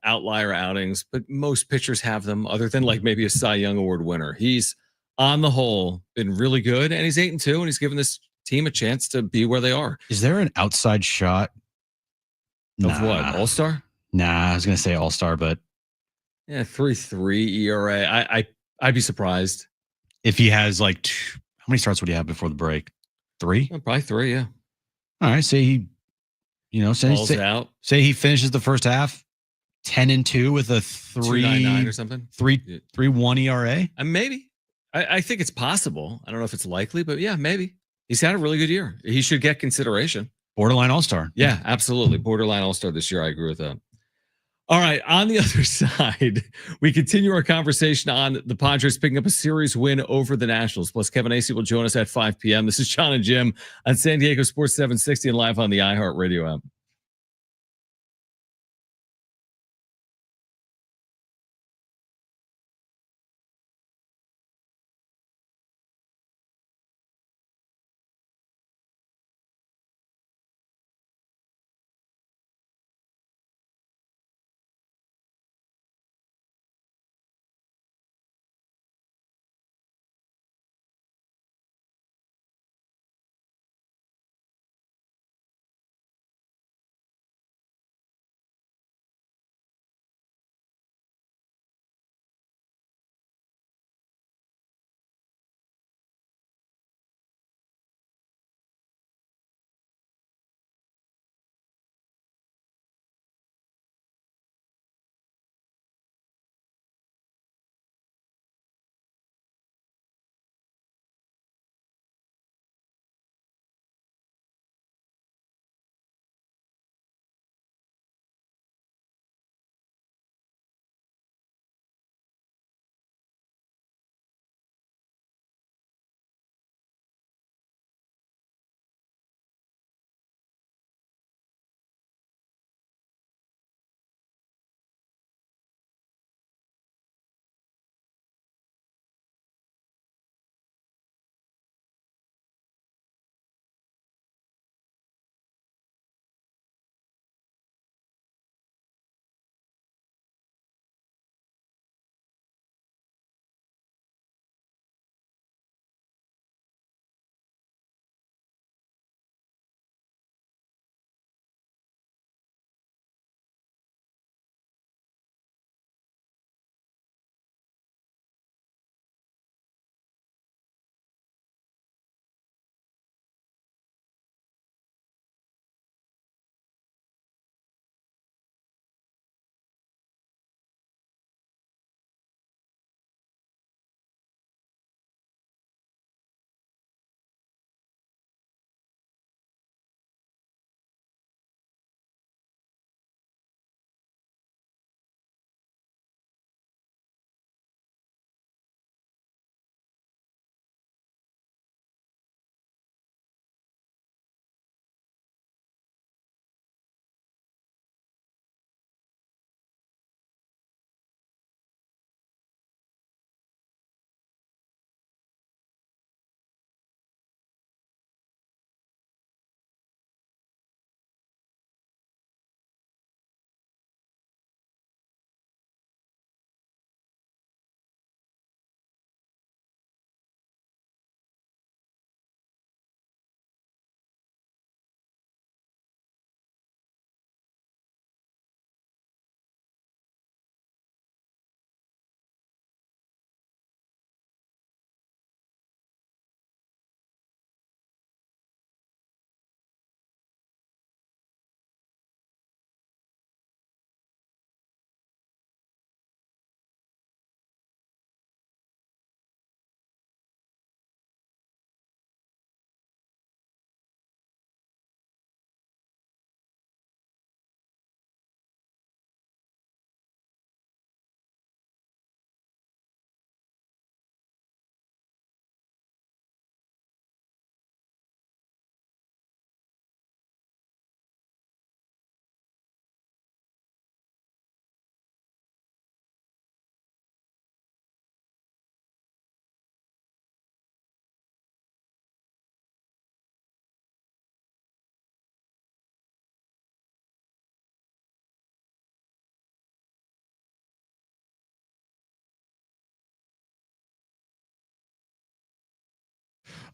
Speaker 1: outlier outings, but most pitchers have them other than like maybe a Cy Young Award winner. He's on the whole been really good, and he's 8-2, and he's given this team a chance to be where they are.
Speaker 2: Is there an outside shot
Speaker 1: of what? All-Star?
Speaker 2: Nah, I was going to say All-Star, but
Speaker 1: 3.3 ERA. I'd be surprised
Speaker 2: if he has how many starts would he have before the break? 3?
Speaker 1: Probably 3, yeah.
Speaker 2: All right, say he, say he finishes the first half 10-2 with a 3.99
Speaker 1: or something,
Speaker 2: 3.31 ERA.
Speaker 1: Maybe. I think it's possible. I don't know if it's likely, but yeah, maybe. He's had a really good year. He should get consideration.
Speaker 2: Borderline All-Star.
Speaker 1: Yeah, absolutely. Borderline All-Star this year. I agree with that. All right, on the other side, we continue our conversation on the Padres picking up a series win over the Nationals. Plus, Kevin Acee will join us at 5 p.m. This is Jon and Jim on San Diego Sports 760 and live on the iHeartRadio app.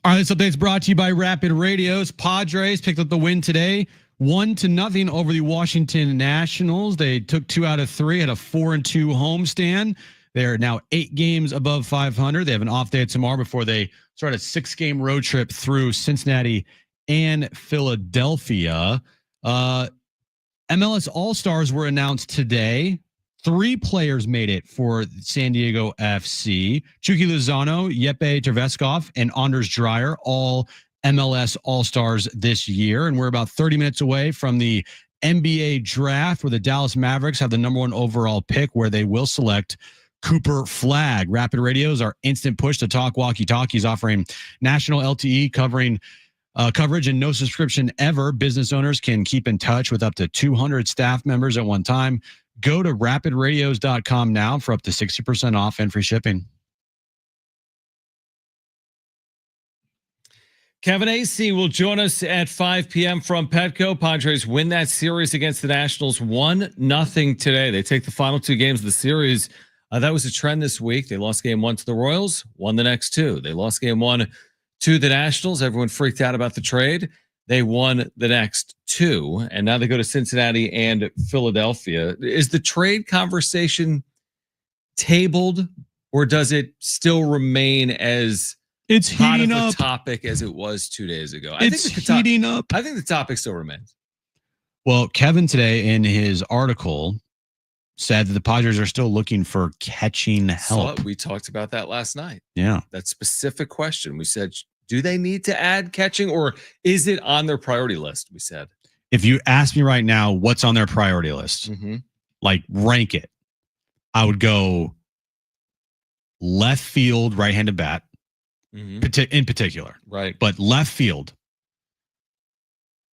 Speaker 2: All right, this update's brought to you by Rapid Radios. Padres picked up the win today, 1-0 over the Washington Nationals. They took 2 out of 3, had a 4-2 homestand. They are now 8 games above 500. They have an off day tomorrow before they start a 6-game road trip through Cincinnati and Philadelphia. MLS All-Stars were announced today. 3 players made it for San Diego FC. Chucky Lozano, Yeppe Terveskov, and Anders Dreyer, all MLS All-Stars this year. And we're about 30 minutes away from the NBA draft, where the Dallas Mavericks have the #1 overall pick, where they will select Cooper Flagg. Rapid Radios, our instant push to talk walkie-talkies, offering national LTE coverage and no subscription ever. Business owners can keep in touch with up to 200 staff members at one time. Go to rapidradios.com now for up to 60% off and free shipping.
Speaker 1: Kevin Acee will join us at 5 p.m. from Petco. Padres win that series against the Nationals 1-0 today. They take the final 2 games of the series. That was a trend this week. They lost game 1 to the Royals, won the next 2. They lost game 1 to the Nationals. Everyone freaked out about the trade. They won the next 2, and now they go to Cincinnati and Philadelphia. Is the trade conversation tabled, or does it still remain as
Speaker 2: it's
Speaker 1: hot
Speaker 2: heating
Speaker 1: of a
Speaker 2: up
Speaker 1: topic as it was 2 days ago?
Speaker 2: It's heating up.
Speaker 1: I think the topic still remains.
Speaker 2: Well, Kevin today in his article said that the Padres are still looking for catching help.
Speaker 1: So we talked about that last night.
Speaker 2: Yeah.
Speaker 1: That specific question. We said, do they need to add catching, or is it on their priority list? We said,
Speaker 2: if you ask me right now what's on their priority list, like rank it, I would go left field, right-handed bat, in particular.
Speaker 1: Right.
Speaker 2: But left field,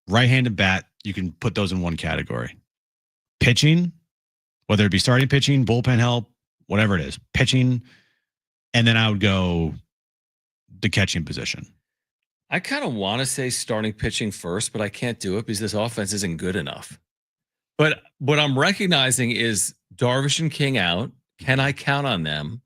Speaker 2: right-handed bat, you can put those in one category. Pitching, whether it be starting pitching, bullpen help, whatever it is, pitching, and then I would go the catching position.
Speaker 1: I kind of want to say starting pitching first, but I can't do it because this offense isn't good enough. But what I'm recognizing is Darvish and King out. Can I count on them?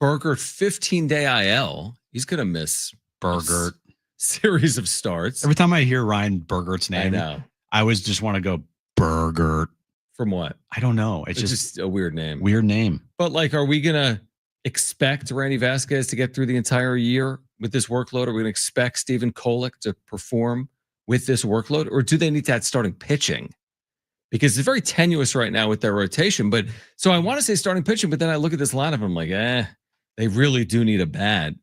Speaker 1: Bogaerts 15-day IL. He's going to miss
Speaker 2: Bogaerts
Speaker 1: series of starts.
Speaker 2: Every time I hear Ryan Bogaerts' name,
Speaker 1: I know.
Speaker 2: I always just want to go Bogaerts.
Speaker 1: From what?
Speaker 2: I don't know. It's
Speaker 1: just a weird name.
Speaker 2: Weird name.
Speaker 1: But like, are we going to expect Randy Vasquez to get through the entire year with this workload? Are we going to expect Stephen Kolek to perform with this workload? Or do they need to add starting pitching? Because it's very tenuous right now with their rotation. But so I want to say starting pitching, but then I look at this lineup and I'm like, they really do need a bat.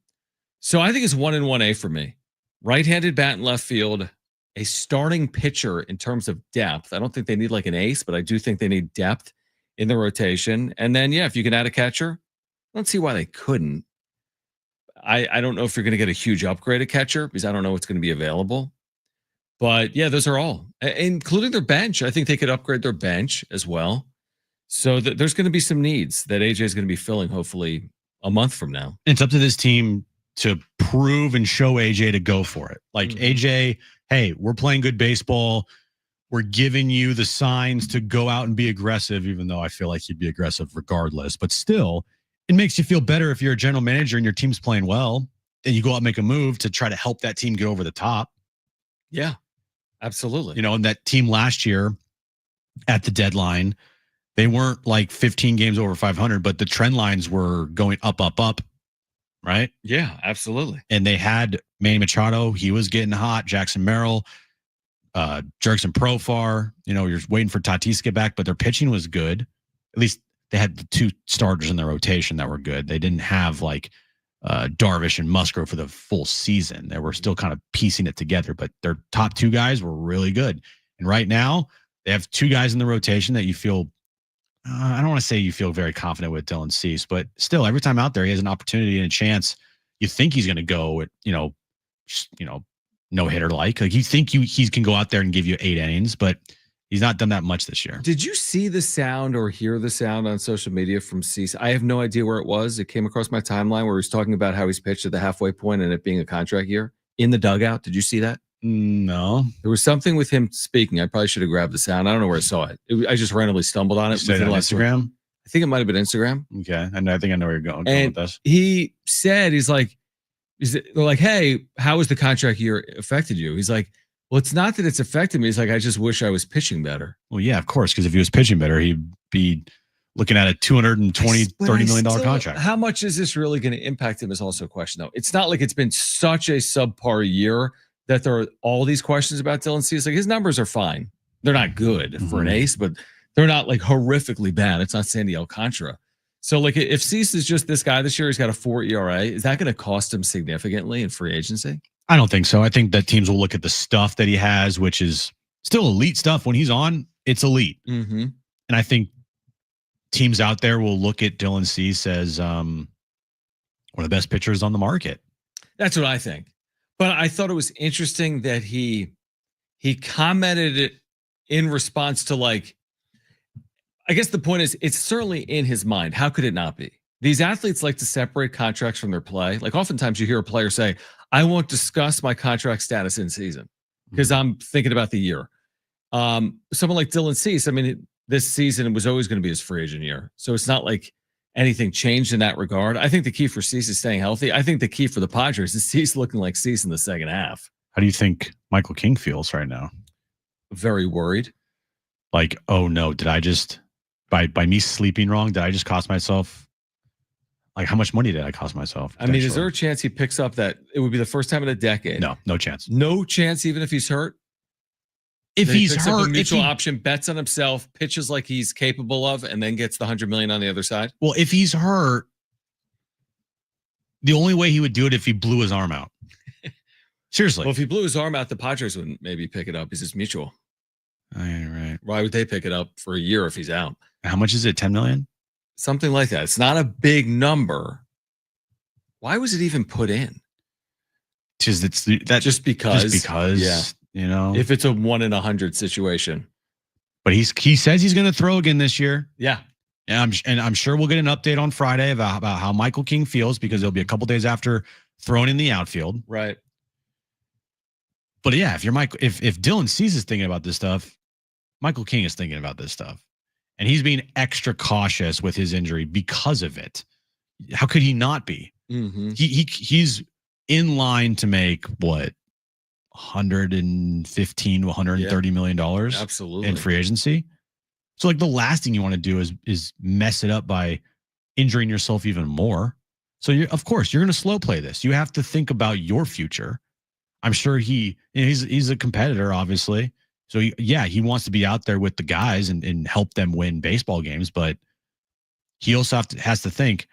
Speaker 1: So I think it's 1 and 1A for me. Right-handed bat in left field, a starting pitcher in terms of depth. I don't think they need like an ace, but I do think they need depth in the rotation. And then, if you can add a catcher, I don't see why they couldn't. I don't know if you're going to get a huge upgrade at catcher because I don't know what's going to be available. But those are all, including their bench. I think they could upgrade their bench as well. So there's going to be some needs that AJ is going to be filling hopefully a month from now.
Speaker 2: It's up to this team to prove and show AJ to go for it. Like AJ, hey, we're playing good baseball. We're giving you the signs to go out and be aggressive, even though I feel like you'd be aggressive regardless. But still, it makes you feel better if you're a general manager and your team's playing well and you go out and make a move to try to help that team get over the top.
Speaker 1: Yeah, absolutely.
Speaker 2: And that team last year at the deadline, they weren't like 15 games over 500, but the trend lines were going up, right?
Speaker 1: Yeah, absolutely.
Speaker 2: And they had Manny Machado. He was getting hot. Jackson Merrill, Jurickson Profar. You're waiting for Tatis to get back, but their pitching was good. At least they had the 2 starters in their rotation that were good. They didn't have like Darvish and Musgrove for the full season. They were still kind of piecing it together, but their top 2 guys were really good. And right now they have 2 guys in the rotation that you feel, I don't want to say you feel very confident with Dylan Cease, but still every time out there, he has an opportunity and a chance. You think he's going to go at, no hitter like you think he can go out there and give you 8 innings, but he's not done that much this year.
Speaker 1: Did you see the sound or hear the sound on social media from Cease? I have no idea where it was. It came across my timeline where he was talking about how he's pitched at the halfway point and it being a contract year in the dugout. Did you see that?
Speaker 2: No.
Speaker 1: There was something with him speaking. I probably should have grabbed the sound. I don't know where I saw it. I just randomly stumbled on it.
Speaker 2: On Instagram?
Speaker 1: I think it might have been Instagram.
Speaker 2: Okay. And I think I know where you're going
Speaker 1: with
Speaker 2: this.
Speaker 1: He said, he's like, they're like, hey, how has the contract year affected you? He's like, well, it's not that it's affected me. It's like, I just wish I was pitching better.
Speaker 2: Well, yeah, of course, because if he was pitching better, he'd be looking at a $220, $30 million contract.
Speaker 1: How much is this really going to impact him is also a question, though. It's not like it's been such a subpar year that there are all these questions about Dylan Cease. Like, his numbers are fine. They're not good for an ace, but they're not like horrifically bad. It's not Sandy Alcantara. So, like, if Cease is just this guy this year, he's got a 4 ERA. Is that going to cost him significantly in free agency?
Speaker 2: I don't think so. I think that teams will look at the stuff that he has, which is still elite stuff. When he's on, it's elite.
Speaker 1: Mm-hmm.
Speaker 2: And I think teams out there will look at Dylan Cease as one of the best pitchers on the market.
Speaker 1: That's what I think. But I thought it was interesting that he commented it in response to, like, I guess the point is, it's certainly in his mind. How could it not be? These athletes like to separate contracts from their play. Like, oftentimes you hear a player say, I won't discuss my contract status in season because I'm thinking about the year. Someone like Dylan Cease, I mean, this season was always going to be his free agent year. So it's not like anything changed in that regard. I think the key for Cease is staying healthy. I think the key for the Padres is Cease looking like Cease in the second half.
Speaker 2: How do you think Michael King feels right now?
Speaker 1: Very worried.
Speaker 2: Like, oh no, did I just, by me sleeping wrong, did I just cost myself? Like, how much money did I cost myself?
Speaker 1: I mean, is there a chance he picks up that it would be the first time in a decade?
Speaker 2: No, no chance.
Speaker 1: No chance, even if he's hurt?
Speaker 2: If he's
Speaker 1: picks up
Speaker 2: hurt,
Speaker 1: a mutual option, bets on himself, pitches like he's capable of, and then gets the $100 million on the other side?
Speaker 2: Well, if he's hurt, the only way he would do it if he blew his arm out. Seriously.
Speaker 1: Well, if he blew his arm out, the Padres would maybe pick it up. It's just mutual.
Speaker 2: Right.
Speaker 1: Why would they pick it up for a year if he's out?
Speaker 2: How much is it? 10 million?
Speaker 1: Something like that. It's not a big number. Why was it even put in?
Speaker 2: Just because,
Speaker 1: yeah.
Speaker 2: You know,
Speaker 1: if it's a 1 in 100 situation.
Speaker 2: But he says he's going to throw again this year.
Speaker 1: Yeah.
Speaker 2: And I'm sure we'll get an update on Friday about how Michael King feels, because it'll be a couple days after throwing in the outfield.
Speaker 1: Right.
Speaker 2: But yeah, if Dylan Cease is thinking about this stuff, Michael King is thinking about this stuff. And he's being extra cautious with his injury because of it. How could he not be?
Speaker 1: Mm-hmm.
Speaker 2: He's in line to make what, 115 to 130 million dollars
Speaker 1: absolutely
Speaker 2: in free agency. So like the last thing you want to do is mess it up by injuring yourself even more. So of course you're going to slow play this. You have to think about your future. I'm sure he's a competitor, obviously. So he wants to be out there with the guys and help them win baseball games, but he also has to think,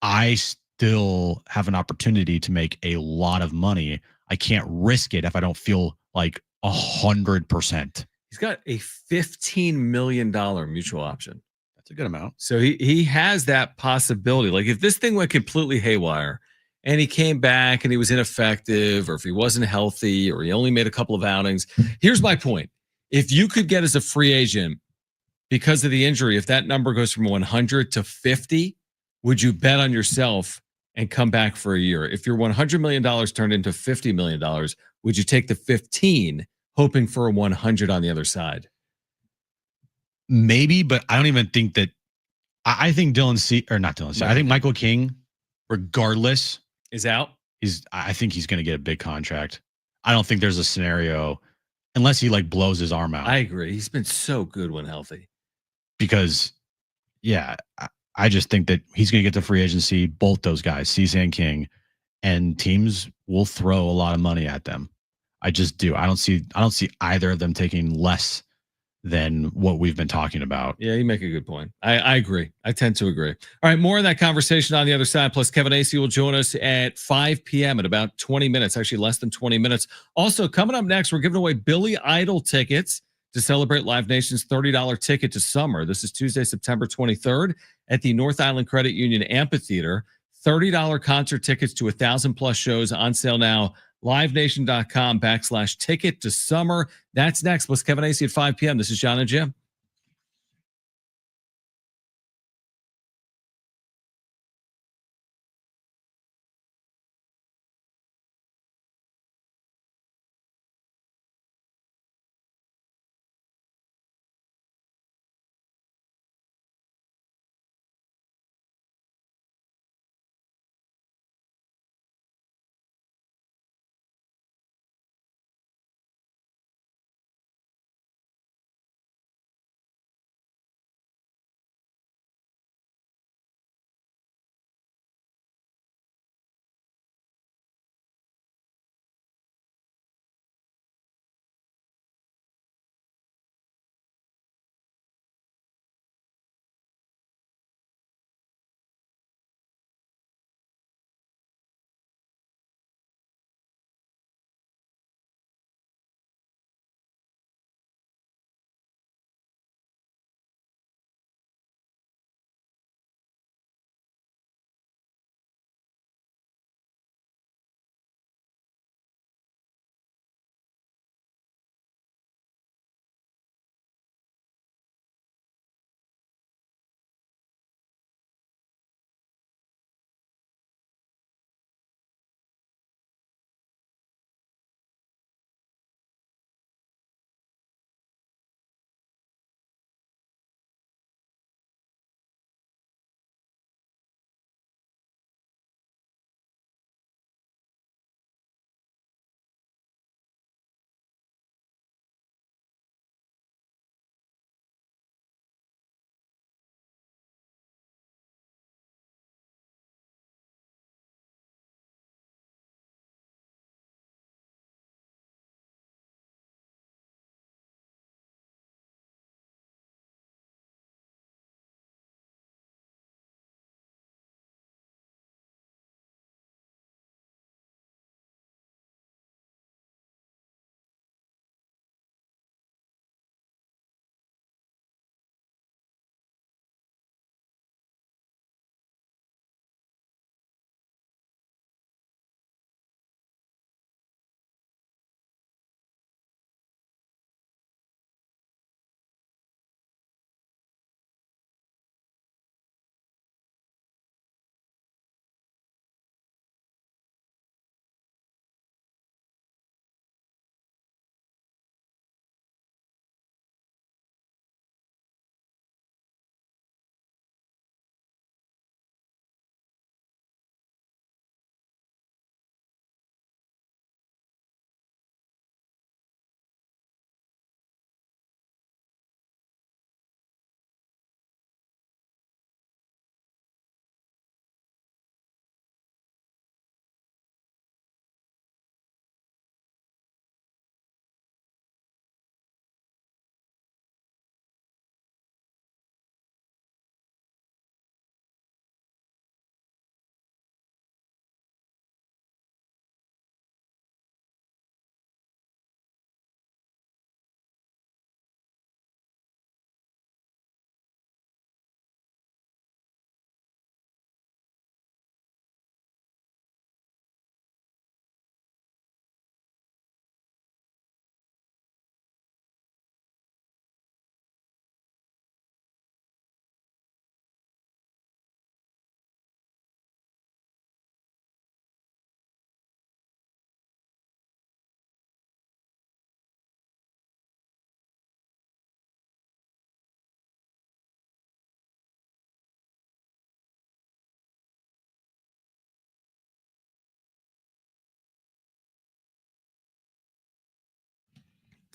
Speaker 2: I still have an opportunity to make a lot of money. I can't risk it if I don't feel like 100%.
Speaker 1: He's got a $15 million mutual option.
Speaker 2: That's a good amount.
Speaker 1: So he has that possibility. Like, if this thing went completely haywire and he came back and he was ineffective, or if he wasn't healthy, or he only made a couple of outings. Here's my point. If you could get as a free agent because of the injury, if that number goes from 100 to 50, would you bet on yourself and come back for a year? If your $100 million turned into $50 million, would you take the 15 hoping for a 100 on the other side?
Speaker 2: Maybe, but I don't even think that. I think I think Michael King, regardless,
Speaker 1: is out.
Speaker 2: I think he's going to get a big contract. I don't think there's a scenario unless he like blows his arm out.
Speaker 1: I agree. He's been so good when healthy.
Speaker 2: Because, yeah, I just think that he's going to get to free agency, both those guys, Cease and King, and teams will throw a lot of money at them. I just do. I don't see either of them taking less than what we've been talking about.
Speaker 1: Yeah, you make a good point. I agree. I tend to agree. All right, more of that conversation on the other side. Plus, Kevin Acee will join us at 5 p.m. in about 20 minutes, actually less than 20 minutes. Also, coming up next, we're giving away Billy Idol tickets to celebrate Live Nation's $30 ticket to summer. This is Tuesday, September 23rd at the North Island Credit Union Amphitheater. $30 concert tickets to 1,000+ shows on sale now. LiveNation.com/ticket to summer. That's next. Plus Kevin Acee at 5 p.m. This is Jon and Jim.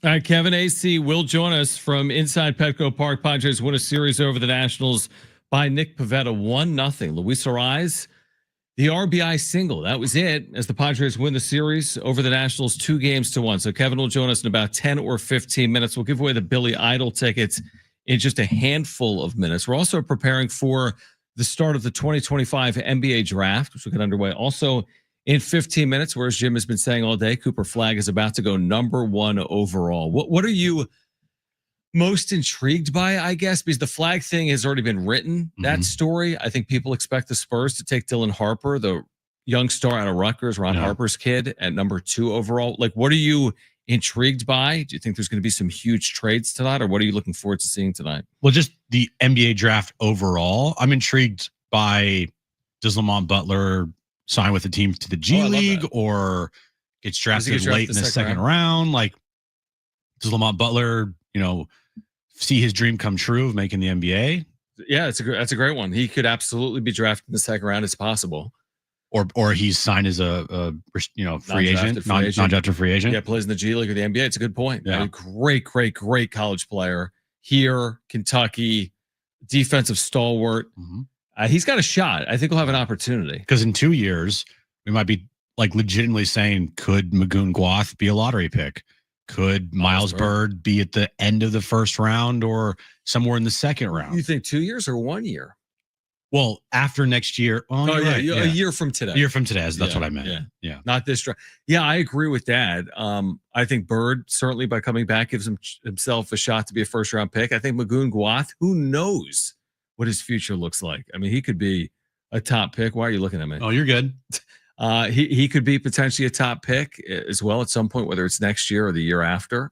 Speaker 1: All right, Kevin Acee will join us from inside Petco Park. Padres win a series over the Nationals by Nick Pivetta, 1-0. Luis Arraez, the RBI single. That was it as the Padres win the series over the Nationals 2-1. So Kevin will join us in about 10 or 15 minutes. We'll give away the Billy Idol tickets in just a handful of minutes. We're also preparing for the start of the 2025 NBA draft, which will get underway also in 15 minutes, whereas Jim has been saying all day, Cooper Flagg is about to go number 1 overall. What are you most intrigued by, I guess? Because the Flagg thing has already been written, that story. I think people expect the Spurs to take Dylan Harper, the young star out of Rutgers, Ron Harper's kid, at number 2 overall. Like, what are you intrigued by? Do you think there's going to be some huge trades tonight, or what are you looking forward to seeing tonight?
Speaker 2: Well, just the NBA draft overall. I'm intrigued by, does Lamont Butler sign with the team to the G League or gets drafted late in the second round? Like, does Lamont Butler, see his dream come true of making the NBA?
Speaker 1: Yeah, that's a great one. He could absolutely be drafted in the second round. It's possible.
Speaker 2: Or he's signed as a free agent, non-drafted free agent.
Speaker 1: Yeah, plays in the G League or the NBA. It's a good point.
Speaker 2: Yeah.
Speaker 1: A great college player here, Kentucky, defensive stalwart. He's got a shot. I think he'll have an opportunity.
Speaker 2: Because in 2 years, we might be like legitimately saying, could Magoon Gwath be a lottery pick? Could Miles Bird be at the end of the first round or somewhere in the second round?
Speaker 1: You think 2 years or 1 year?
Speaker 2: Well, after next year. Oh,
Speaker 1: yeah, a year from today.
Speaker 2: A year from today. That's what I meant. Yeah.
Speaker 1: Not this draft. Yeah, I agree with that. I think Bird, certainly by coming back, gives himself a shot to be a first-round pick. I think Magoon Gwath, who knows what his future looks like. I mean, he could be a top pick. Why are you looking at me?
Speaker 2: Oh, you're good.
Speaker 1: He could be potentially a top pick as well at some point, whether it's next year or the year after.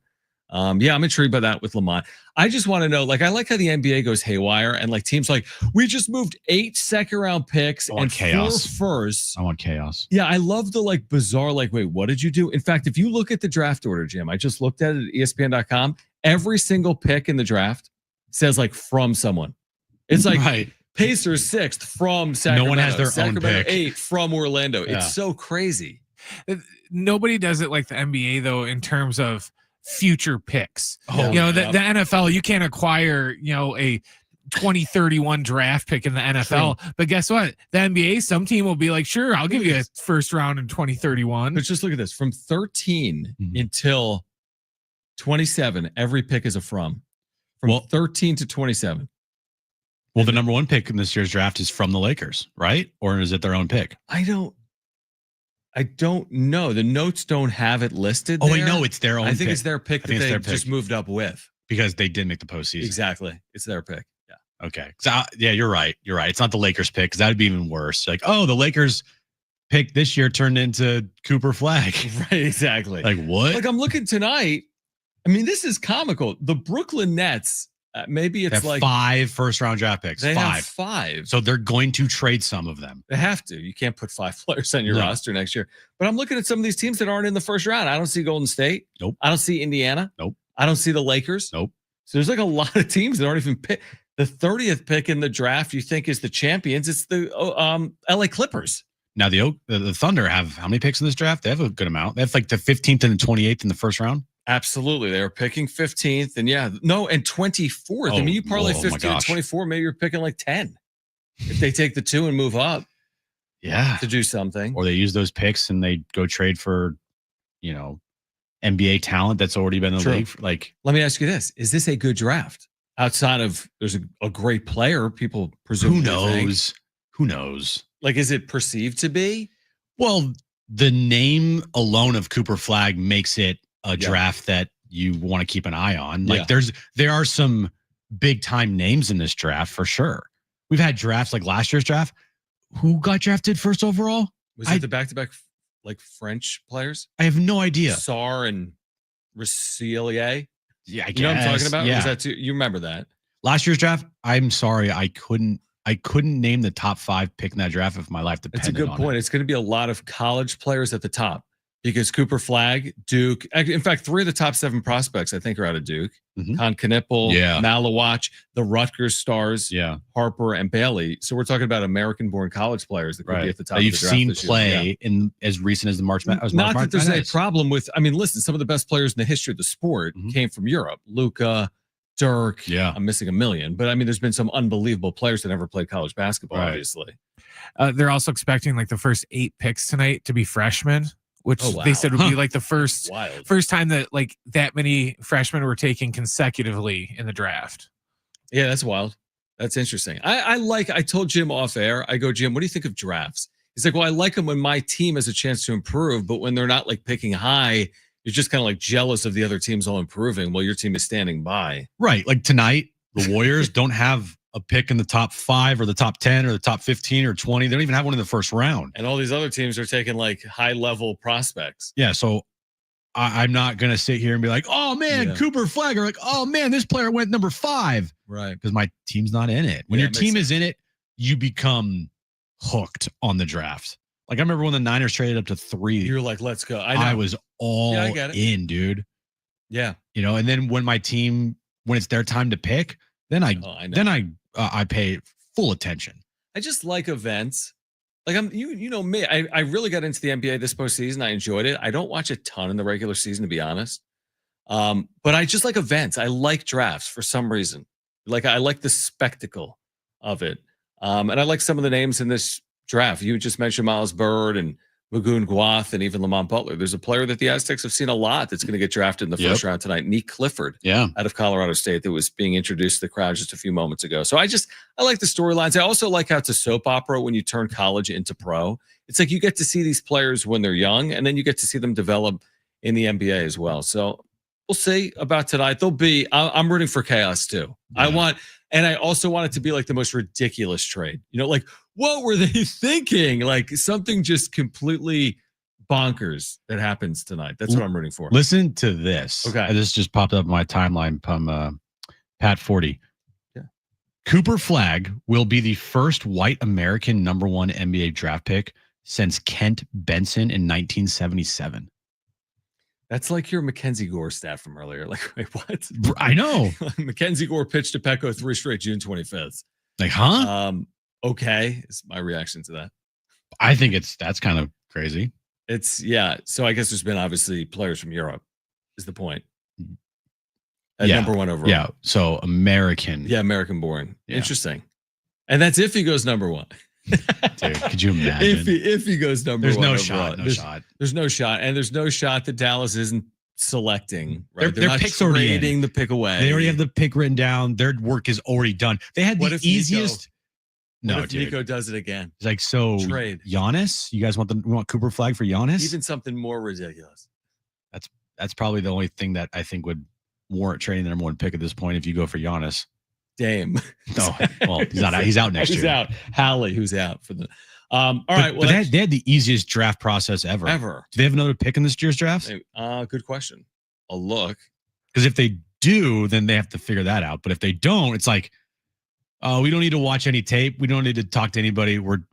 Speaker 1: I'm intrigued by that with Lamont. I just want to know, like, I like how the NBA goes haywire and like teams like, we just moved 8 second-round picks and chaos. 4 firsts.
Speaker 2: I want chaos.
Speaker 1: Yeah, I love the like bizarre, like, wait, what did you do? In fact, if you look at the draft order, Jim, I just looked at it at ESPN.com. Every single pick in the draft says like from someone. It's like Pacers 6th from Sacramento.
Speaker 2: No one has their
Speaker 1: Sacramento
Speaker 2: own pick.
Speaker 1: 8 from Orlando.
Speaker 2: Yeah.
Speaker 1: It's so crazy.
Speaker 5: Nobody does it like the NBA though, in terms of future picks.
Speaker 2: Oh,
Speaker 5: the NFL, you can't acquire, a 2031 draft pick in the NFL. True. But guess what? The NBA, some team will be like, sure, I'll give you a first round in 2031.
Speaker 1: But just look at this. From 13 until 27, every pick is a from. From 13 to 27.
Speaker 2: Well, the number 1 pick in this year's draft is from the Lakers, right? Or is it their own pick?
Speaker 1: I don't know. The notes don't have it listed.
Speaker 2: Oh, I know it's their own pick.
Speaker 1: I think it's their pick that they just moved up with.
Speaker 2: Because they did make the postseason.
Speaker 1: Exactly. It's their pick. Yeah.
Speaker 2: Okay. So, you're right. You're right. It's not the Lakers pick, because that would be even worse. Like, oh, the Lakers pick this year turned into Cooper Flagg.
Speaker 1: Right, exactly.
Speaker 2: Like, what?
Speaker 1: Like, I'm looking tonight. I mean, this is comical. The Brooklyn Nets, maybe it's like
Speaker 2: 5 first-round draft picks.
Speaker 1: They
Speaker 2: 5.
Speaker 1: have 5.
Speaker 2: So they're going to trade some of them.
Speaker 1: They have to. You can't put 5 players on your roster next year. But I'm looking at some of these teams that aren't in the first round. I don't see Golden State.
Speaker 2: Nope.
Speaker 1: I don't see Indiana.
Speaker 2: Nope.
Speaker 1: I don't see the Lakers.
Speaker 2: Nope.
Speaker 1: So there's like a lot of teams that aren't even picked. The 30th pick in the draft you think is the champions. It's the LA Clippers.
Speaker 2: Now the Thunder have how many picks in this draft? They have a good amount. They have like the 15th and the 28th in the first round.
Speaker 1: Absolutely. They were picking 15th and and 24th. I mean, you parlay 15 and 24, maybe you're picking like 10. If they take the 2 and move up.
Speaker 2: Yeah.
Speaker 1: To do something.
Speaker 2: Or they use those picks and they go trade for, NBA talent that's already been in the league. Like,
Speaker 1: let me ask you this. Is this a good draft? Outside of there's a great player, people presume.
Speaker 2: Who knows? Who knows?
Speaker 1: Like, is it perceived to be?
Speaker 2: Well, the name alone of Cooper Flagg makes it a draft that you want to keep an eye on. Like there are some big time names in this draft for sure. We've had drafts like last year's draft. Who got drafted first overall?
Speaker 1: Was it the back-to-back like French players?
Speaker 2: I have no idea.
Speaker 1: Sarr and Rasilier.
Speaker 2: Yeah, I guess.
Speaker 1: You know what I'm talking about?
Speaker 2: Yeah.
Speaker 1: Was that you remember that?
Speaker 2: Last year's draft, I'm sorry, I couldn't name the top 5 pick in that draft if my life depended on it.
Speaker 1: It's a good point. It's going to be a lot of college players at the top. because Cooper Flagg, Duke. In fact, 3 of the top 7 prospects I think are out of Duke. Con Knippel, Malawach, the Rutgers stars, Harper and Bailey. So we're talking about American-born college players that could be at the top of the draft.
Speaker 2: You've seen play in as recent as the March Madness.
Speaker 1: Not that there's a problem with. I mean, listen, some of the best players in the history of the sport came from Europe. Luka, Dirk. I'm missing a million, but I mean, there's been some unbelievable players that never played college basketball. Obviously,
Speaker 5: they're also expecting like the first 8 picks tonight to be freshmen, which they said would be like the first time that like that many freshmen were taken consecutively in the draft.
Speaker 1: Yeah, that's wild. That's interesting. I told Jim off air, I go, Jim, what do you think of drafts? He's like, well, I like them when my team has a chance to improve, but when they're not like picking high, you're just kind of like jealous of the other teams all improving while your team is standing by.
Speaker 2: Right. Like tonight, the Warriors don't have a pick in the top 5 or the top 10 or the top 15 or 20. They don't even have one in the first round.
Speaker 1: And all these other teams are taking like high level prospects.
Speaker 2: Yeah. So I'm not going to sit here and be like, oh man, Cooper Flagg, or like, oh man, this player went number 5.
Speaker 1: Right.
Speaker 2: Because my team's not in it. When your team is in it, you become hooked on the draft. Like I remember when the Niners traded up to 3.
Speaker 1: You're like, let's go.
Speaker 2: I was all in, dude.
Speaker 1: Yeah.
Speaker 2: You know, and then when my team, when it's their time to pick, then I pay full attention.
Speaker 1: I just like events. Like you know me, I really got into the NBA this postseason. I enjoyed it. I don't watch a ton in the regular season, to be honest. But I just like events. I like drafts for some reason. Like I like the spectacle of it. And I like some of the names in this draft. You just mentioned Miles Bird and Magoon Guath and even Lamont Butler. There's a player that the Aztecs have seen a lot that's going to get drafted in the first round tonight. Nick Clifford out of Colorado State that was being introduced to the crowd just a few moments ago. So I like the storylines. I also like how it's a soap opera when you turn college into pro. It's like you get to see these players when they're young, and then you get to see them develop in the NBA as well. So we'll see about tonight. I'm rooting for chaos too. Yeah. And I also want it to be like the most ridiculous trade. You know, like what were they thinking? Like something just completely bonkers that happens tonight. That's what I'm rooting for.
Speaker 2: Listen to this.
Speaker 1: Okay.
Speaker 2: This just popped up on my timeline from Pat 40.
Speaker 1: Yeah.
Speaker 2: Cooper Flagg will be the first white American number 1 NBA draft pick since Kent Benson in 1977.
Speaker 1: That's like your Mackenzie Gore stat from earlier. Like, wait, what?
Speaker 2: I know.
Speaker 1: Mackenzie Gore pitched to Petco 3 straight June 25th.
Speaker 2: Like, huh?
Speaker 1: Okay. Is my reaction to that.
Speaker 2: I think that's kind of crazy.
Speaker 1: So I guess there's been obviously players from Europe is the point. Number 1 overall.
Speaker 2: Yeah. So American.
Speaker 1: Yeah. American born. Yeah. Interesting. And that's if he goes number 1.
Speaker 2: Dude, could you imagine?
Speaker 1: If he goes number 1,
Speaker 2: there's no shot.
Speaker 1: There's no shot, and there's no shot that Dallas isn't selecting. Right?
Speaker 2: Their
Speaker 1: not
Speaker 2: pick's
Speaker 1: trading the pick away.
Speaker 2: They already have the pick written down. Their work is already done. They had the easiest.
Speaker 1: What if Nico does it again?
Speaker 2: It's like, so
Speaker 1: trade
Speaker 2: Giannis. You guys want Cooper Flagg for Giannis?
Speaker 1: Even something more ridiculous.
Speaker 2: That's probably the only thing that I think would warrant trading the number 1 pick at this point if you go for Giannis.
Speaker 1: Dame.
Speaker 2: No, well, he's not. He's out next year.
Speaker 1: He's out. Hallie, who's out for the. All right. Well,
Speaker 2: they had the easiest draft process ever. Do they have another pick in this year's draft?
Speaker 1: Good question. I'll look.
Speaker 2: Because if they do, then they have to figure that out. But if they don't, it's like, we don't need to watch any tape. We don't need to talk to anybody. We're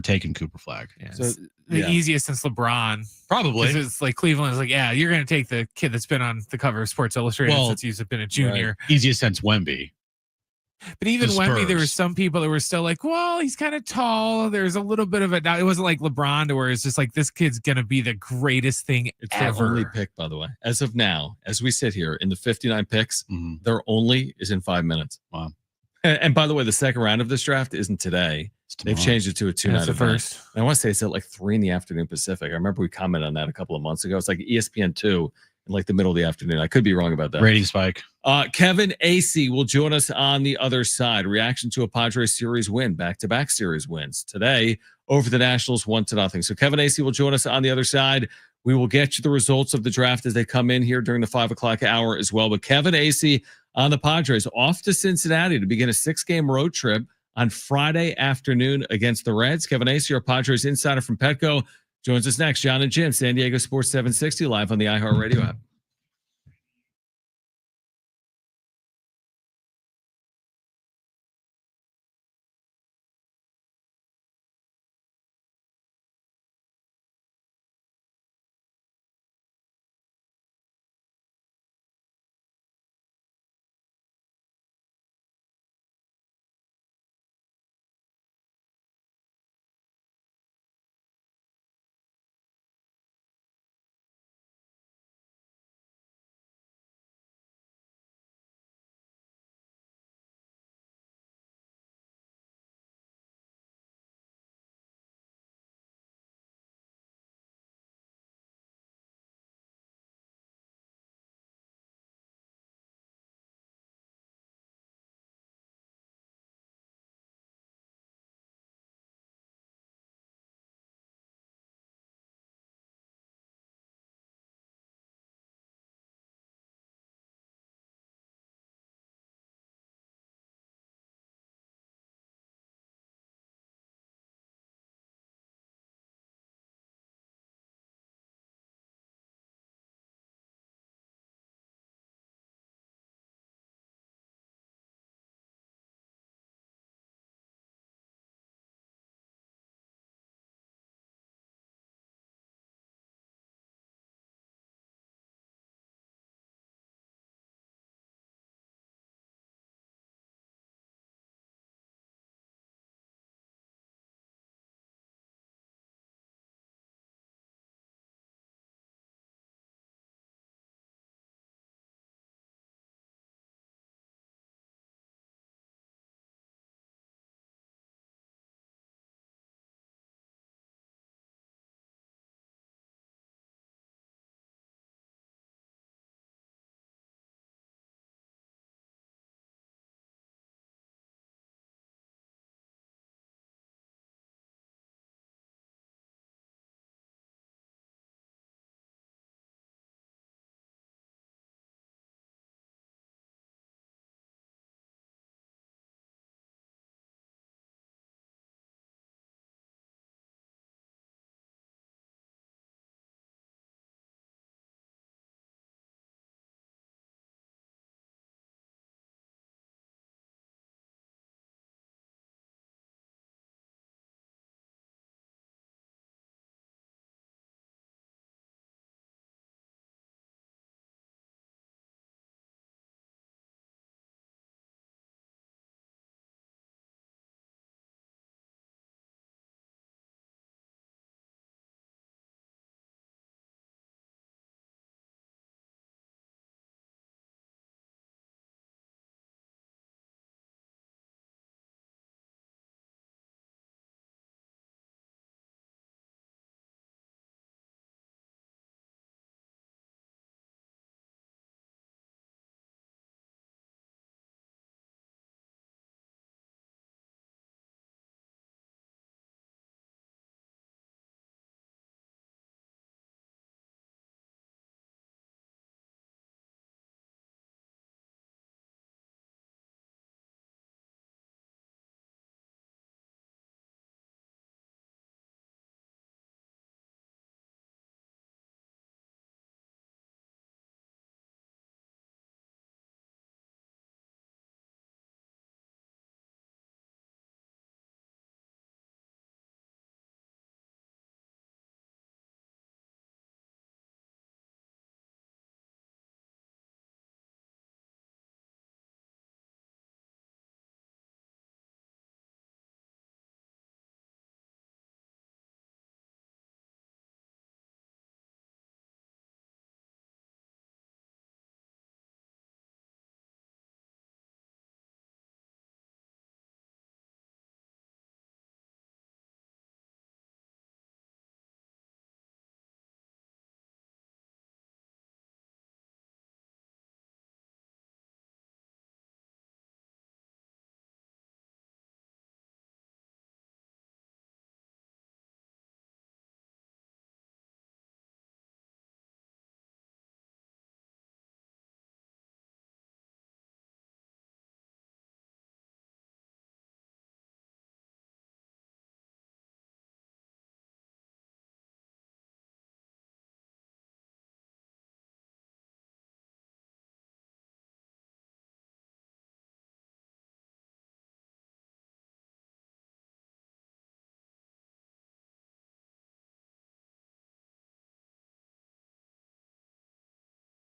Speaker 2: taking Cooper Flagg.
Speaker 5: Yeah, so the easiest since LeBron.
Speaker 2: Probably.
Speaker 5: It's like Cleveland is like, yeah, you're going to take the kid that's been on the cover of Sports Illustrated since he's been a junior.
Speaker 2: Right. Easiest since Wemby.
Speaker 5: But even Wemby, there were some people that were still like, well, he's kind of tall. There's a little bit of it. Now, it wasn't like LeBron to where it's just like, this kid's going to be the greatest thing ever.
Speaker 1: Their only pick, by the way. As of now, as we sit here in the 59 picks, their only is in 5 minutes.
Speaker 2: Wow.
Speaker 1: And by the way, the second round of this draft isn't today. They've changed it to a 2-night event.
Speaker 5: First.
Speaker 1: And I want to say it's at like 3 in the afternoon Pacific. I remember we commented on that a couple of months ago. It's like ESPN 2 in like the middle of the afternoon. I could be wrong about that.
Speaker 2: Rating spike.
Speaker 1: Kevin Acee will join us on the other side. Reaction to a Padres series win, back-to-back series wins today over the Nationals 1-0. So Kevin Acee will join us on the other side. We will get you the results of the draft as they come in here during the 5 o'clock hour as well. But Kevin Acee on the Padres off to Cincinnati to begin a 6-game road trip on Friday afternoon against the Reds. Kevin Acee, our Padres insider from Petco, joins us next. Jon and Jim, San Diego Sports 760, live on the iHeartRadio app.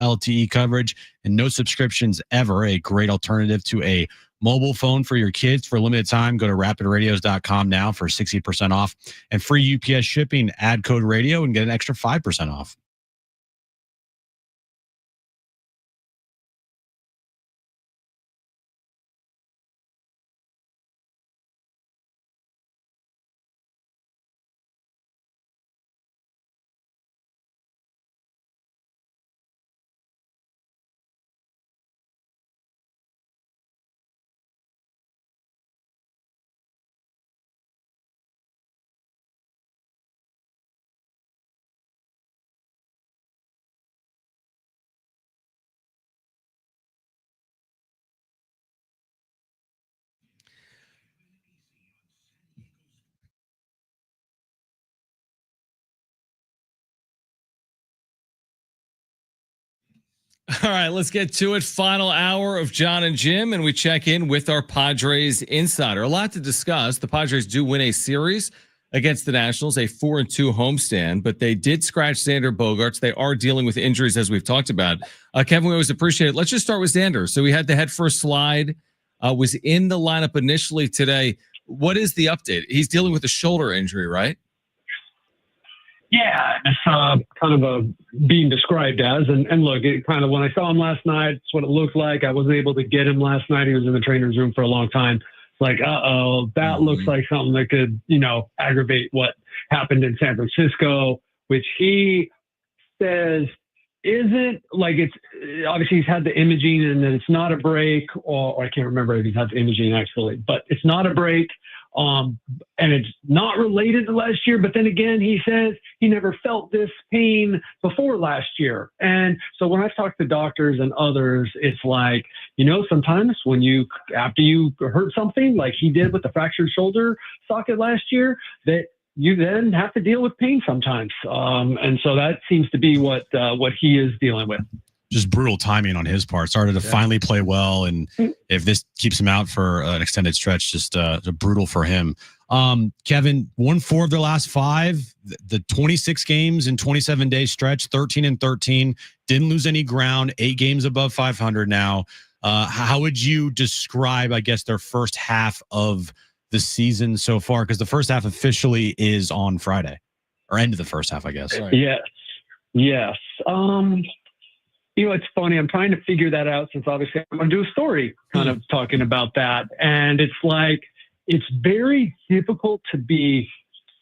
Speaker 2: LTE coverage and no subscriptions ever. A great alternative to a mobile phone for your kids. For a limited time, go to rapidradios.com now for 60% off and free UPS shipping. Add code radio and get an extra 5% off.
Speaker 1: All right, let's get to it. Final hour of Jon and Jim, and we check in with our Padres Insider. A lot to discuss. The Padres do win a series against the Nationals, a 4-2 homestand, but they did scratch Xander Bogaerts. They are dealing with injuries, as we've talked about. Kevin, we always appreciate it. Let's just start with Xander. So we had the head first slide, was in the lineup initially today. What is the update? He's dealing with a shoulder injury, right?
Speaker 14: Yeah, it's kind of being described as. And look, it kind of, when I saw him last night, it's what it looked like. I wasn't able to get him last night. He was in the trainer's room for a long time. It's like, that looks like something that could, aggravate what happened in San Francisco, which he says isn't like, it's obviously he's had the imaging and that it's not a break, or I can't remember if he's had the imaging actually, but it's not a break. And it's not related to last year, but then again, he says he never felt this pain before last year. And so when I've talked to doctors and others, it's like, sometimes when after you hurt something like he did with the fractured shoulder socket last year, that you then have to deal with pain sometimes. And so that seems to be what he is dealing with.
Speaker 2: Just brutal timing on his part. Started to finally play well, and if this keeps him out for an extended stretch, just brutal for him. Kevin, won 4 of their last 5. The 26 games in 27-day stretch, 13-13. Didn't lose any ground. 8 games above 500 now. How would you describe, I guess, their first half of the season so far? Because the first half officially is on Friday, or end of the first half, I guess.
Speaker 14: Right. Yes. It's funny. I'm trying to figure that out since obviously I'm going to do a story kind of talking about that. And it's like, it's very difficult to be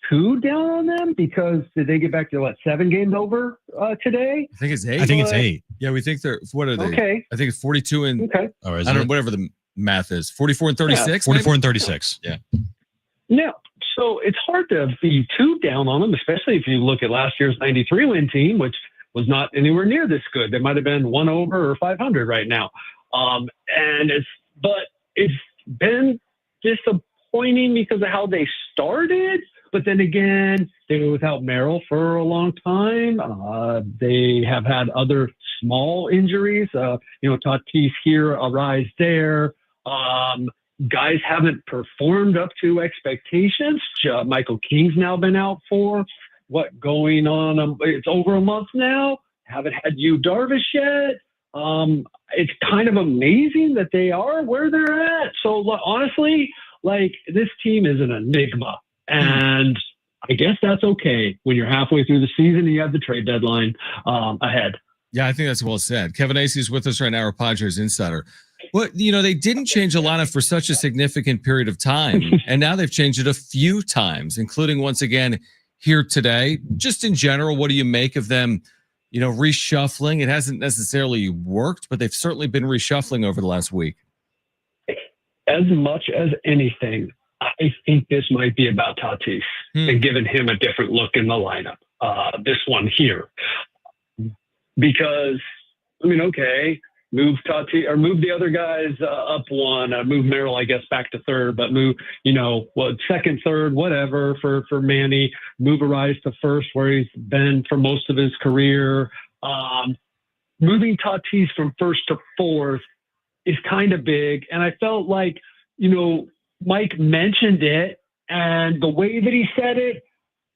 Speaker 14: too down on them because did they get back to 7 games over today?
Speaker 1: I think it's 8.
Speaker 2: I think it's 8.
Speaker 1: Yeah, we think they're, what are they?
Speaker 14: Okay.
Speaker 1: I think it's 42 and,
Speaker 14: okay.
Speaker 2: Oh,
Speaker 1: I don't know, whatever the math is. 44 and 36?
Speaker 2: 44 and 36.
Speaker 1: Yeah.
Speaker 14: Yeah. So it's hard to be too down on them, especially if you look at last year's 93 win team, which was not anywhere near this good. They might have been 1 over or 500 right now. But it's been disappointing because of how they started. But then again, they were without Merrill for a long time. They have had other small injuries. Tatis here, a rise there. Guys haven't performed up to expectations. Michael King's now been out for going on? It's over a month now. Haven't had Yu Darvish yet. It's kind of amazing that they are where they're at. So honestly, this team is an enigma, and I guess that's okay when you're halfway through the season and you have the trade deadline ahead.
Speaker 1: Yeah, I think that's well said. Kevin Acee is with us right now, our Padres Insider. Well, they didn't change a lineup for such a significant period of time, and now they've changed it a few times, including once again here today. Just in general, what do you make of them, reshuffling? It hasn't necessarily worked, but they've certainly been reshuffling over the last week.
Speaker 14: As much as anything, I think this might be about Tatis and giving him a different look in the lineup. This one here. Because, okay, move Tatis or move the other guys up 1, move Merrill, I guess, back to 3rd, but move, 2nd, 3rd, whatever for Manny, move Arise to 1st where he's been for most of his career. Moving Tatis from 1st to 4th is kind of big. And I felt like, Mike mentioned it, and the way that he said it,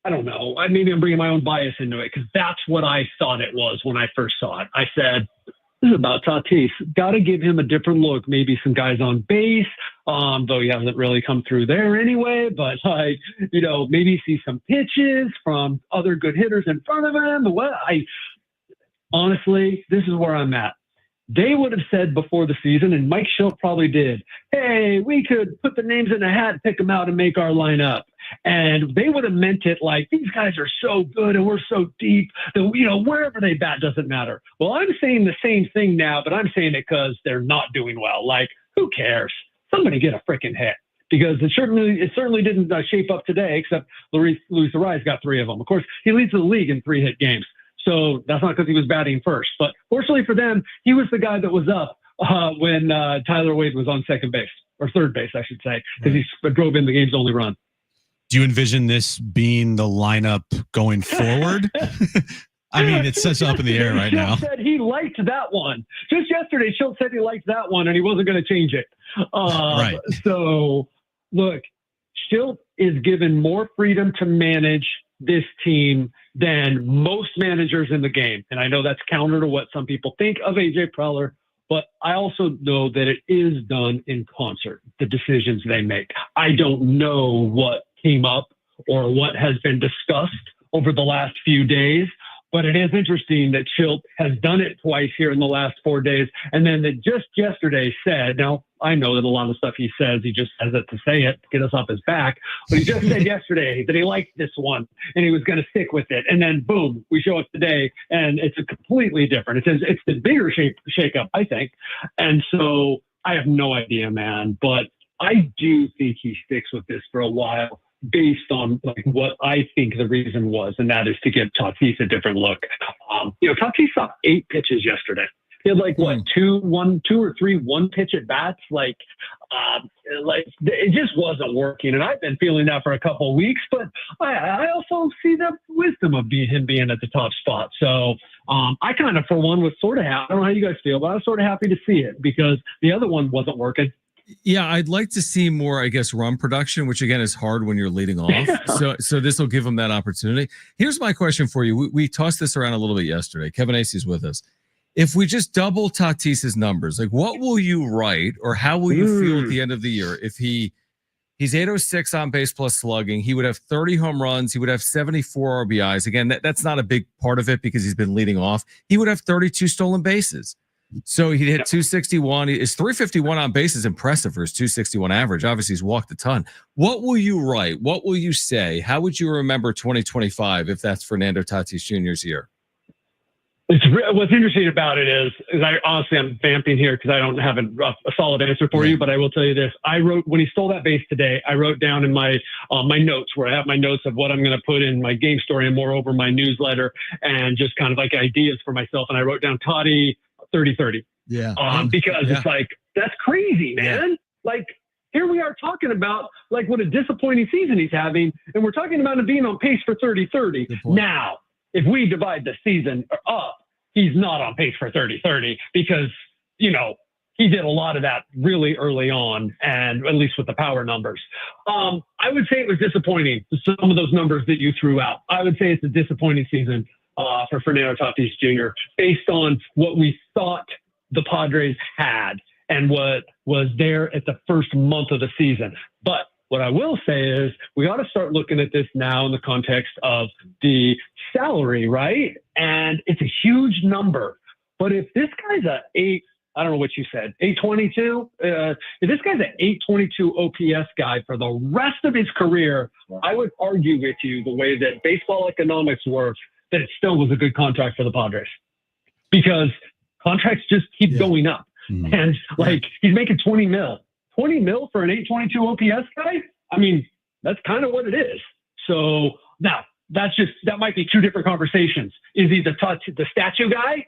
Speaker 14: I don't know. Maybe I'm bringing my own bias into it because that's what I thought it was when I first saw it. I said, this is about Tatis. Got to give him a different look. Maybe some guys on base, though he hasn't really come through there anyway. But, like, you know, maybe see some pitches from other good hitters in front of him. Honestly, this is where I'm at. They would have said before the season, and Mike Schilt probably did, hey, we could put the names in a hat, pick them out, and make our lineup. And they would have meant it like, these guys are so good and we're so deep that, you know, wherever they bat doesn't matter. Well, I'm saying the same thing now, but I'm saying it because they're not doing well. Like, who cares? Somebody get a freaking hit. Because it certainly didn't shape up today, except Luis Arraez got 3 of them. Of course, he leads the league in 3-hit games. So that's not because he was batting first. But fortunately for them, he was the guy that was up when Tyler Wade was on second base, or third base, I should say, because he drove in the game's only run.
Speaker 2: Do you envision this being the lineup going forward? I mean, it's such up in the air right now.
Speaker 14: Schilt said he liked that one. Just yesterday, Schilt said he liked that one, and he wasn't going to change it.
Speaker 2: Right.
Speaker 14: So, look, Schilt is given more freedom to manage this team than most managers in the game. And I know that's counter to what some people think of AJ Preller, but I also know that it is done in concert, the decisions they make. I don't know what came up or what has been discussed over the last few days, but it is interesting that Schilt has done it twice here in the last 4 days. And then that just yesterday said, now I know that a lot of stuff he says, he just says it to say it, to get us off his back. But he just said yesterday that he liked this one and he was going to stick with it. And then boom, we show up today and it's a completely different. It's the bigger shakeup, I think. And so I have no idea, man, but I do think he sticks with this for a while, based on like what I think the reason was, and that is to give Tatis a different look. You know, Tatis saw 8 pitches yesterday. He had like two or three one-pitch at bats. Like it just wasn't working, and I've been feeling that for a couple of weeks. But I also see the wisdom of him being at the top spot. So I kind of, for one, was sort of happy. I don't know how you guys feel, but I was sort of happy to see it because the other one wasn't working.
Speaker 1: Yeah, I'd like to see more, I guess, run production, which again is hard when you're leading off. Yeah. So this will give him that opportunity. Here's my question for you. We tossed this around a little bit yesterday. Kevin Acee is with us. If we just double Tatis's numbers, like what will you write or how will you feel at the end of the year? If he's 806 on base plus slugging, he would have 30 home runs. He would have 74 RBIs. Again, that's not a big part of it because he's been leading off. He would have 32 stolen bases. So he hit 261. His 351 on base is impressive for his 261 average. Obviously, he's walked a ton. What will you write? What will you say? How would you remember 2025 if that's Fernando Tatis Jr.'s year?
Speaker 14: What's interesting about it is I'm vamping here because I don't have a solid answer for you, but I will tell you this. I wrote, when he stole that base today, I wrote down in my notes where I have my notes of what I'm going to put in my game story and moreover my newsletter and just kind of like ideas for myself. And I wrote down Toddy 30-30.
Speaker 1: Yeah.
Speaker 14: Because it's like, that's crazy, man. Yeah. Like, here we are talking about like what a disappointing season he's having, and we're talking about him being on pace for 30-30. Now, if we divide the season up, he's not on pace for 30-30 because, you know, he did a lot of that really early on, and at least with the power numbers. I would say it was disappointing, some of those numbers that you threw out. I would say it's a disappointing season for Fernando Tatis Jr. based on what we thought the Padres had and what was there at the first month of the season. But what I will say is we ought to start looking at this now in the context of the salary, right? And it's a huge number. But if this guy's I don't know what you said, 822? If this guy's an 822 OPS guy for the rest of his career, I would argue with you the way that baseball economics works, that it still was a good contract for the Padres. Because contracts just keep going up. And like he's making 20 mil. 20 mil for an 822 OPS guy? I mean, that's kind of what it is. So now that might be two different conversations. Is he the statue guy?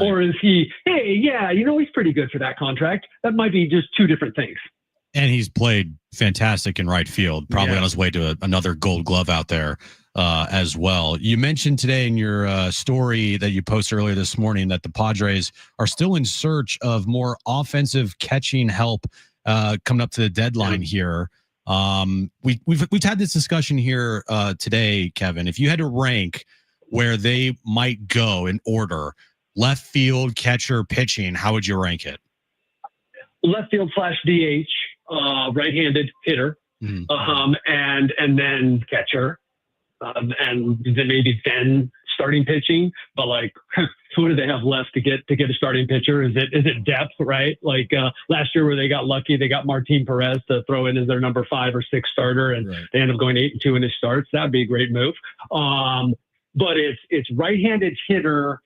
Speaker 14: Or is he, hey, yeah, you know, he's pretty good for that contract. That might be just two different things.
Speaker 2: And he's played fantastic in right field, probably on his way to another Gold Glove out there as well. You mentioned today in your story that you posted earlier this morning that the Padres are still in search of more offensive catching help coming up to the deadline here. We've had this discussion here today, Kevin. If you had to rank where they might go in order, left field, catcher, pitching, how would you rank it?
Speaker 14: Left field / DH, right-handed hitter, and then catcher, and then maybe then starting pitching. But like, who do they have left to get a starting pitcher? Is it depth, right? Like last year where they got lucky, they got Martin Perez to throw in as their number 5 or 6 starter, and they end up going 8-2 in his starts. That'd be a great move. But it's right-handed hitter,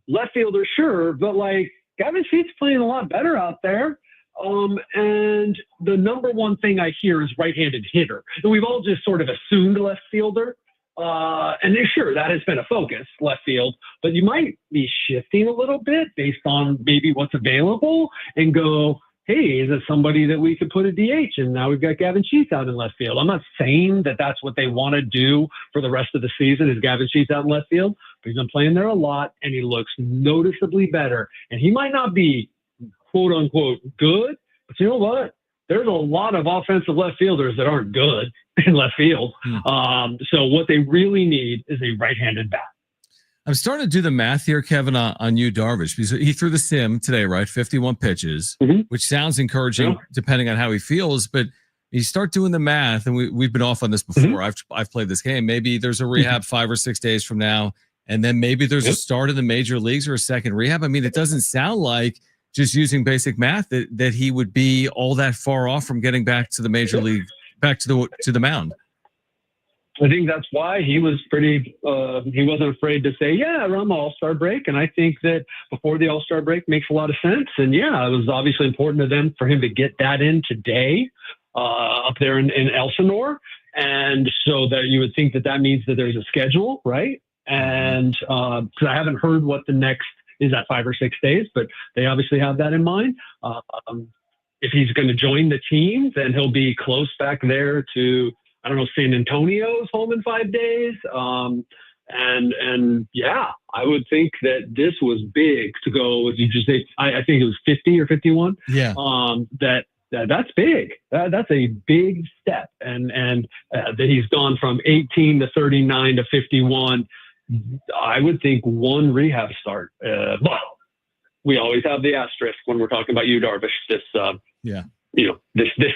Speaker 14: left fielder, sure, but like Gavin Sheets playing a lot better out there. And the number one thing I hear is right-handed hitter. And we've all just sort of assumed left fielder. And sure, that has been a focus, left field, but you might be shifting a little bit based on maybe what's available and go, hey, is it somebody that we could put a DH? And now we've got Gavin Sheets out in left field. I'm not saying that that's what they want to do for the rest of the season is Gavin Sheets out in left field, but he's been playing there a lot and he looks noticeably better. And he might not be quote unquote good, but you know what? There's a lot of offensive left fielders that aren't good in left field. So what they really need is a right-handed bat.
Speaker 1: I'm starting to do the math here, Kevin, on you, Darvish, because he threw the sim today, right? 51 pitches, which sounds encouraging depending on how he feels. But you start doing the math, and we've been off on this before. I've played this game. Maybe there's a rehab 5 or 6 days from now, and then maybe there's a start in the major leagues or a second rehab. I mean, it doesn't sound like just using basic math that he would be all that far off from getting back to the major league, back to the mound.
Speaker 14: I think that's why he was pretty, he wasn't afraid to say, yeah, around the All-Star break. And I think that before the All-Star break makes a lot of sense. And yeah, it was obviously important to them for him to get that in today up there in Elsinore. And so that you would think that means that there's a schedule, right? And because I haven't heard what the next is at 5 or 6 days, but they obviously have that in mind. If he's going to join the team, then he'll be close back there to, I don't know, San Antonio's home in 5 days. And yeah, I would think that this was big to go. You just say, I think it was 50 or 51.
Speaker 1: Yeah.
Speaker 14: That's big. That's a big step. And that he's gone from 18 to 39 to 51. I would think one rehab start. But we always have the asterisk when we're talking about you, Darvish. This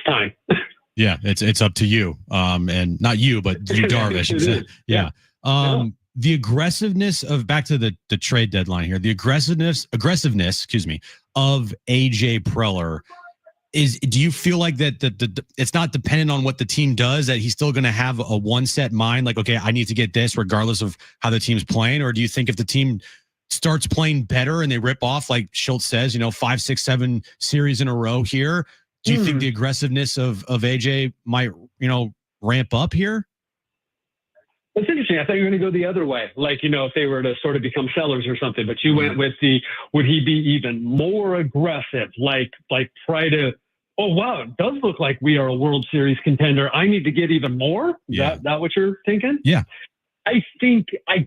Speaker 14: time.
Speaker 2: Yeah, it's up to you. And not you, but you, Darvish. Yeah. The aggressiveness of, back to the trade deadline here, the aggressiveness, of AJ Preller do you feel like that it's not dependent on what the team does, that he's still going to have a one set mind, like, okay, I need to get this regardless of how the team's playing? Or do you think if the team starts playing better and they rip off, like Schultz says, 5, 6, 7 series in a row here, do you think the aggressiveness of AJ might, ramp up here?
Speaker 14: That's interesting. I thought you were going to go the other way. Like, if they were to sort of become sellers or something, but you went with would he be even more aggressive? Like try to, oh, wow, it does look like we are a World Series contender. I need to get even more. Is that what you're thinking?
Speaker 2: Yeah.
Speaker 14: I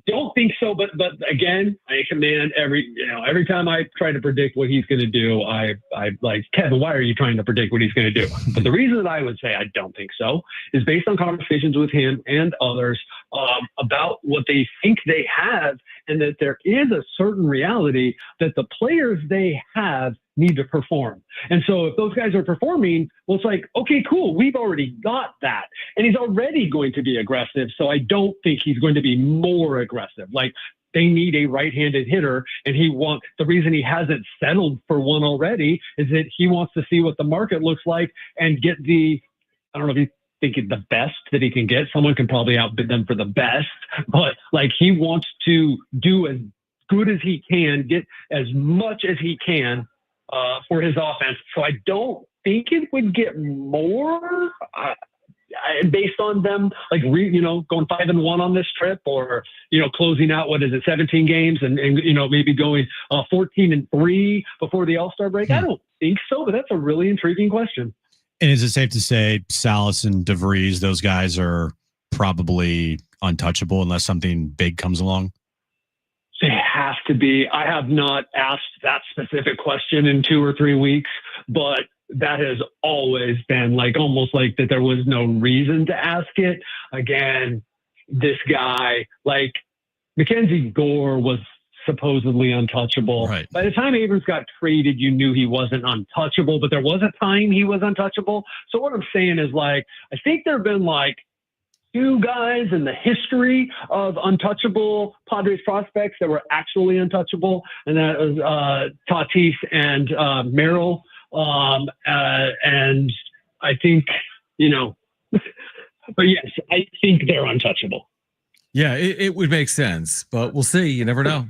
Speaker 14: don't think so, but again, I command every time I try to predict what he's going to do, I like, Kevin, why are you trying to predict what he's going to do? But the reason that I would say I don't think so is based on conversations with him and others about what they think they have, and that there is a certain reality that the players they have need to perform. And so if those guys are performing, well, it's like, okay, cool, we've already got that. And he's already going to be aggressive. So I don't think he's going to be more aggressive. Like, they need a right-handed hitter, and the reason he hasn't settled for one already is that he wants to see what the market looks like and get I don't know if he's thinking the best that he can get. Someone can probably outbid them for the best, but like, he wants to do as good as he can, get as much as he can for his offense. So I don't think it would get more based on them, like, going 5-1 on this trip, or, closing out, 17 games and maybe going 14-3 before the All-Star break. I don't think so, but that's a really intriguing question.
Speaker 2: And is it safe to say Salas and DeVries, those guys are probably untouchable unless something big comes along?
Speaker 14: They have to be. I have not asked that specific question in 2 or 3 weeks, but that has always been like almost like that there was no reason to ask it. Again, this guy, like Mackenzie Gore was supposedly untouchable.
Speaker 2: Right.
Speaker 14: By the time Abrams got traded, you knew he wasn't untouchable, but there was a time he was untouchable. So what I'm saying is like, I think there have been like 2 guys in the history of untouchable Padres prospects that were actually untouchable, and that was Tatis and Merrill. And I think, but yes, I think they're untouchable.
Speaker 1: Yeah, it would make sense, but we'll see. You never know.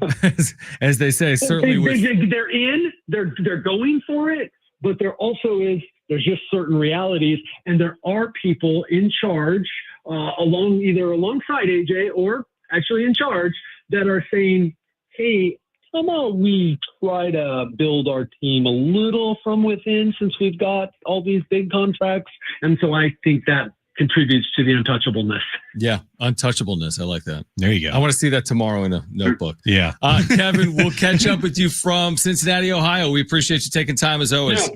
Speaker 1: As they say, certainly
Speaker 14: they're in, they're going for it, but there also there's just certain realities, and there are people in charge either alongside AJ or actually in charge that are saying, hey, how about we try to build our team a little from within since we've got all these big contracts. And so I think that contributes to the untouchableness.
Speaker 1: Yeah, untouchableness. I like that.
Speaker 2: There you go.
Speaker 1: I want to see that tomorrow in a notebook.
Speaker 2: Yeah.
Speaker 1: Kevin, we'll catch up with you from Cincinnati, Ohio. We appreciate you taking time as always.
Speaker 14: Yeah.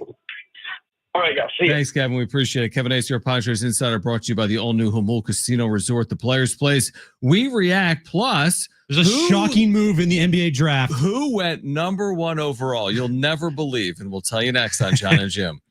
Speaker 14: All right, guys. See ya.
Speaker 1: Thanks, Kevin. We appreciate it. Kevin Acee, your Padres Insider, brought to you by the all-new Jamul Casino Resort, the Players Place. We React Plus.
Speaker 2: There's a shocking move in the NBA draft.
Speaker 1: Who went number 1 overall? You'll never believe, and we'll tell you next on Jon and Jim.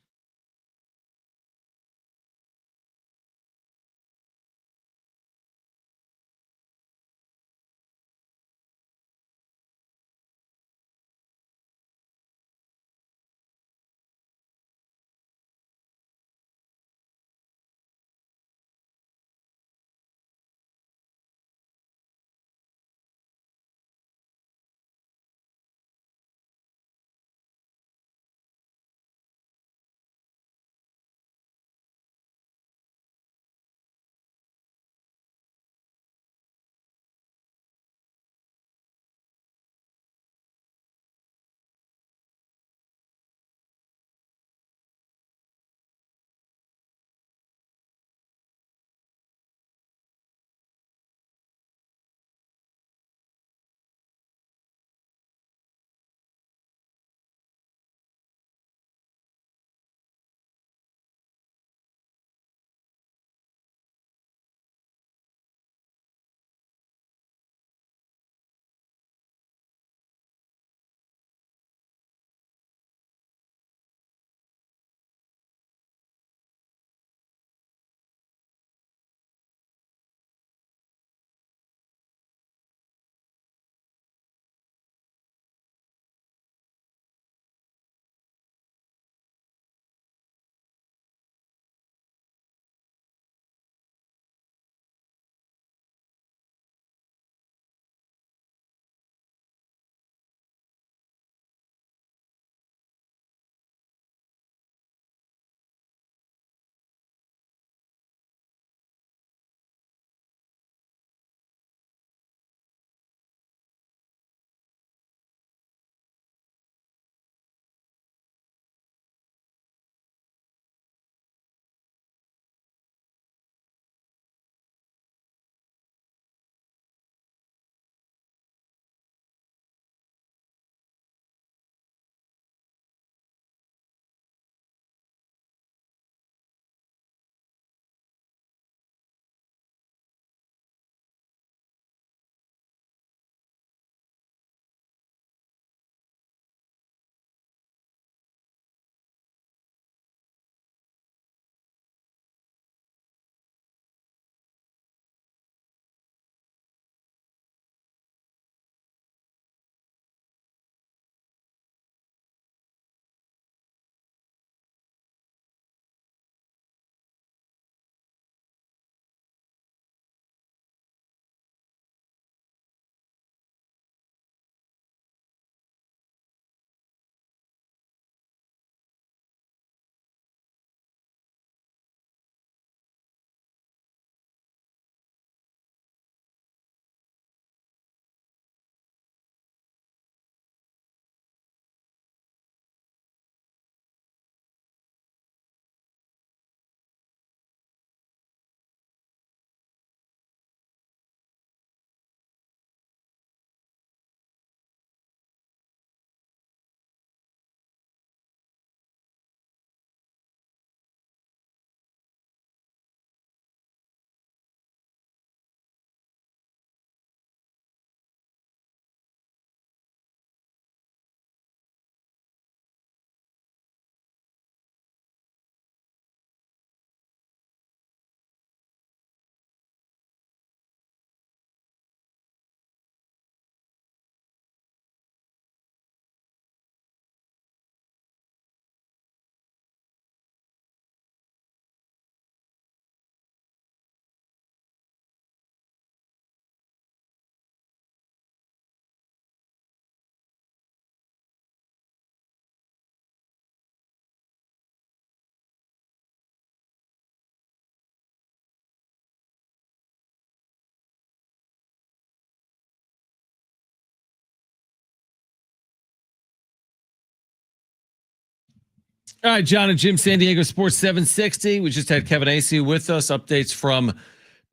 Speaker 1: All right, Jon and Jim, San Diego Sports 760. We just had Kevin Acee with us. Updates from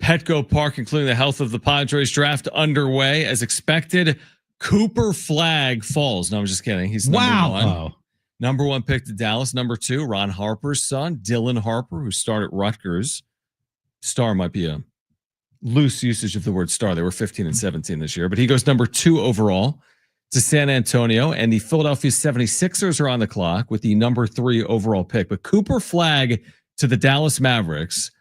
Speaker 1: Petco Park, including the health of the Padres draft underway. As expected, Cooper Flagg falls. No, I'm just kidding. He's number one.
Speaker 2: Oh.
Speaker 1: Number one pick to Dallas. Number two, Ron Harper's son, Dylan Harper, who started Rutgers. Star might be a loose usage of the word star. They were 15 and 17 this year, but he goes number 2 overall to San Antonio, and the Philadelphia 76ers are on the clock with the number 3 overall pick. But Cooper Flagg to the Dallas Mavericks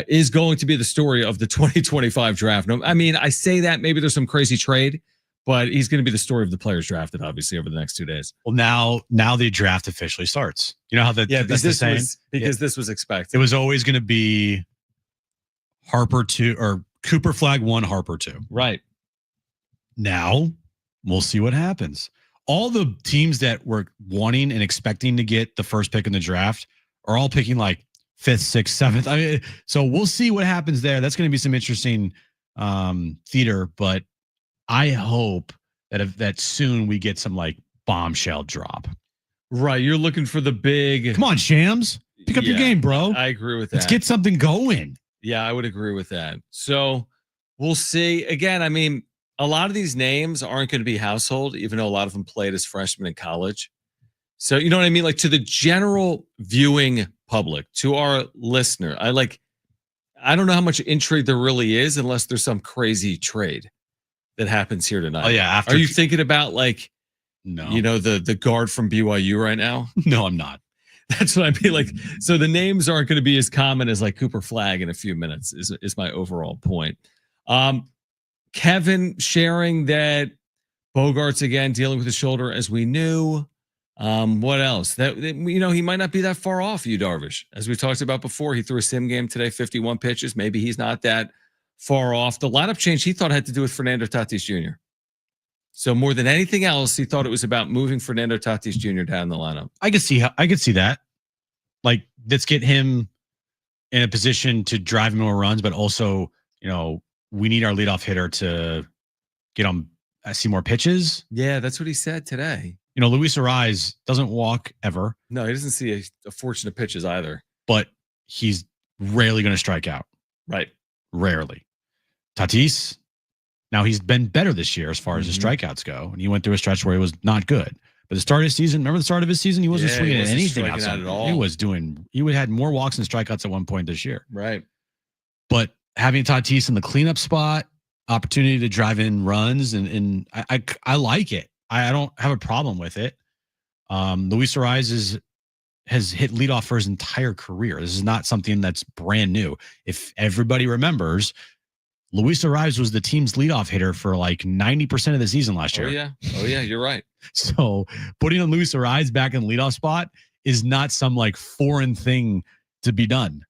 Speaker 1: is going to be the story of the 2025 draft. I mean, I say that maybe there's some crazy trade, but he's going to be the story of the players drafted, obviously, over the next 2 days.
Speaker 2: Well, now the draft officially starts. You know how that's
Speaker 1: this was expected.
Speaker 2: It was always going to be Harper 2 or Cooper Flagg 1, Harper 2.
Speaker 1: Right.
Speaker 2: Now we'll see what happens. All the teams that were wanting and expecting to get the first pick in the draft are all picking like 5th, 6th, 7th. I mean, so we'll see what happens there. That's going to be some interesting theater, but I hope that soon we get some like bombshell drop.
Speaker 1: Right. You're looking for the big.
Speaker 2: Come on, Shams. Pick up your game, bro.
Speaker 1: I agree with that.
Speaker 2: Let's get something going.
Speaker 1: Yeah, I would agree with that. So we'll see. Again, I mean, a lot of these names aren't going to be household, even though a lot of them played as freshmen in college. So, you know what I mean? Like to the general viewing public, to our listener, I don't know how much intrigue there really is unless there's some crazy trade that happens here tonight.
Speaker 2: Oh, yeah.
Speaker 1: Are you thinking about like,
Speaker 2: no,
Speaker 1: you know, the guard from BYU right now?
Speaker 2: No, I'm not.
Speaker 1: That's what I mean. Like, so the names aren't going to be as common as like Cooper Flagg in a few minutes is my overall point. Kevin sharing that Bogaerts again dealing with his shoulder as we knew. What else? That you know, he might not be that far off you, Darvish. As we talked about before, he threw a sim game today, 51 pitches. Maybe he's not that far off. The lineup change he thought had to do with Fernando Tatis Jr. So more than anything else, he thought it was about moving Fernando Tatis Jr. down the lineup.
Speaker 2: I could see that. Like, let's get him in a position to drive more runs, but also, you know, we need our leadoff hitter to get on. See more pitches.
Speaker 1: Yeah, that's what he said today.
Speaker 2: You know, Luis Ariz doesn't walk ever.
Speaker 1: No, he doesn't see a fortune of pitches either.
Speaker 2: But he's rarely going to strike out.
Speaker 1: Right.
Speaker 2: Rarely. Tatis, now he's been better this year as far as his strikeouts go. And he went through a stretch where he was not good. But the start of his season, remember the start of his season? He wasn't swinging at anything outside.
Speaker 1: At all.
Speaker 2: He had more walks and strikeouts at one point this year.
Speaker 1: Right.
Speaker 2: But having Tatis in the cleanup spot, opportunity to drive in runs, and I like it. I don't have a problem with it. Luis Ariz has hit leadoff for his entire career. This is not something that's brand new. If everybody remembers, Luis Ariz was the team's leadoff hitter for like 90% of the season last year.
Speaker 1: Oh yeah, you're right.
Speaker 2: So putting on Luis Ariz back in the leadoff spot is not some like foreign thing to be done.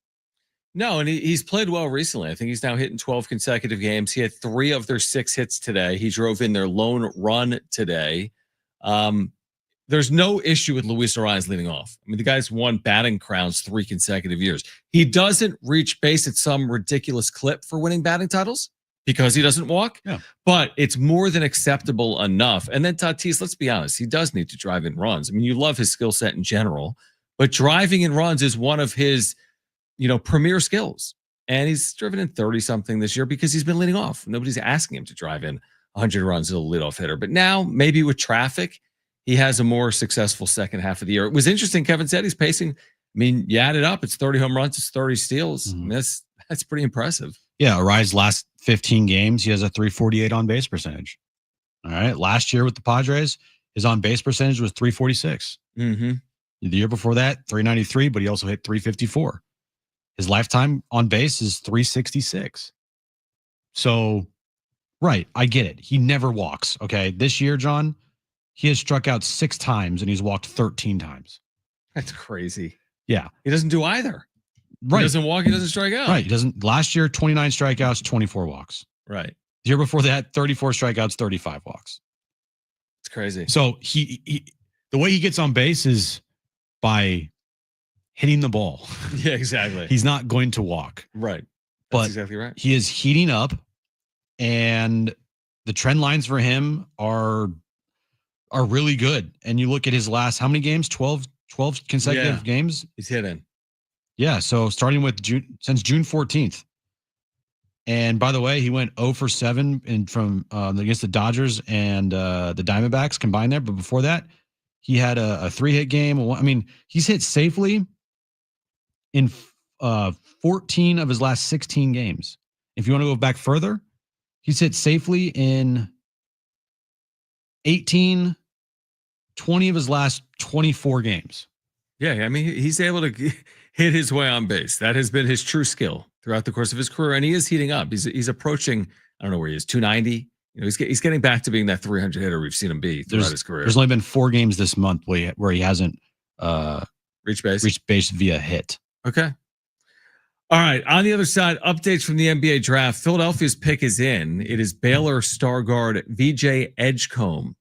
Speaker 1: No, and he's played well recently. I think he's now hitting 12 consecutive games. He had 3 of their 6 hits today. He drove in their lone run today. There's no issue with Luis Ariz leading off. I mean, the guy's won batting crowns 3 consecutive years. He doesn't reach base at some ridiculous clip for winning batting titles because he doesn't walk, but it's more than acceptable enough. And then Tatis, let's be honest, he does need to drive in runs. I mean, you love his skill set in general, but driving in runs is one of his premier skills. And he's driven in 30 something this year because he's been leading off. Nobody's asking him to drive in 100 runs as a leadoff hitter. But now maybe with traffic, he has a more successful second half of the year. It was interesting. Kevin said he's pacing. I mean, you add it up, it's 30 home runs, it's 30 steals. I mean, that's pretty impressive.
Speaker 2: Yeah. Ariz last 15 games, he has a 348 on base percentage. All right. Last year with the Padres, his on base percentage was 346.
Speaker 1: Mm-hmm.
Speaker 2: The year before that, 393, but he also hit 354. His lifetime on base is 366. So, right, I get it. He never walks. Okay, this year, John, he has struck out 6 times and he's walked 13 times.
Speaker 1: That's crazy.
Speaker 2: Yeah,
Speaker 1: he doesn't do either.
Speaker 2: Right,
Speaker 1: he doesn't walk. He doesn't strike out.
Speaker 2: Right, he doesn't. Last year, 29 strikeouts, 24 walks.
Speaker 1: Right.
Speaker 2: The year before that, 34 strikeouts, 35 walks.
Speaker 1: It's crazy.
Speaker 2: So he the way he gets on base is by hitting the ball.
Speaker 1: Yeah, exactly.
Speaker 2: He's not going to walk.
Speaker 1: Right. That's
Speaker 2: but
Speaker 1: exactly right.
Speaker 2: He is heating up, and the trend lines for him are really good. And you look at his last, how many games? 12 12 consecutive games.
Speaker 1: He's hitting.
Speaker 2: Yeah, so starting with since June 14th. And by the way, he went 0 for 7 from against the Dodgers and the Diamondbacks combined there. But before that, he had a 3-hit game. I mean, he's hit safely in 14 of his last 16 games. If you want to go back further, he's hit safely in 20 of his last 24 games.
Speaker 1: Yeah, I mean, he's able to hit his way on base. That has been his true skill throughout the course of his career, and he is heating up. He's approaching, I don't know where he is, 290. You know, he's getting back to being that 300 hitter we've seen him be throughout his career.
Speaker 2: There's only been 4 games this month where he hasn't
Speaker 1: reached base
Speaker 2: via hit.
Speaker 1: Okay. All right. On the other side, updates from the NBA draft. Philadelphia's pick is in. It is Baylor star guard VJ Edgecombe.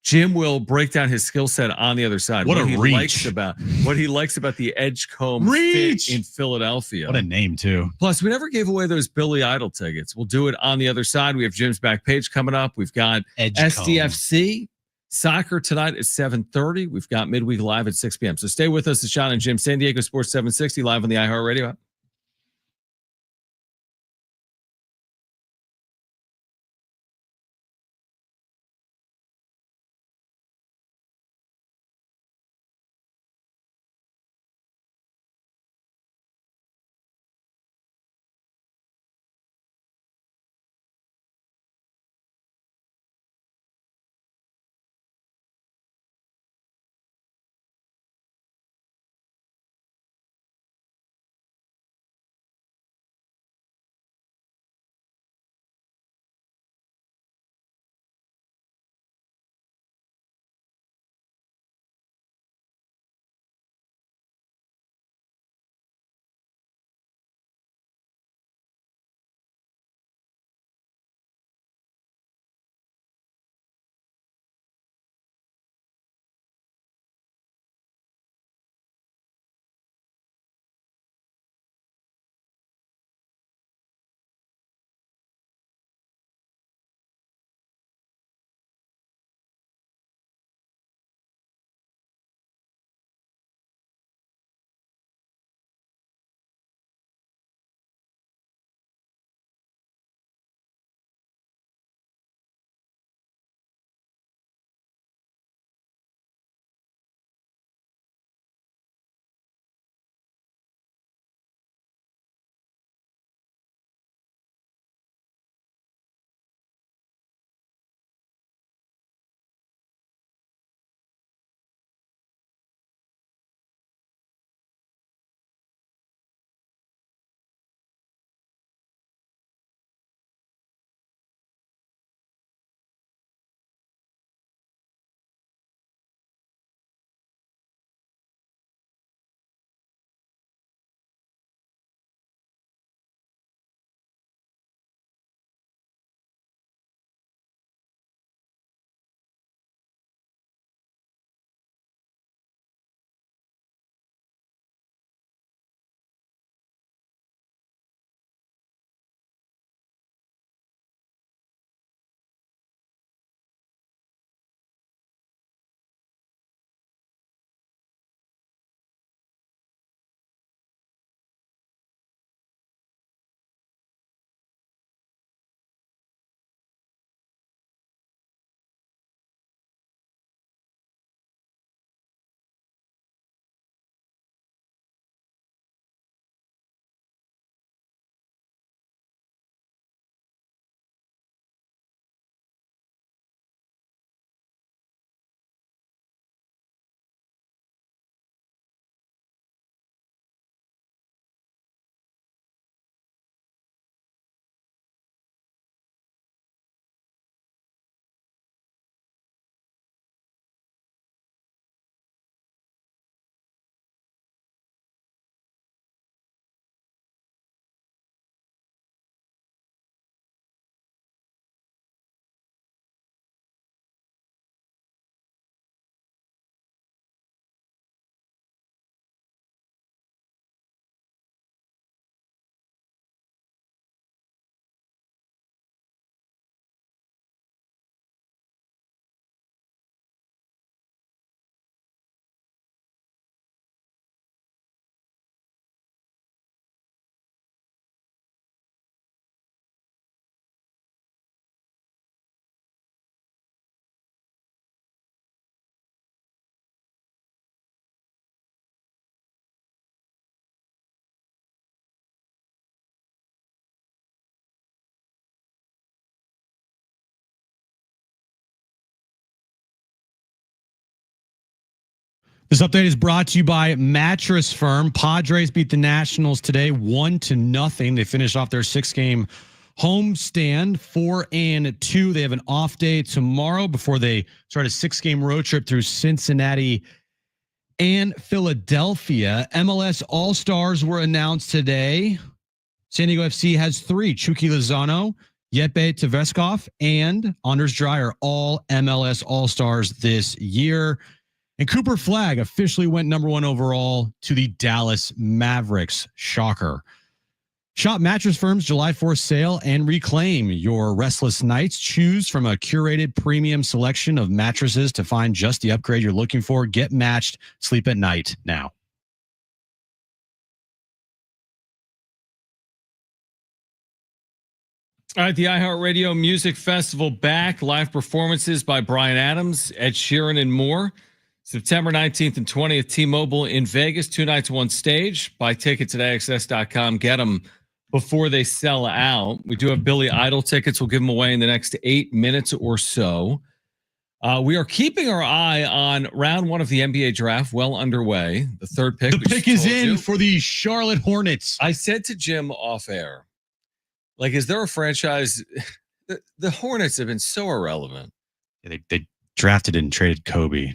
Speaker 1: Jim will break down his skill set on the other side.
Speaker 2: What he
Speaker 1: likes about the Edgecombe fit in Philadelphia.
Speaker 2: What a name too.
Speaker 1: Plus, we never gave away those Billy Idol tickets. We'll do it on the other side. We have Jim's back page coming up. We've got
Speaker 2: Edgecombe.
Speaker 1: SDFC soccer tonight at 7:30. We've got midweek live at 6 p.m. So stay with us. It's Jon and Jim, San Diego Sports 760 live on the iHeartRadio app.
Speaker 2: This update is brought to you by Mattress Firm. Padres beat the Nationals today 1-0. They finished off their 6-game homestand 4-2. They have an off day tomorrow before they start a 6-game road trip through Cincinnati and Philadelphia. MLS All-Stars were announced today. San Diego FC has 3. Chucky Lozano, Yeppe Taveskov, and Anders Dry are all MLS All-Stars this year. And Cooper Flagg officially went number 1 overall to the Dallas Mavericks. Shocker. Shop Mattress Firm's July 4th sale and reclaim your restless nights. Choose from a curated premium selection of mattresses to find just the upgrade you're looking for. Get matched. Sleep at night now.
Speaker 1: All right, the iHeartRadio Music Festival back. Live performances by Bryan Adams, Ed Sheeran, and more. September 19th and 20th, T-Mobile in Vegas. 2 nights, 1 stage. Buy tickets at AXS.com. Get them before they sell out. We do have Billy Idol tickets. We'll give them away in the next 8 minutes or so. We are keeping our eye on round 1 of the NBA draft, well underway. The third pick.
Speaker 2: The pick is in for the Charlotte Hornets.
Speaker 1: I said to Jim off air, like, is there a franchise? The Hornets have been so irrelevant.
Speaker 2: Yeah, they drafted and traded Kobe.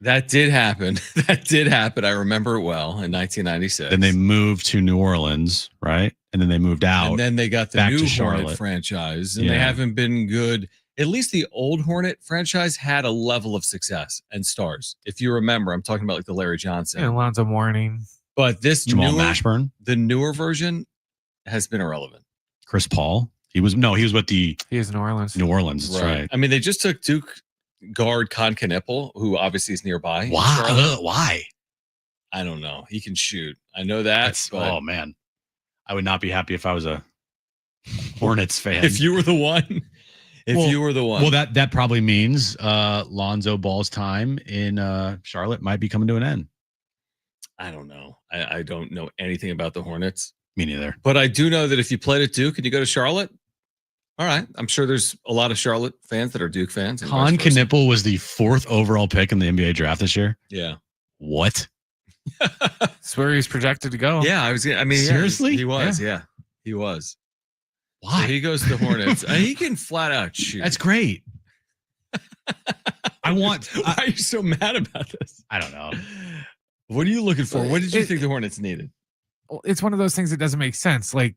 Speaker 1: That did happen. That did happen. I remember it well in 1996.
Speaker 2: Then they moved to New Orleans, right? And then they moved out.
Speaker 1: And then they got the new Hornet franchise, and they haven't been good. At least the old Hornet franchise had a level of success and stars. If you remember, I'm talking about like the Larry Johnson.
Speaker 5: And Alonzo Mourning.
Speaker 1: But this
Speaker 2: Mashburn,
Speaker 1: the newer version, has been irrelevant.
Speaker 2: Chris Paul. He was with the.
Speaker 5: He is New Orleans.
Speaker 2: New Orleans. That's right.
Speaker 1: I mean, they just took Duke guard Con Knipple, who obviously is nearby.
Speaker 2: Why?
Speaker 1: I don't know. He can shoot. I know that.
Speaker 2: Oh man, I would not be happy if I was a Hornets fan.
Speaker 1: If you were the one. You were the one.
Speaker 2: Well, that probably means Lonzo Ball's time in Charlotte might be coming to an end.
Speaker 1: I don't know. I don't know anything about the Hornets.
Speaker 2: Me neither.
Speaker 1: But I do know that if you played at Duke and you go to Charlotte, all right. I'm sure there's a lot of Charlotte fans that are Duke fans.
Speaker 2: Con Knipple was the 4th overall pick in the NBA draft this year.
Speaker 1: Yeah.
Speaker 2: What?
Speaker 5: That's where he's projected to go.
Speaker 1: Yeah,
Speaker 2: seriously?
Speaker 1: He was. Yeah, he was.
Speaker 2: Why?
Speaker 1: So he goes to the Hornets. He can flat out shoot.
Speaker 2: That's great. Why
Speaker 1: are you so mad about this?
Speaker 2: I don't know.
Speaker 1: What are you looking for? What did you think the Hornets needed?
Speaker 5: It's one of those things that doesn't make sense. Like,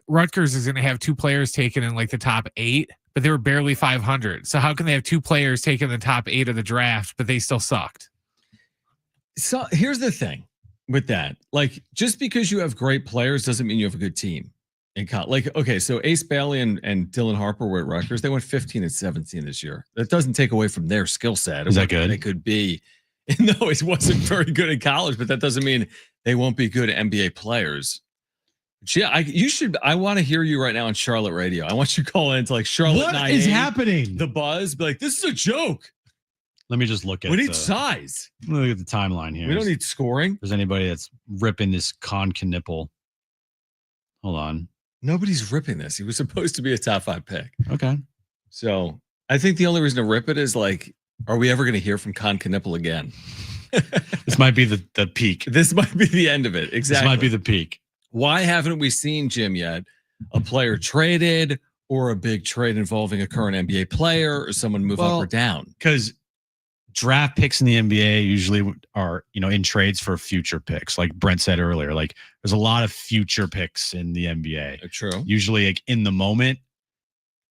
Speaker 5: Rutgers is going to have 2 players taken in like the top 8, but they were barely 500. So how can they have 2 players taken in the top 8 of the draft, but they still sucked?
Speaker 1: So here's the thing with that. Like, just because you have great players doesn't mean you have a good team. Okay, so Ace Bailey and Dylan Harper were at Rutgers. They went 15 and 17 this year. That doesn't take away from their skill set.
Speaker 2: Is that good?
Speaker 1: It could be. No, it wasn't very good in college, but that doesn't mean they won't be good NBA players. Yeah, I want to hear you right now on Charlotte radio. I want you to call into like Charlotte.
Speaker 2: What is happening?
Speaker 1: The Buzz, be like, this is a joke.
Speaker 2: Let me just look at.
Speaker 1: We need size.
Speaker 2: Look at the timeline here.
Speaker 1: We don't need scoring.
Speaker 2: If there's anybody that's ripping this Con Knipple. Hold on.
Speaker 1: Nobody's ripping this. He was supposed to be a top 5 pick.
Speaker 2: Okay.
Speaker 1: So I think the only reason to rip it is like, are we ever going to hear from Con Knipple again?
Speaker 2: This might be the peak.
Speaker 1: This might be the end of it. Exactly.
Speaker 2: This might be the peak.
Speaker 1: Why haven't we seen, Jim, yet a player traded or a big trade involving a current NBA player or someone move up or down?
Speaker 2: Because draft picks in the NBA usually are, in trades for future picks. Like Brent said earlier, like there's a lot of future picks in the NBA.
Speaker 1: True.
Speaker 2: Usually like in the moment,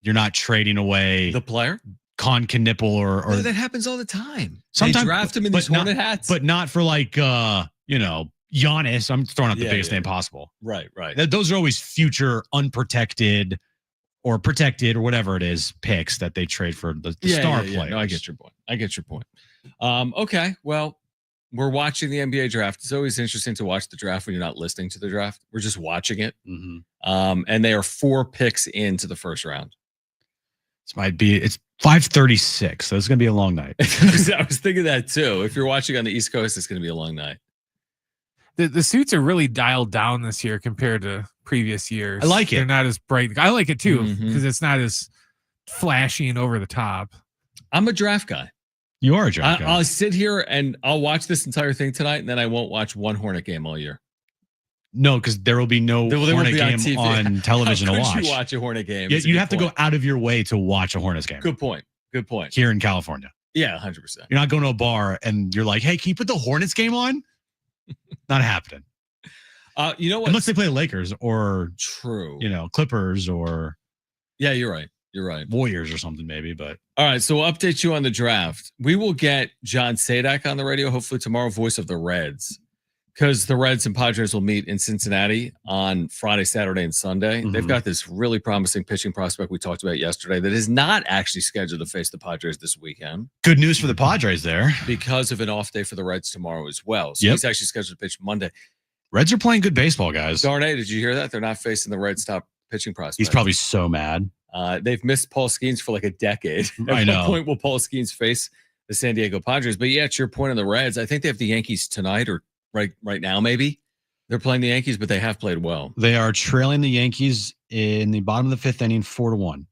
Speaker 2: you're not trading away
Speaker 1: the player.
Speaker 2: Con Knipple or
Speaker 1: no, that happens all the time.
Speaker 2: Sometimes
Speaker 1: they draft him in these Hornet hats.
Speaker 2: But not for like, Giannis. I'm throwing out the biggest name possible.
Speaker 1: Right.
Speaker 2: Those are always future unprotected or protected or whatever it is picks that they trade for the star players.
Speaker 1: No, I get your point. Okay. Well, we're watching the NBA draft. It's always interesting to watch the draft when you're not listening to the draft. We're just watching it.
Speaker 2: Mm-hmm.
Speaker 1: And they are 4 picks into the first round.
Speaker 2: It's 5:36. So it's going to be a long night.
Speaker 1: I was thinking that too. If you're watching on the East Coast, it's going to be a long night.
Speaker 5: The suits are really dialed down this year compared to previous years.
Speaker 2: I like it.
Speaker 5: They're not as bright. I like it too because it's not as flashy and over the top.
Speaker 1: I'm a draft guy.
Speaker 2: You are a Giant guy.
Speaker 1: I'll sit here and I'll watch this entire thing tonight, and then I won't watch one Hornet game all year.
Speaker 2: No, because there will be no Hornet game on television to watch.
Speaker 1: You watch a Hornet game?
Speaker 2: Yeah, you have to go out of your way to watch a Hornets game.
Speaker 1: Good point. Good point.
Speaker 2: Here in California.
Speaker 1: Yeah, 100%.
Speaker 2: You're not going to a bar and you're like, hey, can you put the Hornets game on? Not happening.
Speaker 1: You know what?
Speaker 2: Unless they play Lakers or
Speaker 1: true,
Speaker 2: Clippers or
Speaker 1: you're right. You're right.
Speaker 2: Warriors or something maybe. But
Speaker 1: all right, so we'll update you on the draft. We will get John Sadak on the radio hopefully tomorrow, voice of the Reds, because the Reds and Padres will meet in Cincinnati on Friday, Saturday, and Sunday. Mm-hmm. They've got this really promising pitching prospect we talked about yesterday that is not actually scheduled to face the Padres this weekend.
Speaker 2: Good news for the Padres there.
Speaker 1: Because of an off day for the Reds tomorrow as well. So he's actually scheduled to pitch Monday.
Speaker 2: Reds are playing good baseball, guys.
Speaker 1: Darnay, did you hear that? They're not facing the Reds' top pitching prospect.
Speaker 2: He's probably so mad.
Speaker 1: They've missed Paul Skeens for like a decade.
Speaker 2: I know.
Speaker 1: At what point will Paul Skeens face the San Diego Padres? But yeah, to your point on the Reds, I think they have the Yankees tonight or right now, maybe. They're playing the Yankees, but they have played well.
Speaker 2: They are trailing the Yankees in the bottom of the fifth inning, 4-1.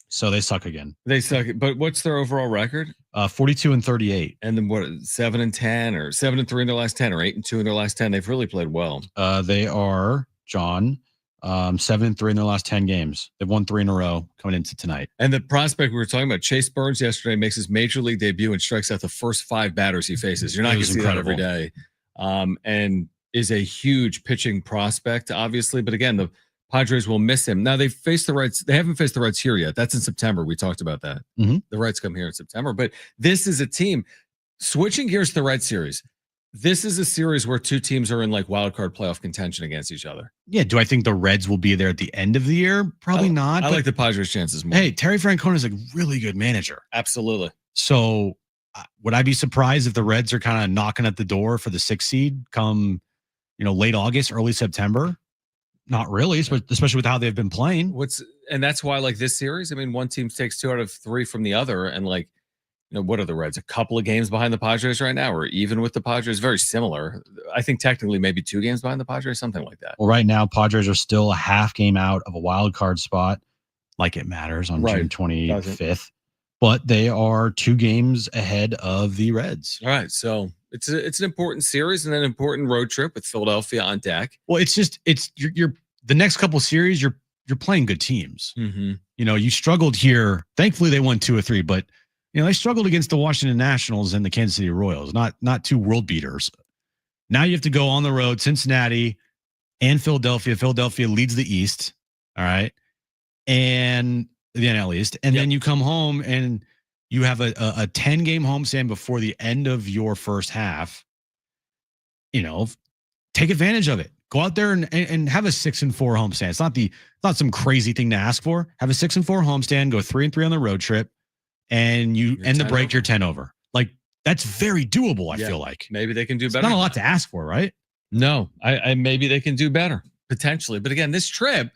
Speaker 2: So they suck again.
Speaker 1: They suck. But what's their overall record?
Speaker 2: 42-38.
Speaker 1: And then what? 7-10 or 7-3 in their last 10 or 8-2 in their last 10. They've really played well.
Speaker 2: They are, John, 7-3 in their last 10 games. They've won 3 in a row coming into tonight.
Speaker 1: And the prospect we were talking about, Chase Burns, yesterday makes his major league debut and strikes out the first 5 batters he faces. You're not going to see that every day. And is a huge pitching prospect, obviously. But again, the Padres will miss him. Now, they've faced the Reds. They haven't faced the Reds here yet. That's in September. We talked about that.
Speaker 2: Mm-hmm.
Speaker 1: The Reds come here in September. But this is a team. Switching gears to the Red Series, this is a series where 2 teams are in like wild card playoff contention against each other.
Speaker 2: Yeah. Do I think the Reds will be there at the end of the year? Probably not.
Speaker 1: I like the Padres' chances more.
Speaker 2: Hey, Terry Francona is a really good manager.
Speaker 1: Absolutely.
Speaker 2: So would I be surprised if the Reds are kind of knocking at the door for the 6th seed come, late August, early September? Not really, especially with how they've been playing.
Speaker 1: And that's why, like this series, I mean, one team takes 2 out of 3 from the other, and like, what are the Reds? A couple of games behind the Padres right now, or even with the Padres, very similar. I think technically maybe 2 games behind the Padres, something like that.
Speaker 2: Well, right now, Padres are still a half game out of a wild card spot, like it matters on June 25th. But they are 2 games ahead of the Reds.
Speaker 1: All right, so it's an important series and an important road trip with Philadelphia on deck.
Speaker 2: Well, you're the next couple series you're playing good teams.
Speaker 1: Mm-hmm.
Speaker 2: You struggled here. Thankfully, they won 2 or 3, but they struggled against the Washington Nationals and the Kansas City Royals. Not 2 world beaters. Now you have to go on the road, Cincinnati and Philadelphia. Philadelphia leads the East. All right, and the NL East, and then you come home and you have a 10-game homestand before the end of your first half. Take advantage of it. Go out there and have a 6-4 homestand. It's not some crazy thing to ask for. Have a 6-4 homestand. Go 3-3 on the road trip, and you end the break. You're 10 over. Like that's very doable. I feel like
Speaker 1: maybe they can do better.
Speaker 2: It's not a lot to ask for, right?
Speaker 1: No, I maybe they can do better potentially. But again, this trip,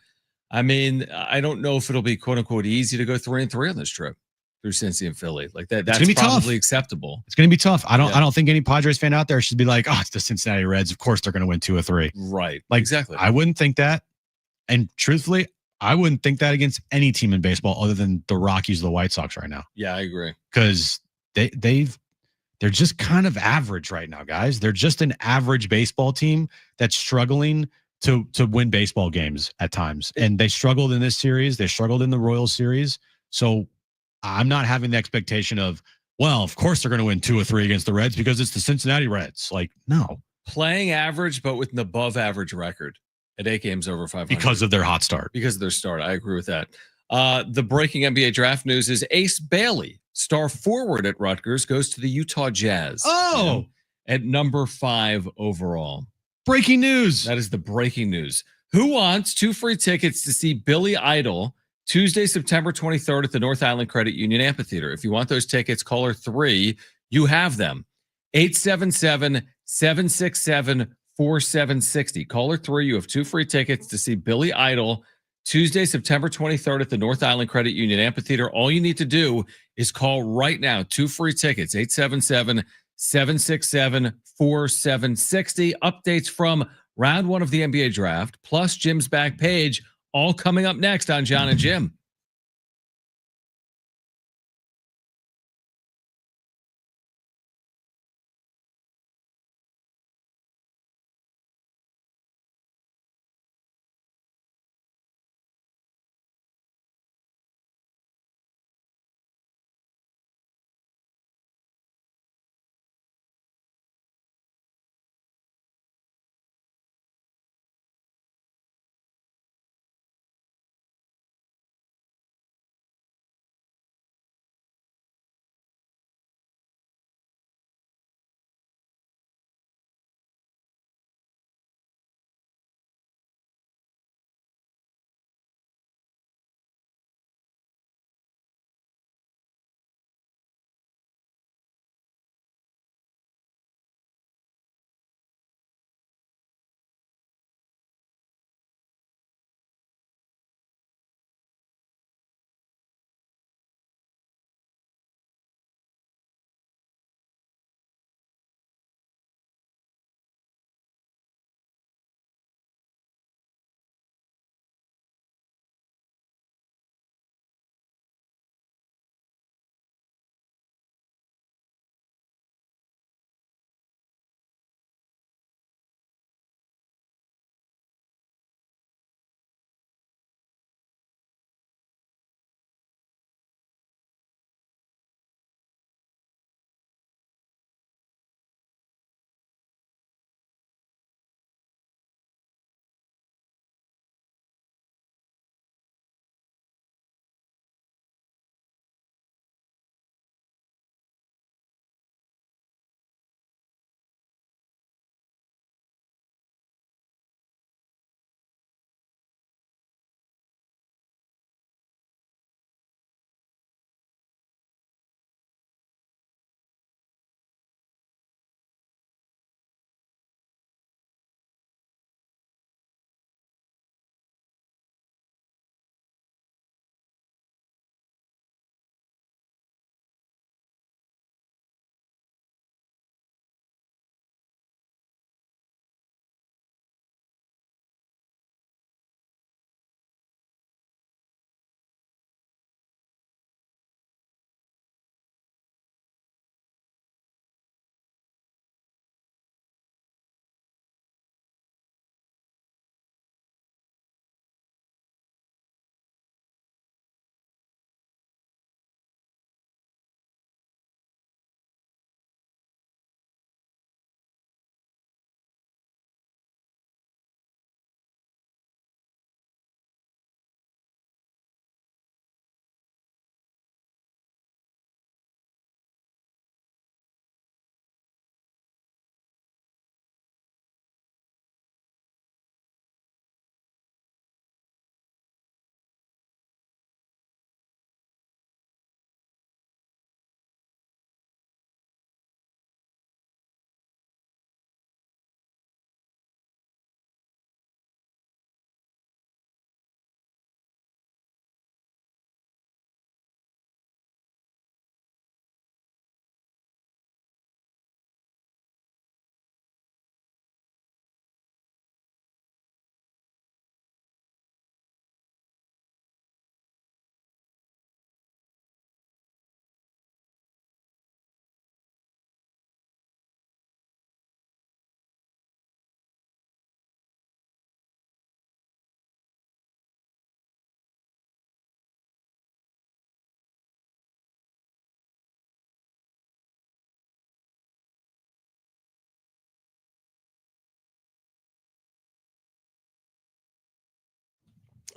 Speaker 1: I mean, I don't know if it'll be quote unquote easy to go 3-3 on this trip through Cincy and Philly. Like that's
Speaker 2: gonna be
Speaker 1: probably
Speaker 2: tough.
Speaker 1: Acceptable.
Speaker 2: It's going to be tough. I don't think any Padres fan out there should be like, oh, it's the Cincinnati Reds. Of course they're going to win 2 or 3.
Speaker 1: Right.
Speaker 2: Like
Speaker 1: exactly.
Speaker 2: I wouldn't think that. And truthfully, I wouldn't think that against any team in baseball other than the Rockies or the White Sox right now.
Speaker 1: Yeah, I agree.
Speaker 2: Because they're just kind of average right now, guys. They're just an average baseball team that's struggling to win baseball games at times. And they struggled in this series. They struggled in the Royals series. So I'm not having the expectation of, well, of course they're going to win 2 or 3 against the Reds because it's the Cincinnati Reds. Like, no.
Speaker 1: Playing average, but with an above average record at 8 games over 500.
Speaker 2: Because of their hot start.
Speaker 1: Because of their start. I agree with that. The breaking NBA draft news is Ace Bailey, star forward at Rutgers, goes to the Utah Jazz.
Speaker 2: Oh!
Speaker 1: At number 5 overall.
Speaker 2: Breaking news.
Speaker 1: That is the breaking news. Who wants 2 free tickets to see Billy Idol Tuesday, September 23rd at the North Island Credit Union Amphitheater? If you want those tickets, caller 3, you have them. 877-767-4760. Caller 3, you have 2 free tickets to see Billy Idol Tuesday, September 23rd at the North Island Credit Union Amphitheater. All you need to do is call right now. 2 free tickets, 877-767-4760. Updates from round 1 of the NBA draft, plus Jim's back page, all coming up next on Jon and Jim.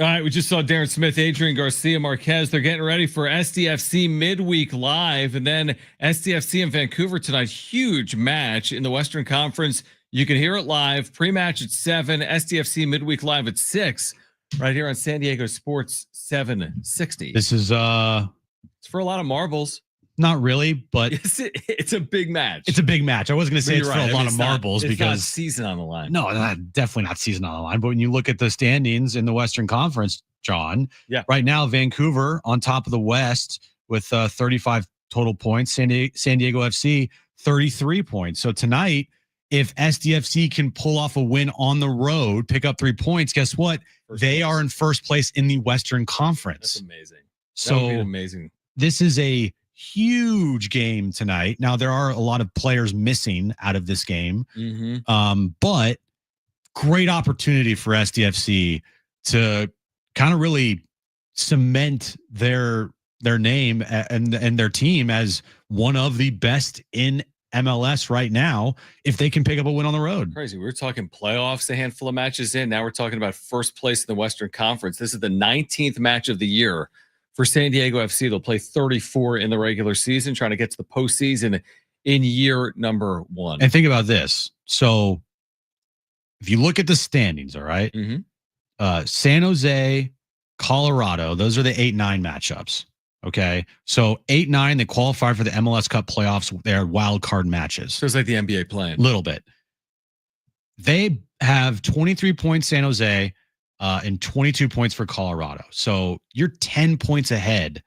Speaker 1: All right, we just saw Darren Smith, Adrian Garcia Marquez. They're getting ready for SDFC midweek live, and then SDFC in Vancouver tonight. Huge match in the Western Conference. You can hear it live. Pre-match at 7. SDFC midweek live at 6. Right here on San Diego Sports 760.
Speaker 2: This is
Speaker 1: it's for a lot of marbles.
Speaker 2: Not really, but
Speaker 1: it's a big match.
Speaker 2: It's a big match. I wasn't going to say it's for a lot of marbles
Speaker 1: because
Speaker 2: because
Speaker 1: season on the line.
Speaker 2: No, definitely not season on the line. But when you look at the standings in the Western Conference, John, right now Vancouver on top of the West with 35 total points. San Diego FC 33 points. So tonight, if SDFC can pull off a win on the road, pick up 3 points, guess what? They are in first place in the Western Conference.
Speaker 1: That's amazing.
Speaker 2: So
Speaker 1: that would be amazing.
Speaker 2: This is a huge game tonight. Now there are a lot of players missing out of this game, but great opportunity for SDFC to kind of really cement their name and their team as one of the best in MLS right now if they can pick up a win on the road.
Speaker 1: Crazy. We were talking playoffs a handful of matches in. Now we're talking about first place in the Western Conference. This is the 19th match of the year for San Diego FC. They'll play 34 in the regular season, trying to get to the postseason in year number 1.
Speaker 2: And think about this. So if you look at the standings, all right, San Jose, Colorado, those are the 8-9 matchups. Okay. So 8-9, they qualify for the MLS Cup playoffs. They're wild card matches.
Speaker 1: So it's like the NBA playing.
Speaker 2: A little bit. They have 23 points, San Jose, and 22 points for Colorado. So you're 10 points ahead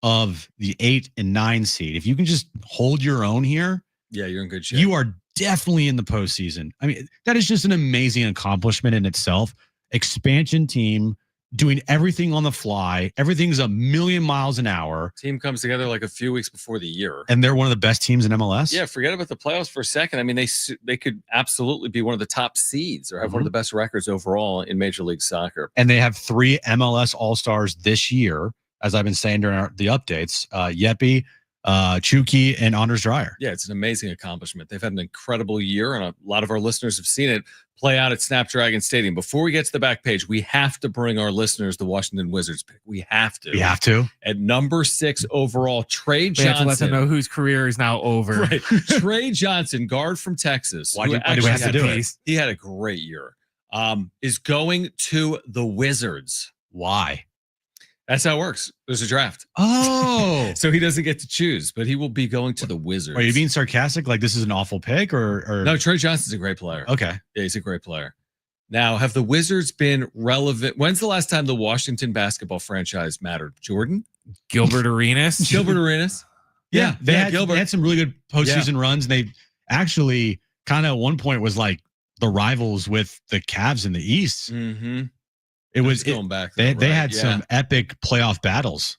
Speaker 2: of the 8 and 9 seed. If you can just hold your own here,
Speaker 1: you're in good shape.
Speaker 2: You are definitely in the postseason. I mean, that is just an amazing accomplishment in itself. Expansion team doing everything on the fly. Everything's a million miles an hour.
Speaker 1: Team comes together like a few weeks before the year.
Speaker 2: And they're one of the best teams in MLS.
Speaker 1: Yeah, forget about the playoffs for a second. I mean, they could absolutely be one of the top seeds or have one of the best records overall in Major League Soccer.
Speaker 2: And they have 3 MLS All-Stars this year, as I've been saying during the updates. Yepi, Chucky, and Anders Dreyer.
Speaker 1: Yeah, it's an amazing accomplishment. They've had an incredible year, and a lot of our listeners have seen it play out at Snapdragon Stadium. Before we get to the back page, we have to bring our listeners the Washington Wizards pick. We have to.
Speaker 2: We have to.
Speaker 1: At number 6 overall, Trey Johnson.
Speaker 5: We have to let them know whose career is now over.
Speaker 1: Right. Trey Johnson, guard from Texas.
Speaker 2: Why do we have to do it?
Speaker 1: He had a great year. Is going to the Wizards.
Speaker 2: Why?
Speaker 1: That's how it works. There's a draft.
Speaker 2: Oh.
Speaker 1: So he doesn't get to choose, but he will be going to the Wizards.
Speaker 2: Are you being sarcastic? Like this is an awful pick or?
Speaker 1: No, Trey Johnson's a great player.
Speaker 2: Okay.
Speaker 1: Yeah, he's a great player. Now, have the Wizards been relevant? When's the last time the Washington basketball franchise mattered? Jordan?
Speaker 5: Gilbert Arenas?
Speaker 1: Gilbert Arenas?
Speaker 2: Yeah. They had some really good postseason runs. And they actually kind of at one point was like the rivals with the Cavs in the East. It was
Speaker 1: going back.
Speaker 2: They had some epic playoff battles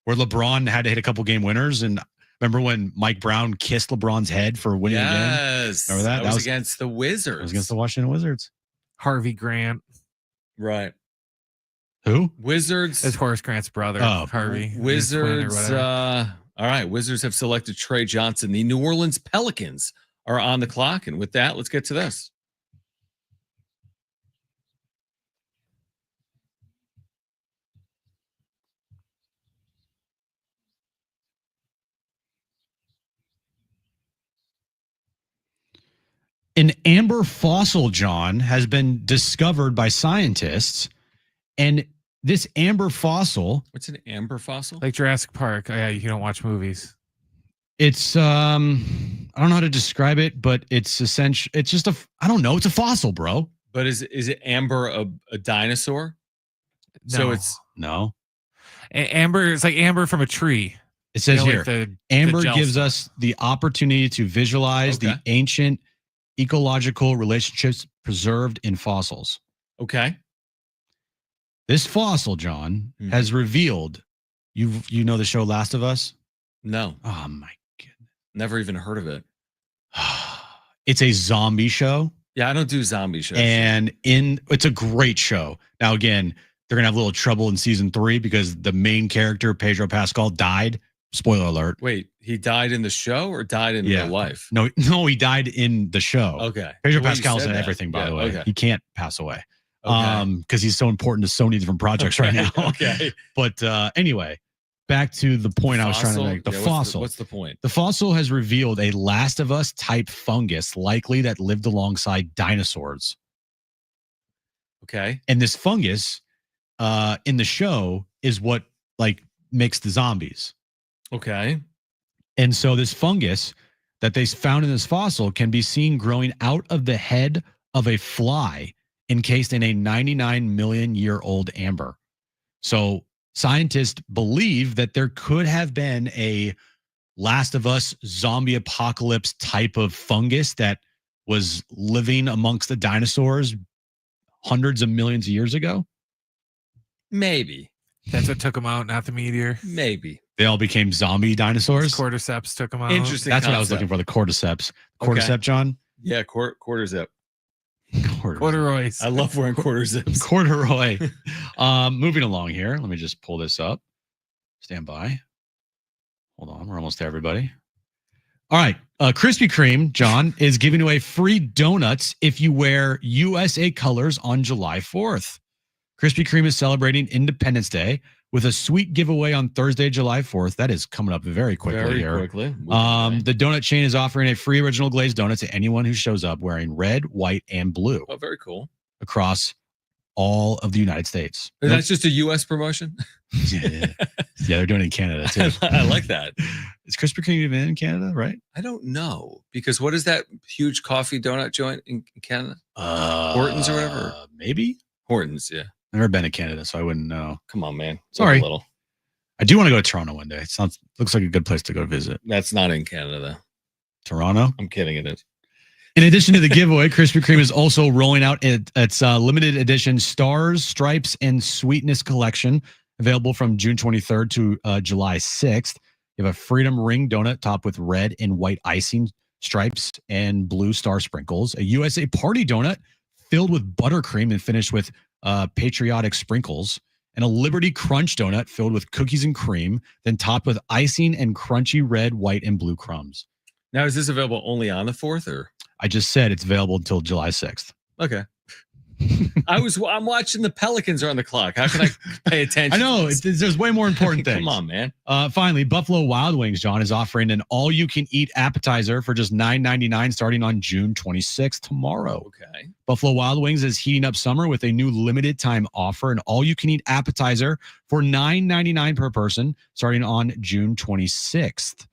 Speaker 2: where LeBron had to hit a couple game winners. And remember when Mike Brown kissed LeBron's head for winning the game?
Speaker 1: Yes.
Speaker 2: Remember that?
Speaker 1: That was against the Wizards.
Speaker 2: It was against the Washington Wizards.
Speaker 5: Harvey Grant.
Speaker 1: Right.
Speaker 2: Who?
Speaker 1: Wizards.
Speaker 5: It's Horace Grant's brother, Harvey.
Speaker 1: Wizards. All right. Wizards have selected Trey Johnson. The New Orleans Pelicans are on the clock. And with that, let's get to this.
Speaker 2: An amber fossil, John, has been discovered by scientists. And this amber fossil.
Speaker 1: What's an amber fossil?
Speaker 5: Like Jurassic Park. Oh, yeah, you don't watch movies.
Speaker 2: It's, I don't know how to describe it, but it's essentially, it's just I don't know. It's a fossil, bro.
Speaker 1: But is it amber a dinosaur?
Speaker 5: No.
Speaker 1: So it's.
Speaker 2: No.
Speaker 5: Amber, it's like amber from a tree.
Speaker 2: It says
Speaker 5: like
Speaker 2: here, amber gives us the opportunity to visualize the ancient ecological relationships preserved in fossils.
Speaker 1: Okay.
Speaker 2: This fossil, John, has revealed, you know the show Last of Us?
Speaker 1: No.
Speaker 2: Oh my goodness.
Speaker 1: Never even heard of it.
Speaker 2: It's a zombie show.
Speaker 1: Yeah, I don't do zombie shows.
Speaker 2: And it's a great show. Now, again, they're going to have a little trouble in season 3 because the main character, Pedro Pascal, died. Spoiler alert.
Speaker 1: Wait, he died in the show or died in real life?
Speaker 2: No, he died in the show.
Speaker 1: Okay.
Speaker 2: Pedro Pascal's in everything, by the way.
Speaker 1: Okay.
Speaker 2: He can't pass away. because he's so important to so many different projects right now.
Speaker 1: Okay.
Speaker 2: But anyway, back to the point I was trying to make. The fossil.
Speaker 1: What's the point?
Speaker 2: The fossil has revealed a Last of Us type fungus, likely that lived alongside dinosaurs.
Speaker 1: Okay.
Speaker 2: And this fungus in the show is what like makes the zombies.
Speaker 1: Okay.
Speaker 2: And so this fungus that they found in this fossil can be seen growing out of the head of a fly encased in a 99 million year old amber. So scientists believe that there could have been a Last of Us zombie apocalypse type of fungus that was living amongst the dinosaurs hundreds of millions of years ago.
Speaker 1: Maybe.
Speaker 5: That's what took them out, not the meteor.
Speaker 1: Maybe.
Speaker 2: They all became zombie dinosaurs.
Speaker 5: Cordyceps took them out.
Speaker 1: Interesting.
Speaker 2: That's
Speaker 1: concept.
Speaker 2: what I was looking for. The cordyceps. Cordyceps, John?
Speaker 1: Yeah, quarter zip.
Speaker 5: Corduroys.
Speaker 1: I love wearing quarter zips.
Speaker 2: Corduroy. Moving along here. Let me just pull this up. Stand by. Hold on. We're almost there, everybody. All right. Krispy Kreme, John, is giving away free donuts if you wear USA colors on July 4th. Krispy Kreme is celebrating Independence Day with a sweet giveaway on Thursday, July 4th. That is coming up very quickly here. The donut chain is offering a free original glazed donut to anyone who shows up wearing red, white, and blue.
Speaker 1: Oh, very cool.
Speaker 2: Across all of the United States.
Speaker 1: That's just a U.S. promotion?
Speaker 2: Yeah, they're doing it in Canada, too.
Speaker 1: I like that.
Speaker 2: Is Krispy Kreme even in Canada, right?
Speaker 1: I don't know. Because what is that huge coffee donut joint in Canada? Hortons or whatever?
Speaker 2: Maybe?
Speaker 1: Hortons, yeah.
Speaker 2: Never been to Canada, so I wouldn't know.
Speaker 1: Come on, man.
Speaker 2: Sorry.
Speaker 1: A little.
Speaker 2: I do want to go to Toronto one day. It looks like a good place to go visit.
Speaker 1: That's not in Canada, though.
Speaker 2: Toronto?
Speaker 1: I'm kidding, it is.
Speaker 2: In addition to the giveaway, Krispy Kreme is also rolling out its limited edition Stars, Stripes, and Sweetness collection, available from June 23rd to July 6th. You have a Freedom Ring donut topped with red and white icing, stripes, and blue star sprinkles. A USA Party donut filled with buttercream and finished with patriotic sprinkles. And a Liberty Crunch donut filled with cookies and cream, then topped with icing and crunchy red, white, and blue crumbs.
Speaker 1: Now, is this available only on the 4th, or?
Speaker 2: I just said it's available until July 6th.
Speaker 1: Okay. I'm watching the Pelicans are on the clock. How can I pay attention?
Speaker 2: I know there's way more important things.
Speaker 1: Come on, man.
Speaker 2: Finally, Buffalo Wild Wings, John, is offering an all-you-can-eat appetizer for just $9.99 starting on June 26th, tomorrow.
Speaker 1: Okay.
Speaker 2: Buffalo Wild Wings is heating up summer with a new limited-time offer, an all-you-can-eat appetizer for $9.99 per person starting on June 26th.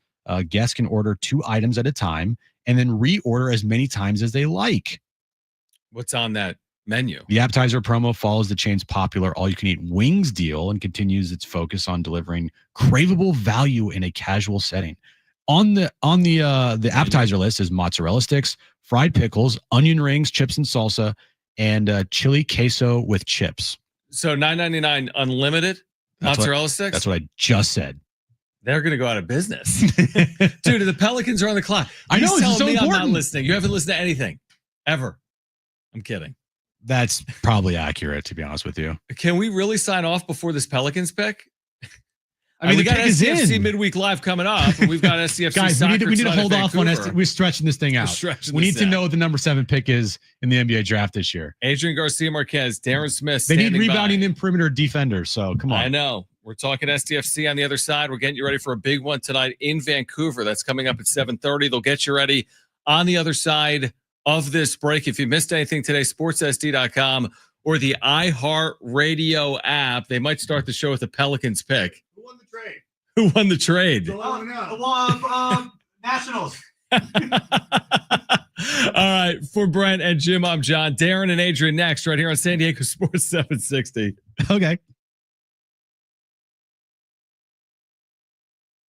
Speaker 2: Guests can order 2 items at a time and then reorder as many times as they like.
Speaker 1: What's on that menu?
Speaker 2: The appetizer promo follows the chain's popular all-you-can-eat wings deal and continues its focus on delivering craveable value in a casual setting. On the appetizer list is mozzarella sticks, fried pickles, onion rings, chips and salsa, and chili queso with chips.
Speaker 1: So $9.99 unlimited mozzarella sticks?
Speaker 2: That's what I just said.
Speaker 1: They're going to go out of business. Dude, the Pelicans are on the clock.
Speaker 2: I know, it's so
Speaker 1: me
Speaker 2: important.
Speaker 1: I'm not listening. You haven't listened to anything. Ever. I'm kidding.
Speaker 2: That's probably accurate, to be honest with you.
Speaker 1: Can we really sign off before this Pelicans pick?
Speaker 2: I mean,
Speaker 1: we
Speaker 2: the
Speaker 1: got
Speaker 2: pick is
Speaker 1: SCFC
Speaker 2: in.
Speaker 1: Midweek Live coming up, and we've got SCFC
Speaker 2: Guys, we need to hold off on
Speaker 1: Vancouver.
Speaker 2: we're stretching this thing out. We need to know what the number 7 pick is in the NBA draft this year.
Speaker 1: Adrian Garcia Marquez, Darren Smith.
Speaker 2: They need rebounding
Speaker 1: by.
Speaker 2: and perimeter defenders, so come on.
Speaker 1: I know. We're talking SDFC on the other side. We're getting you ready for a big one tonight in Vancouver. That's coming up at 7:30. They'll get you ready on the other side of this break. If you missed anything today, sportssd.com or the iHeartRadio app. They might start the show with a Pelicans pick.
Speaker 9: Who won the trade?
Speaker 1: Who won the trade?
Speaker 9: The Nationals.
Speaker 1: All right. For Brent and Jim, I'm John. Darren and Adrian next, right here on San Diego Sports 760.
Speaker 2: Okay.